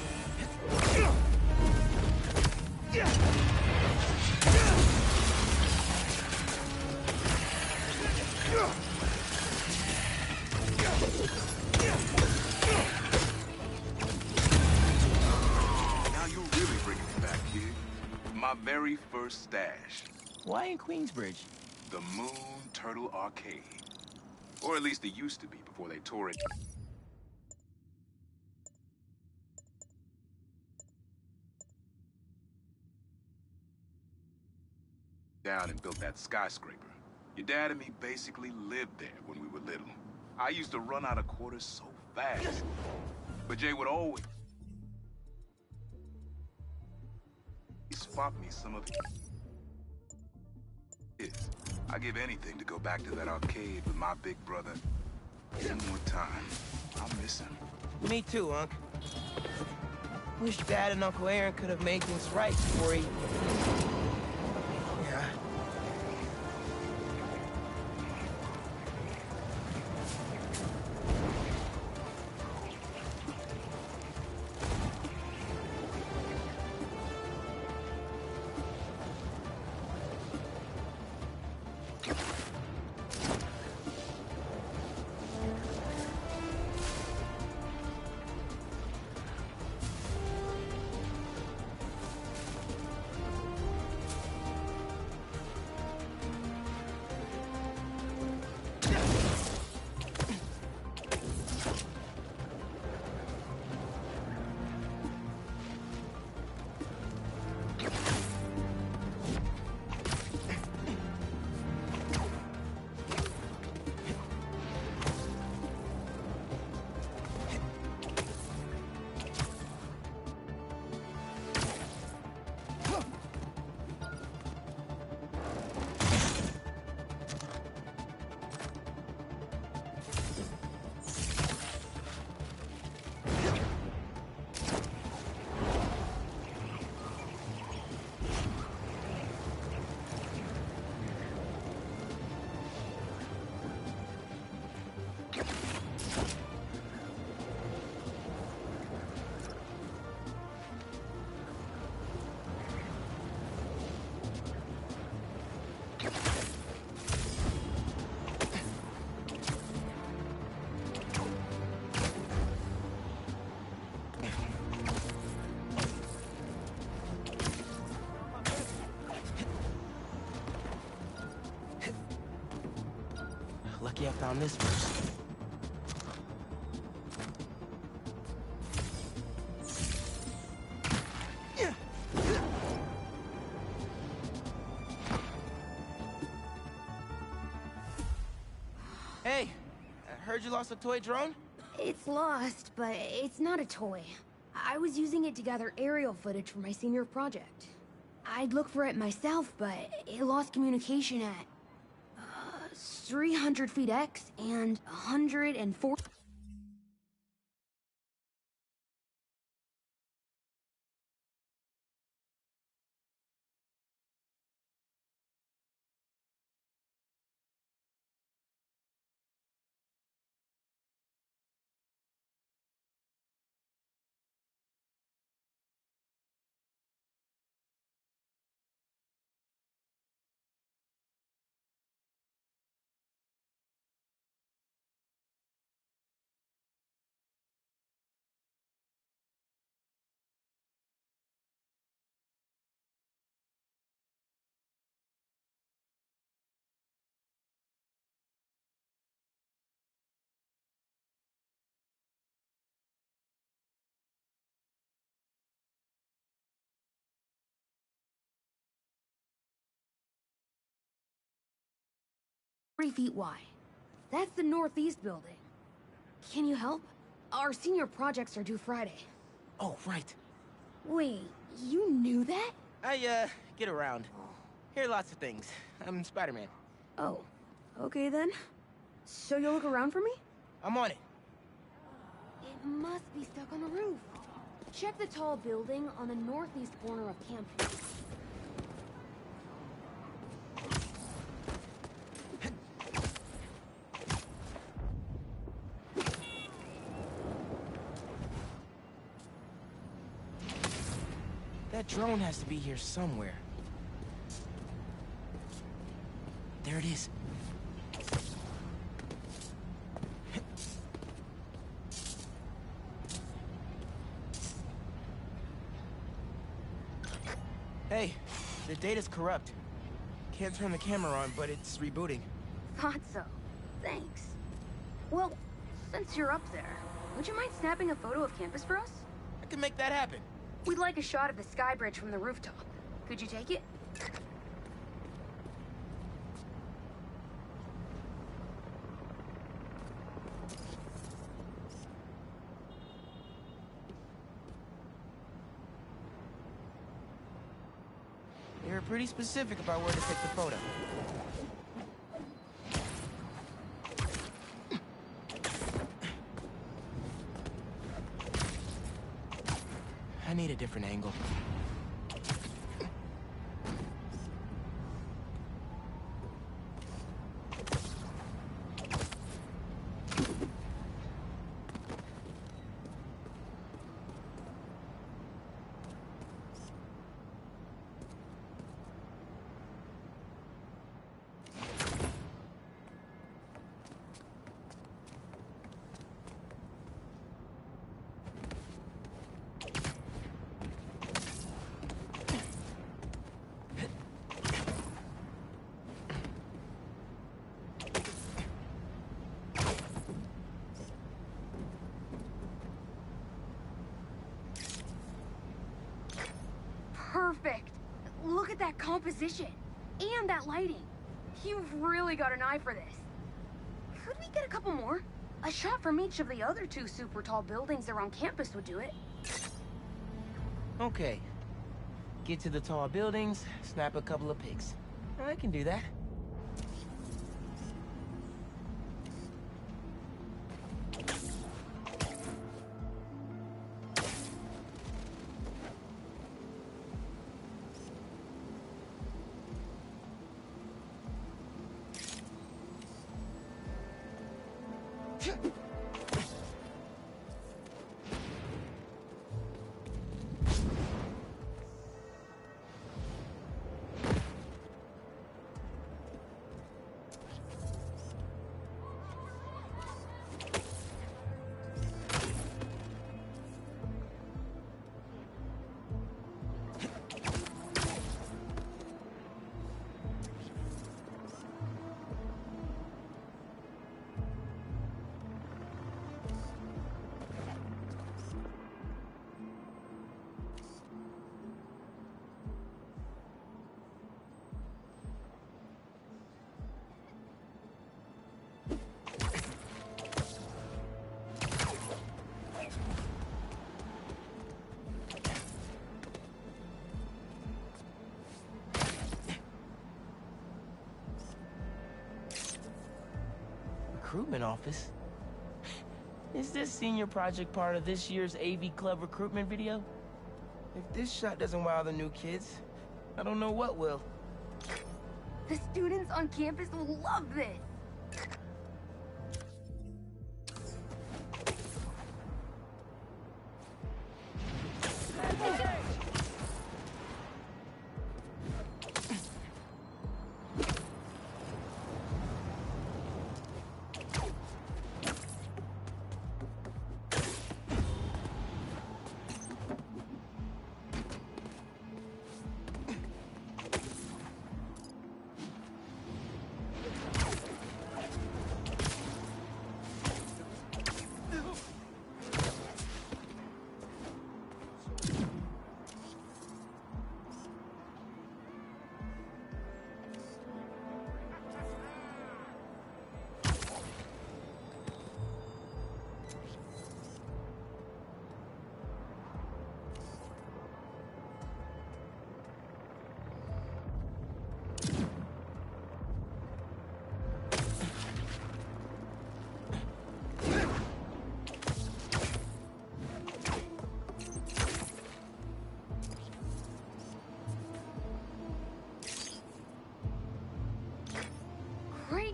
Now you're really bringing it back, kid. My very first stash. Why in Queensbridge? The Moon Turtle Arcade. Or at least it used to be before they tore it down and built that skyscraper. Your dad and me basically lived there when we were little. I used to run out of quarters so fast. But Jay would always spot me some of his. I give anything to go back to that arcade with my big brother one more time. I miss him. Me too, Unc. Wish Dad and Uncle Aaron could have made things right before he... Yeah. Lucky I found this first. Hey, I heard you lost a toy drone? It's lost, but it's not a toy. I was using it to gather aerial footage for my senior project. I'd look for it myself, but it lost communication at 300 feet X and 104. 3 feet wide. That's the northeast building. Can you help? Our senior projects are due Friday. Oh, right. Wait, you knew that? I, get around. Hear lots of things. I'm Spider-Man. Oh, okay then. So you'll look around for me? I'm on it. It must be stuck on the roof. Check the tall building on the northeast corner of campus. That drone has to be here somewhere. There it is. Hey, the data's corrupt. Can't turn the camera on, but it's rebooting. Thought so. Thanks. Well, since you're up there, would you mind snapping a photo of campus for us? I can make that happen. We'd like a shot of the sky bridge from the rooftop. Could you take it? They were pretty specific about where to take the photo. I need a different angle. Perfect! Look at that composition! And that lighting! You've really got an eye for this. Could we get a couple more? A shot from each of the other 2 super tall buildings around campus would do it. Okay. Get to the tall buildings, snap a couple of pics. I can do that. Recruitment office? Is this senior project part of this year's AV Club recruitment video? If this shot doesn't wow the new kids, I don't know what will. The students on campus will love this!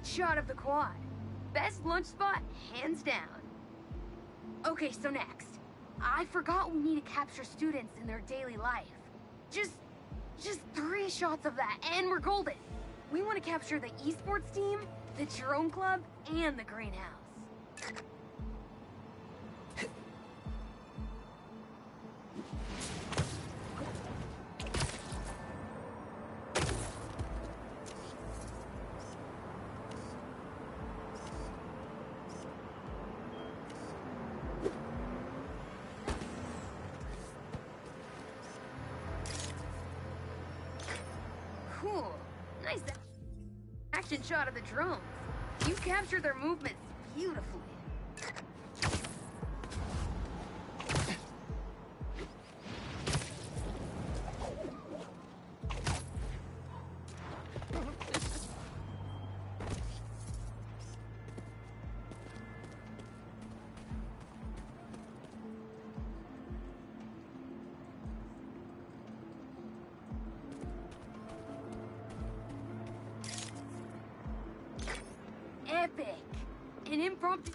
shot of the quad. Best lunch spot, hands down. Okay, so next. I forgot we need to capture students in their daily life. Just 3 shots of that, and we're golden. We want to capture the esports team, the drone club, and the greenhouse. Cool. Nice action shot of the drones. You captured their movements beautifully. Epic. An impromptu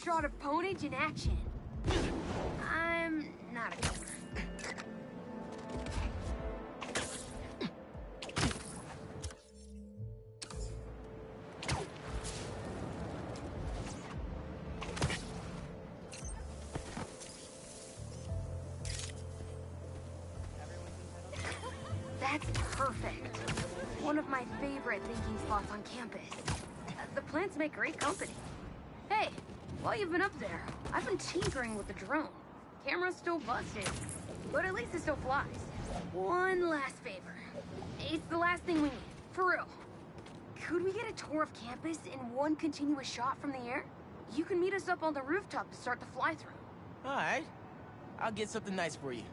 shot of Ponage in action. I'm not a killer. That's perfect. One of my favorite thinking spots on campus. The plants make great company. Hey, while you've been up there, I've been tinkering with the drone. Camera's still busted, but at least it still flies. One last favor. It's the last thing we need, for real. Could we get a tour of campus in one continuous shot from the air? You can meet us up on the rooftop to start the fly-through. All right. I'll get something nice for you.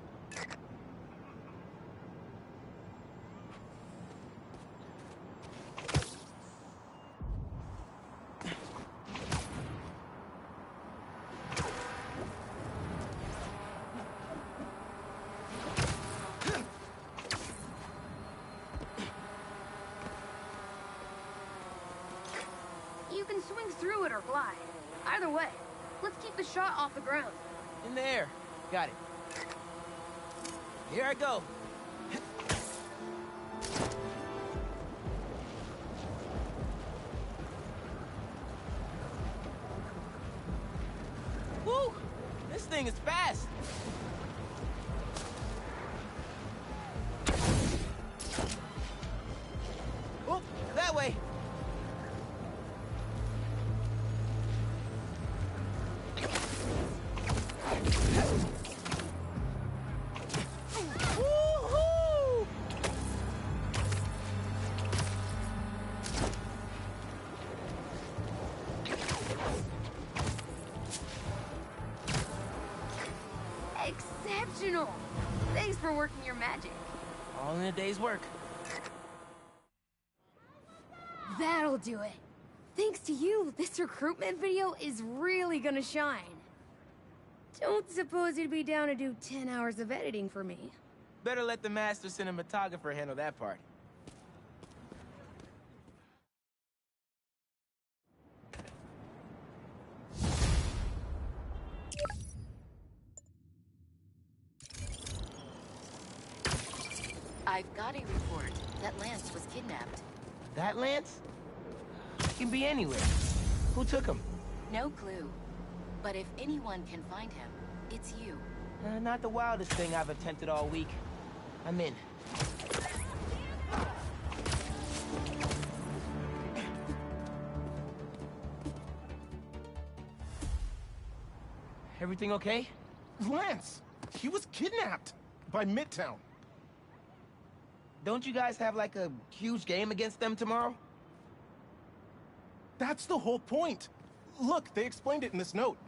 You can swing through it or glide. Either way, let's keep the shot off the ground. In the air. Got it. Here I go. Woo! This thing is fast. Oh, that way. Woo-hoo! Exceptional! Thanks for working your magic. All in a day's work. That'll do it. Thanks to you, this recruitment video is really gonna shine. Don't suppose you'd be down to do 10 hours of editing for me. Better let the master cinematographer handle that part. I've got a report that Lance was kidnapped. That Lance? He can be anywhere. Who took him? No clue. But if anyone can find him, it's you. Not the wildest thing I've attempted all week. I'm in. Everything okay? Lance! He was kidnapped by Midtown. Don't you guys have like a huge game against them tomorrow? That's the whole point. Look, they explained it in this note.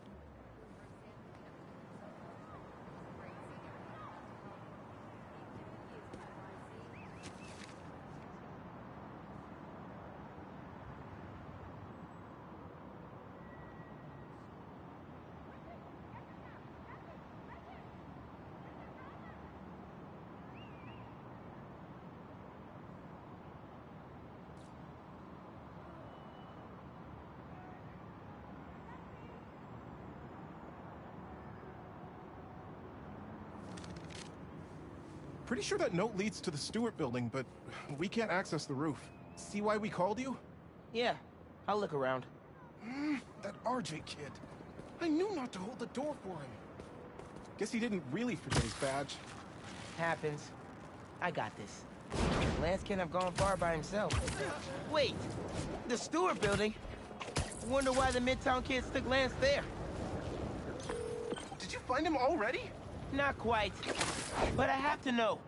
Pretty sure that note leads to the Stewart building, but we can't access the roof. See why we called you? Yeah, I'll look around. That RJ kid. I knew not to hold the door for him. Guess he didn't really forget his badge. Happens. I got this. Lance can't have gone far by himself. Wait! The Stewart building? Wonder why the Midtown kids took Lance there. Did you find him already? Not quite. But I have to know.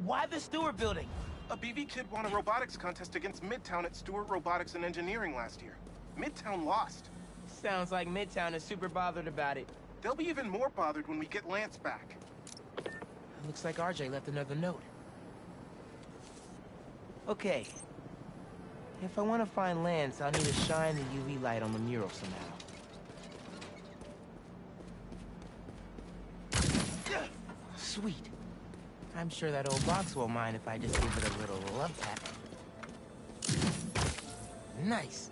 Why the Stewart building? A BV kid won a robotics contest against Midtown at Stewart Robotics and Engineering last year. Midtown lost. Sounds like Midtown is super bothered about it. They'll be even more bothered when we get Lance back. Looks like RJ left another note. Okay. If I want to find Lance, I'll need to shine the UV light on the mural somehow. Sweet. I'm sure that old box won't mind if I just give it a little love tap. Nice.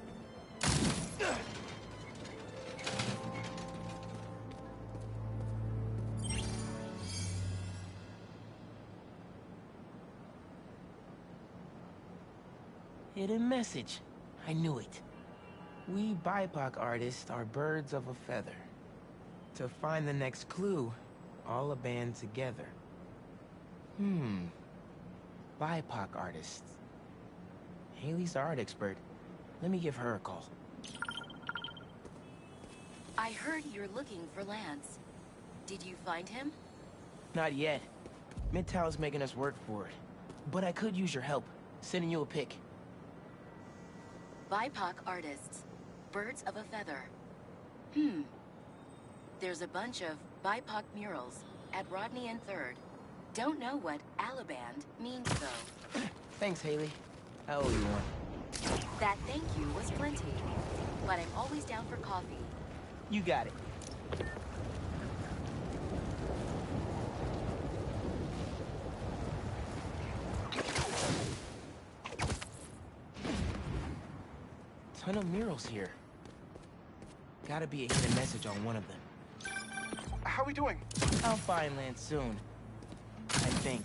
Hidden message. I knew it. We BIPOC artists are birds of a feather. To find the next clue, all a band together. BIPOC artists. Haley's the art expert. Let me give her a call. I heard you're looking for Lance. Did you find him? Not yet. Midtown's making us work for it. But I could use your help, sending you a pic. BIPOC artists. Birds of a feather. There's a bunch of BIPOC murals at Rodney and 3rd. Don't know what Alaband means, though. Thanks, Haley. I owe you one. That thank you was plenty. But I'm always down for coffee. You got it. Ton of murals here. Gotta be a hidden message on one of them. How we doing? I'll find Lance soon. I think.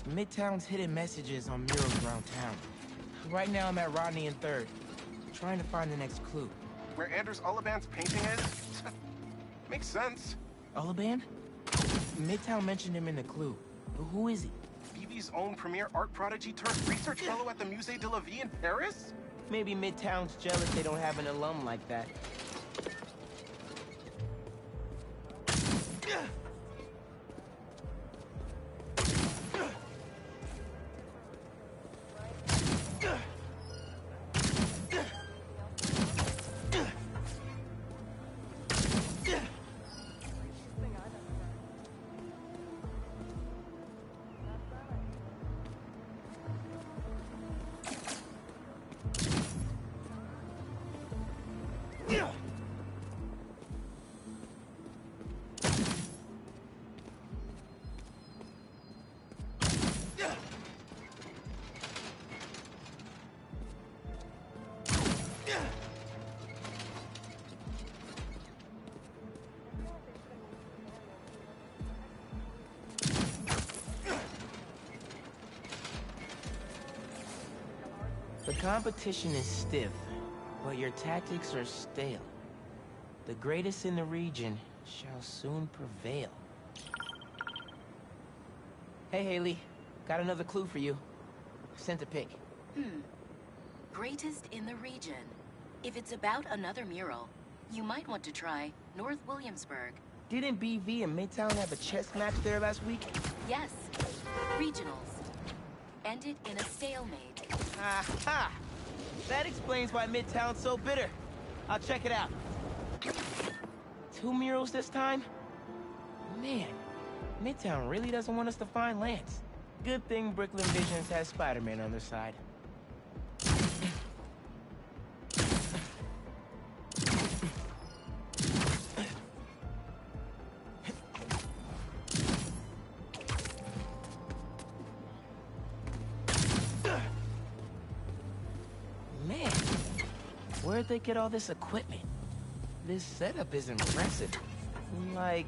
Midtown's hidden messages on murals around town. Right now I'm at Rodney and 3rd, trying to find the next clue. Where Anders Ullaband's painting is? Makes sense. Ullaband? Midtown mentioned him in the clue. But who is he? BB's own premier art prodigy turned research fellow at the Musée de la Vie in Paris? Maybe Midtown's jealous they don't have an alum like that. The competition is stiff, but your tactics are stale. The greatest in the region shall soon prevail. Hey, Haley. Got another clue for you. Sent a pic. Greatest in the region. If it's about another mural, you might want to try North Williamsburg. Didn't BV and Midtown have a chess match there last week? Yes. Regionals. Ended in a stalemate. Aha! That explains why Midtown's so bitter. I'll check it out. 2 murals this time? Man, Midtown really doesn't want us to find Lance. Good thing Brooklyn Visions has Spider-Man on their side. Man, where'd they get all this equipment? This setup is impressive. Like,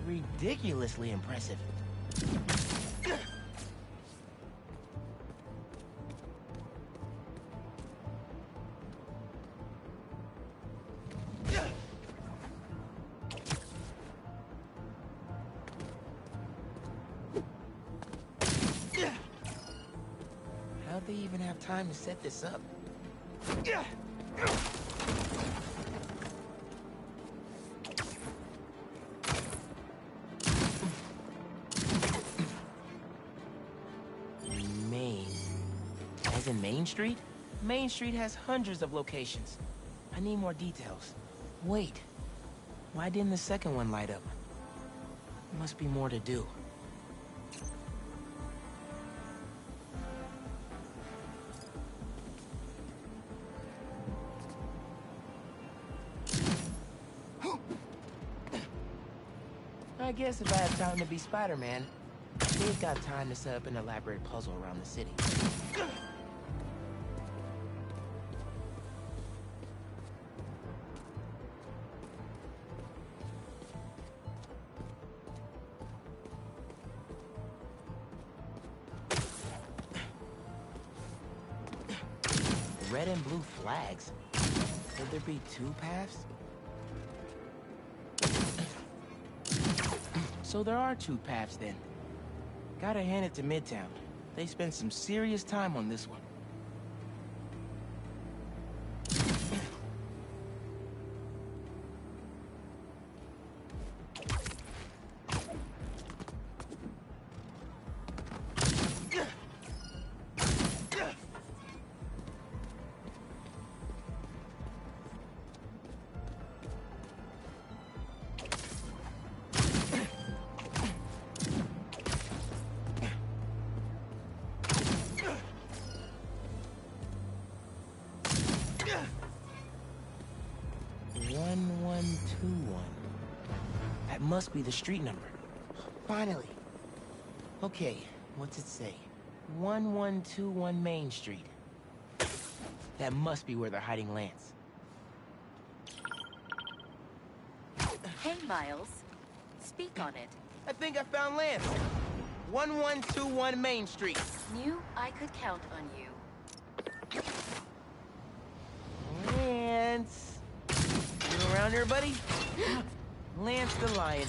ridiculously impressive. time to set this up. Main. As in Main Street? Main Street has hundreds of locations. I need more details. Wait. Why didn't the second one light up? Must be more to do. I guess if I have time to be Spider-Man, they've got time to set up an elaborate puzzle around the city. Red and blue flags. Could there be two paths? So there are two paths then. Gotta hand it to Midtown. They spent some serious time on this one. That must be the street number. Finally. Okay, what's it say? 1121 Main Street. That must be where they're hiding Lance. Hey, Miles. Speak on it. I think I found Lance. 1121 Main Street. Knew I could count on you. Lance. You around here, buddy? Lance the Lion.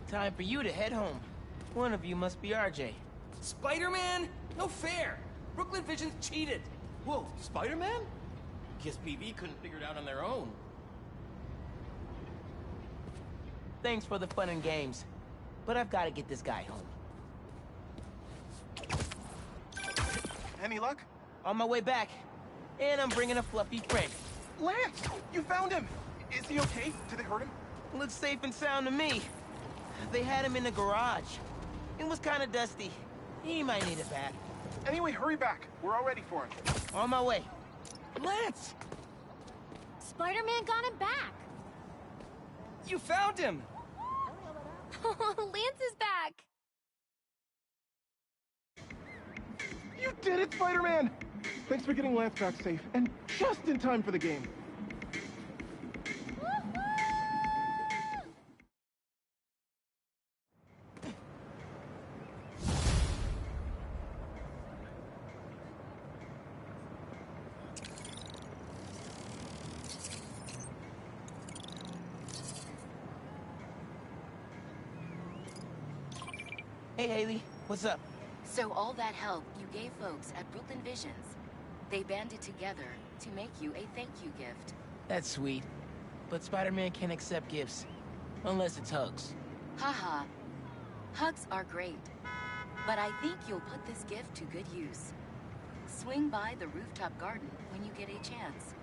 Time for you to head home. One of you must be RJ. Spider-Man? No fair! Brooklyn Vision's cheated! Whoa, Spider-Man? Guess BV couldn't figure it out on their own. Thanks for the fun and games, but I've got to get this guy home. Any luck? On my way back, and I'm bringing a fluffy friend. Lance! You found him! Is he okay? Did they hurt him? Looks safe and sound to me. They had him in the garage. It was kind of dusty. He might need a bath. Anyway, hurry back. We're all ready for him. On my way. Lance! Spider-Man got him back! You found him! Lance is back! You did it, Spider-Man! Thanks for getting Lance back safe, and just in time for the game. Hey, Haley. What's up? So all that help you gave folks at Brooklyn Visions, they banded together to make you a thank you gift. That's sweet. But Spider-Man can't accept gifts. Unless it's hugs. Haha. Hugs are great. But I think you'll put this gift to good use. Swing by the rooftop garden when you get a chance.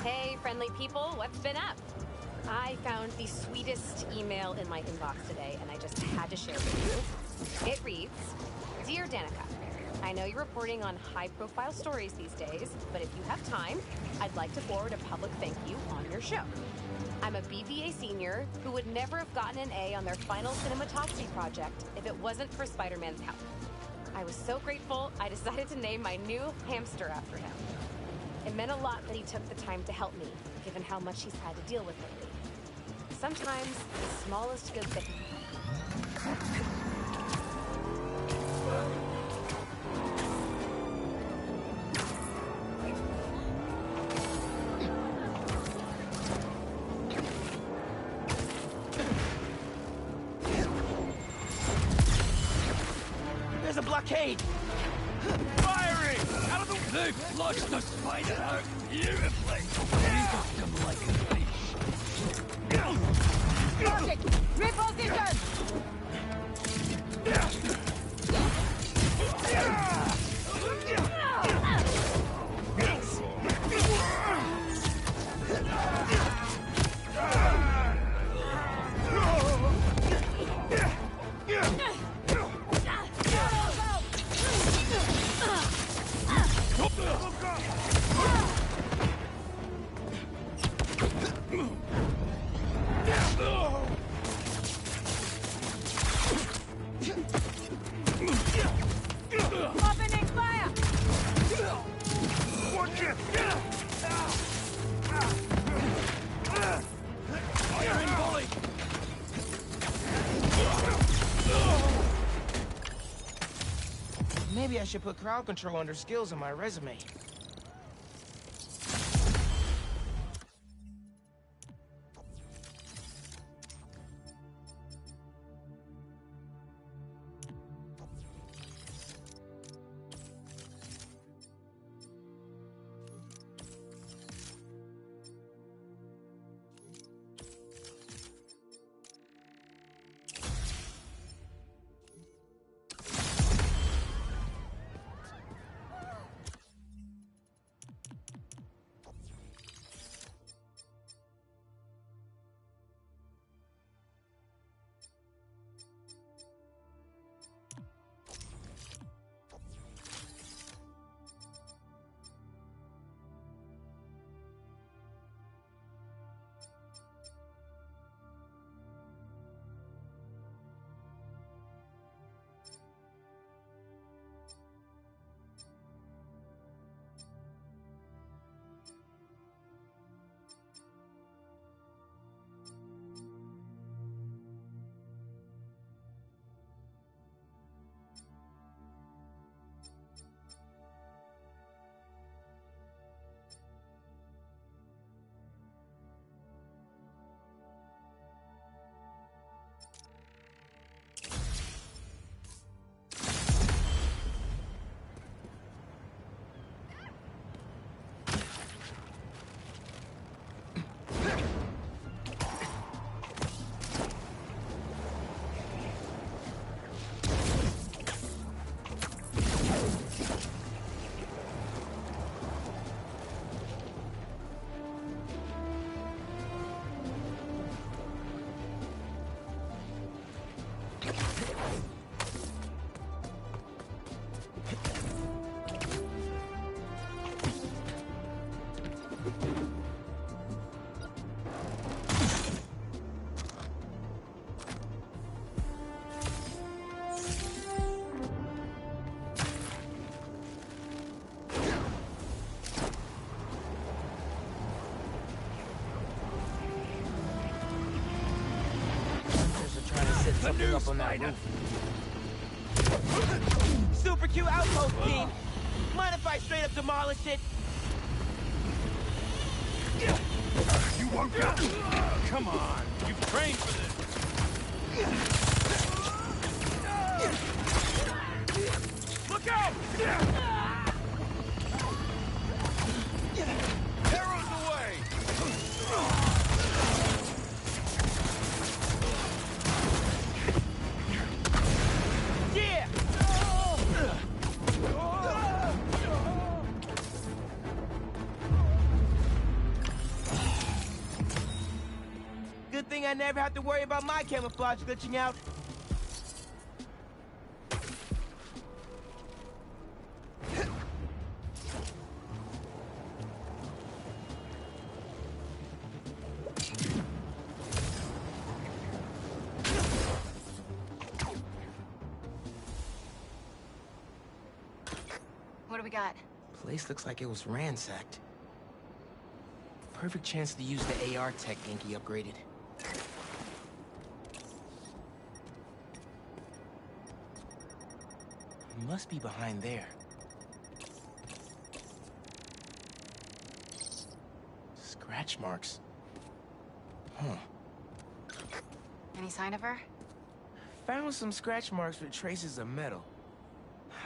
Hey, friendly people, what's been up? I found the sweetest email in my inbox today, and I just had to share it with you. It reads, Dear Danica, I know you're reporting on high-profile stories these days, but if you have time, I'd like to forward a public thank you on your show. I'm a BVA senior who would never have gotten an A on their final cinematography project if it wasn't for Spider-Man's help. I was so grateful, I decided to name my new hamster after him. It meant a lot that he took the time to help me, given how much he's had to deal with lately. Sometimes the smallest good thing. There's a blockade! Firing! Out of the... They flushed the spider out beautifully! Eat them like a fish! Target! Reposition! Opening fire! Watch it! Firing volley! Maybe I should put crowd control under skills on my resume. Something up on that roof. Super cute outpost, team. Mind if I straight up demolish it? You won't get... Come on, you've trained for this. Look out! Arrows away! never have to worry about my camouflage glitching out. What do we got? Place looks like it was ransacked. Perfect chance to use the AR tech Genki upgraded. Must be behind there. Scratch marks. Huh. Any sign of her? Found some scratch marks with traces of metal.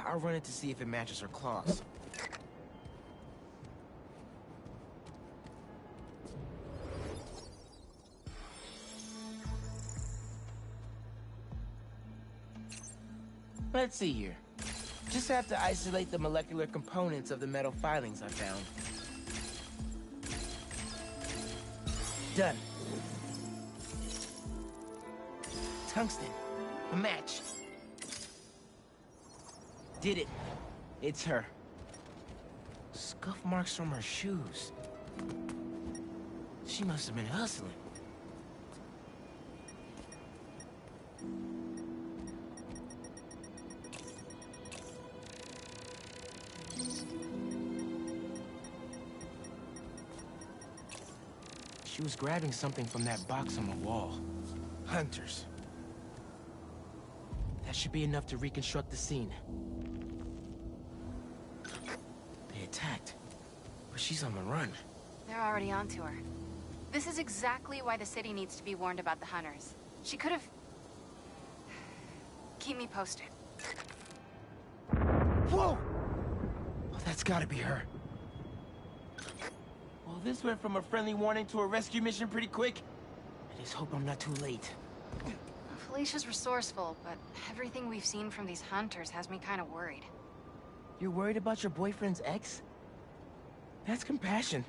I'll run it to see if it matches her claws. Let's see here. Just have to isolate the molecular components of the metal filings I found. Done. Tungsten. A match. Did it. It's her. Scuff marks from her shoes. She must have been hustling. She was grabbing something from that box on the wall. Hunters. That should be enough to reconstruct the scene. They attacked, but she's on the run. They're already onto her. This is exactly why the city needs to be warned about the hunters. She could have... Keep me posted. Whoa! Oh, that's gotta be her. Well, this went from a friendly warning to a rescue mission pretty quick. I just hope I'm not too late. Felicia's resourceful, but everything we've seen from these hunters has me kind of worried. You're worried about your boyfriend's ex? That's compassion.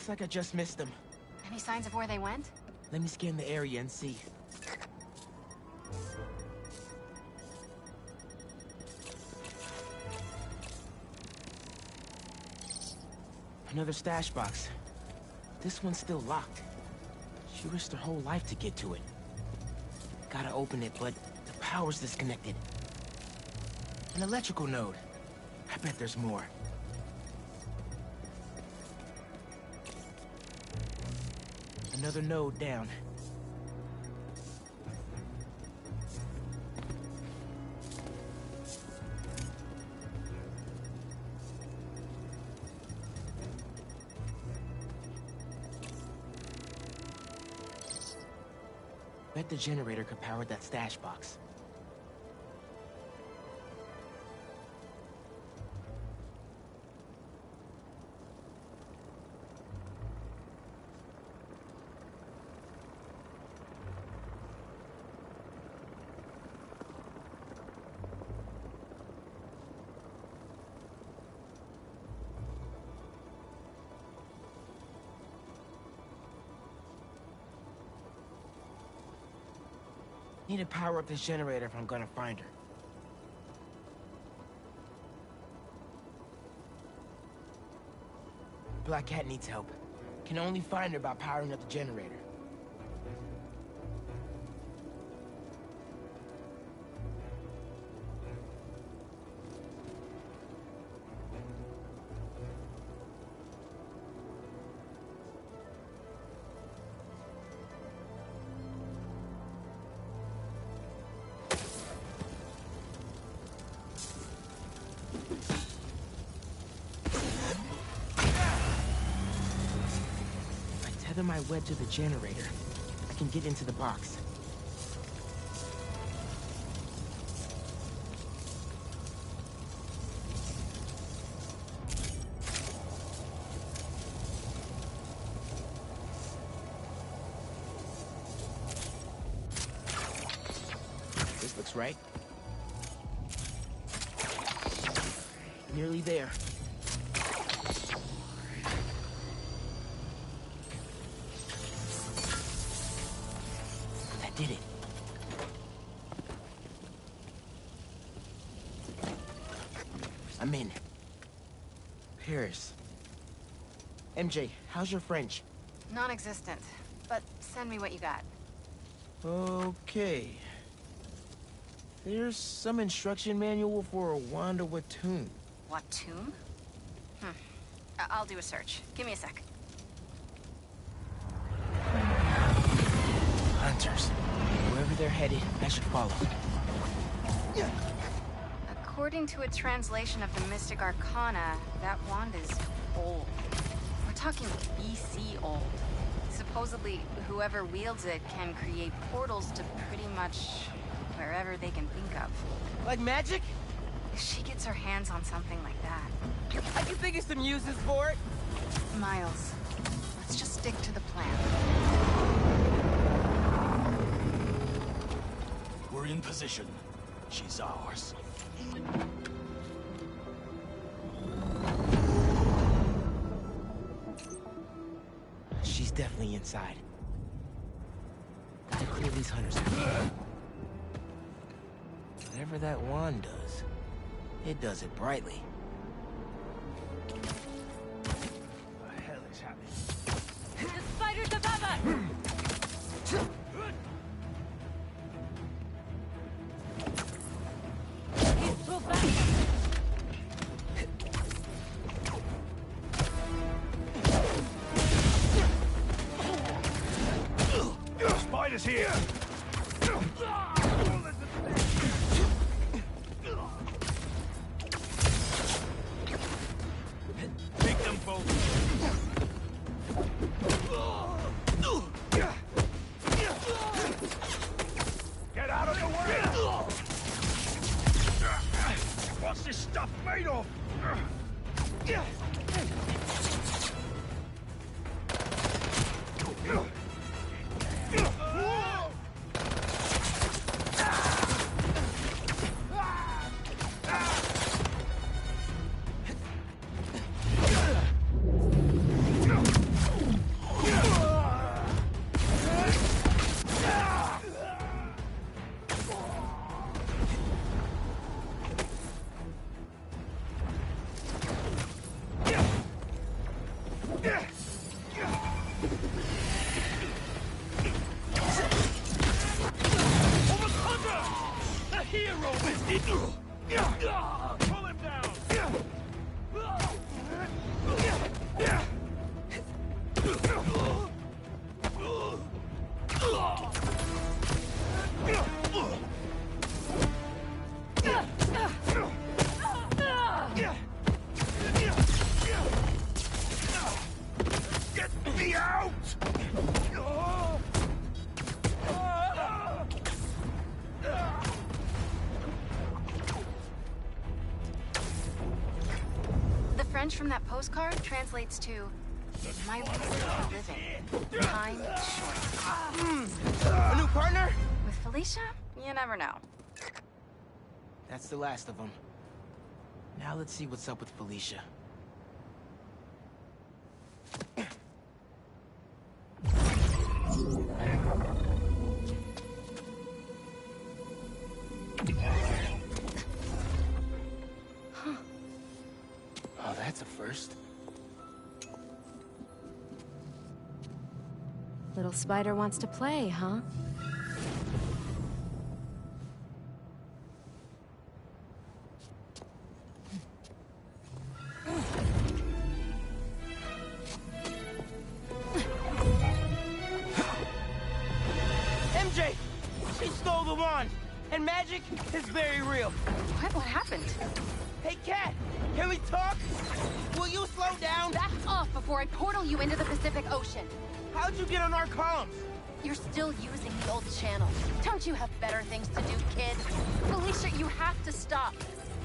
Looks like I just missed them. Any signs of where they went? Let me scan the area and see. Another stash box. This one's still locked. She risked her whole life to get to it. Gotta open it, but the power's disconnected. An electrical node. I bet there's more. Another node down. Bet the generator could power that stash box. Need to power up this generator if I'm gonna find her. Black Cat needs help. Can only find her by powering up the generator. Tether my web to the generator. I can get into the box. This looks right. Nearly there. Did it. I'm in. Paris. MJ, how's your French? Non-existent, but send me what you got. Okay. There's some instruction manual for a wand of Watoon. Watoon? I'll do a search. Give me a sec. Hunters. Wherever they're headed, I should follow. According to a translation of the Mystic Arcana, that wand is old. We're talking BC old. Supposedly, whoever wields it can create portals to pretty much wherever they can think of. Like magic? If she gets her hands on something like that... I can think of some uses for it. Miles, let's just stick to the plan. We're in position. She's ours. She's definitely inside. Gotta clear these hunters out. Whatever that wand does, it does it brightly. What the hell is happening? The spiders above us! He's too fast! Spiders here! Take them both! Get out of the way! What's this stuff made of? Pull him down! Get me out! The French from that postcard translates to my reason for living. Time short. A new partner? With Felicia, you never know. That's the last of them. Now let's see what's up with Felicia. Oh, that's a first. Little spider wants to play, huh? MJ! She stole the wand! And magic is very real. What happened? Hey, Cat! Can we talk? Will you slow down? Back off before I portal you into the Pacific Ocean. How'd you get on our comms? You're still using the old channel. Don't you have better things to do, kid? Felicia, you have to stop.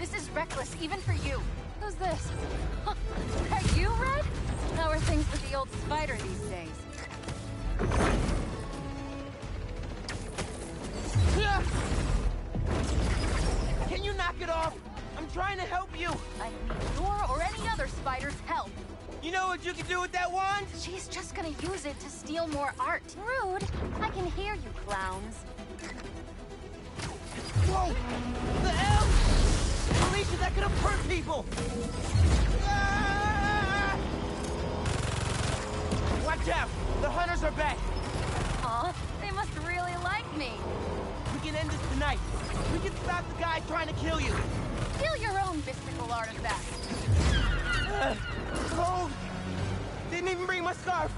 This is reckless, even for you. Who's this? Are you Red? How are things with the old spider these days? Can you knock it off? I'm trying to help you. I need your or any other spider's help. You know what you can do with that wand? She's just gonna use it to steal more art. Rude. I can hear you, clowns. Whoa! The hell? Felicia, that could have hurt people! Ah! Watch out! The hunters are back! Aw, they must really like me. We can end this tonight. We can stop the guy trying to kill you. Steal your own mystical artifact. Cold! Didn't even bring my scarf!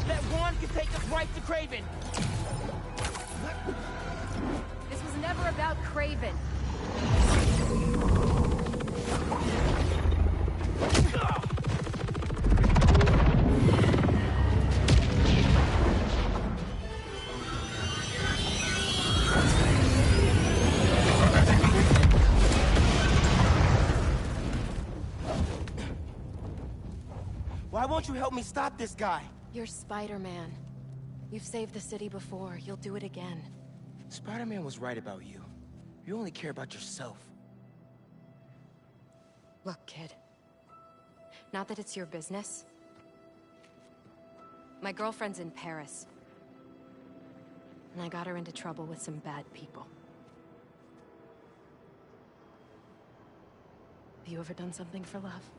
That wand can take us right to Craven! This was never about Craven. Why won't you help me stop this guy? You're Spider-Man. You've saved the city before. You'll do it again. Spider-Man was right about you. You only care about yourself. Look, kid. Not that it's your business. My girlfriend's in Paris. And I got her into trouble with some bad people. Have you ever done something for love?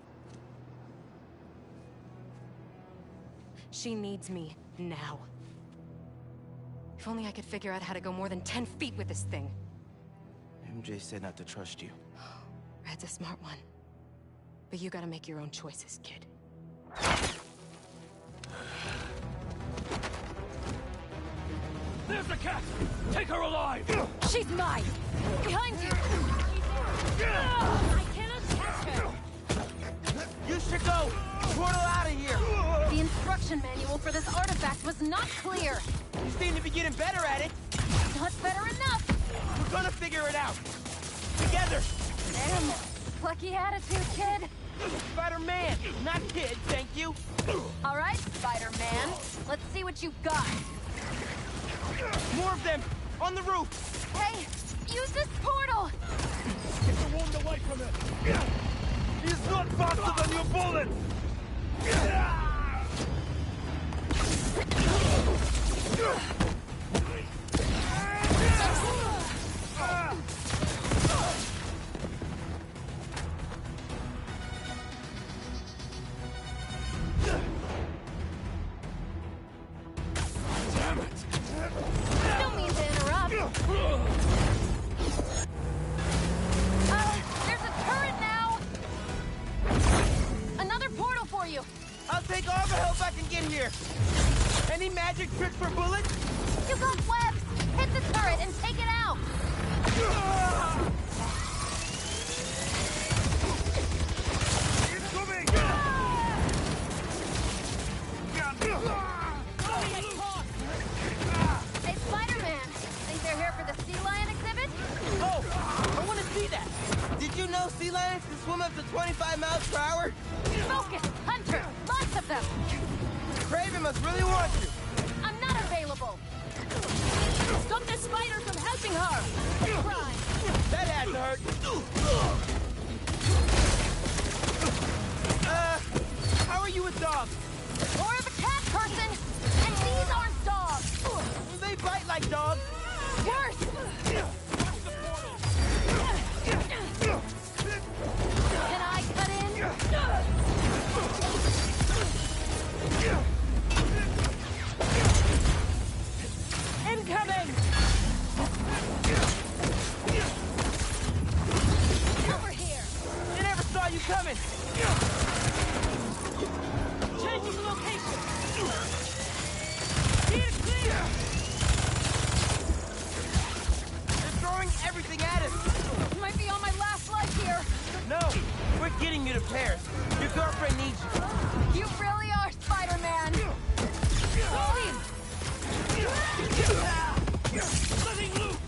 She needs me now. If only I could figure out how to go more than 10 feet with this thing. MJ said not to trust you. Red's a smart one. But you gotta make your own choices, kid. There's the cat! Take her alive! She's mine! Behind you! I cannot catch her! You should go! Portal out of here! The instruction manual for this artifact was not clear. You seem to be getting better at it. Not better enough. We're gonna figure it out. Together! Damn. Plucky attitude, kid. Spider-Man, not kid, thank you. All right, Spider-Man. Let's see what you've got. More of them! On the roof! Hey, use this portal! Get the wand away from it! He's not faster than your bullets! Damn it! help I can get here. Any magic tricks for bullets? You got webs! Hit the turret and take it out! Hey, Spider-Man! Think they're here for the sea lion exhibit? Oh, I want to see that. Did you know sea lions can swim up to 25 miles per hour? Focus! Hunter! Lots of them! Craven must really want you. I'm not available! Stop the spider from helping her! Try! That had to hurt. How are you with dogs? More of a cat person! And these aren't dogs! They bite like dogs. Worse! Can I cut in? Incoming! Over here! They never saw you coming. Changing location. Get it clear! They're throwing everything at us. Might be on my last life here. No, we're getting you to Paris. Your girlfriend needs you. You really are Spider-Man. Letting loose!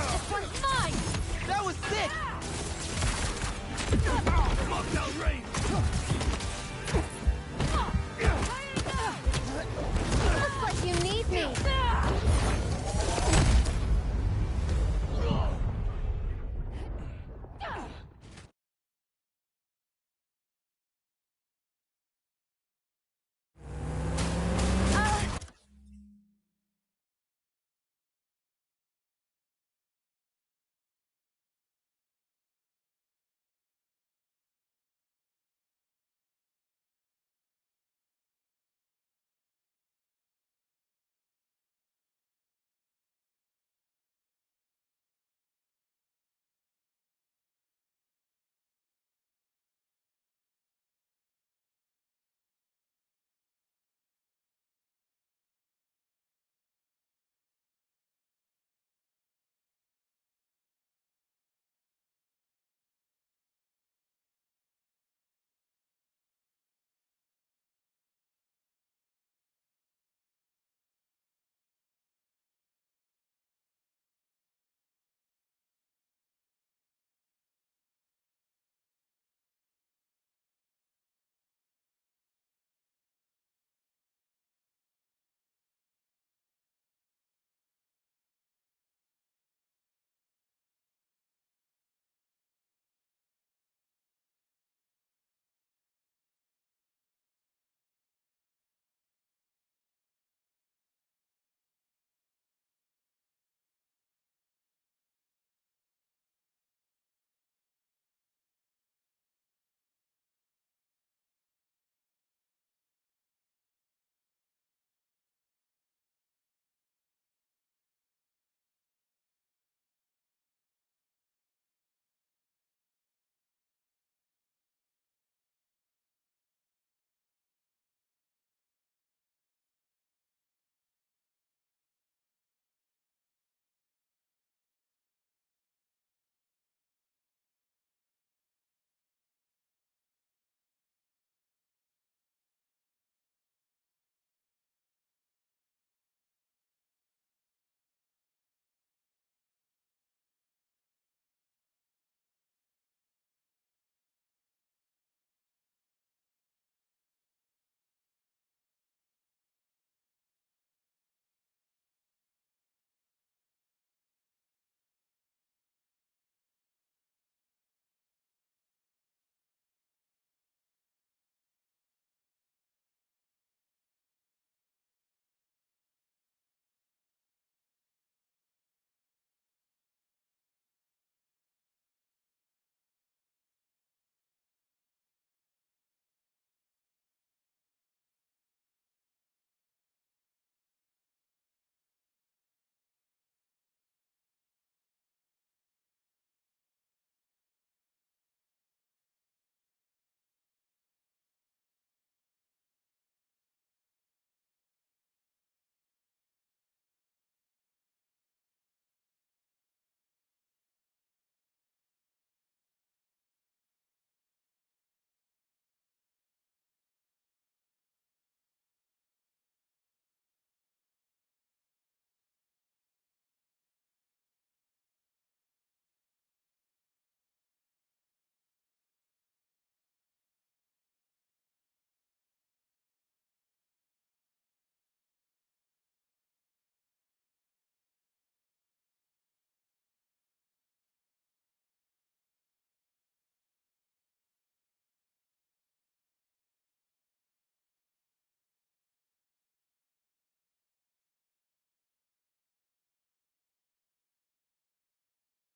This one's mine! That was sick! Lockdown range!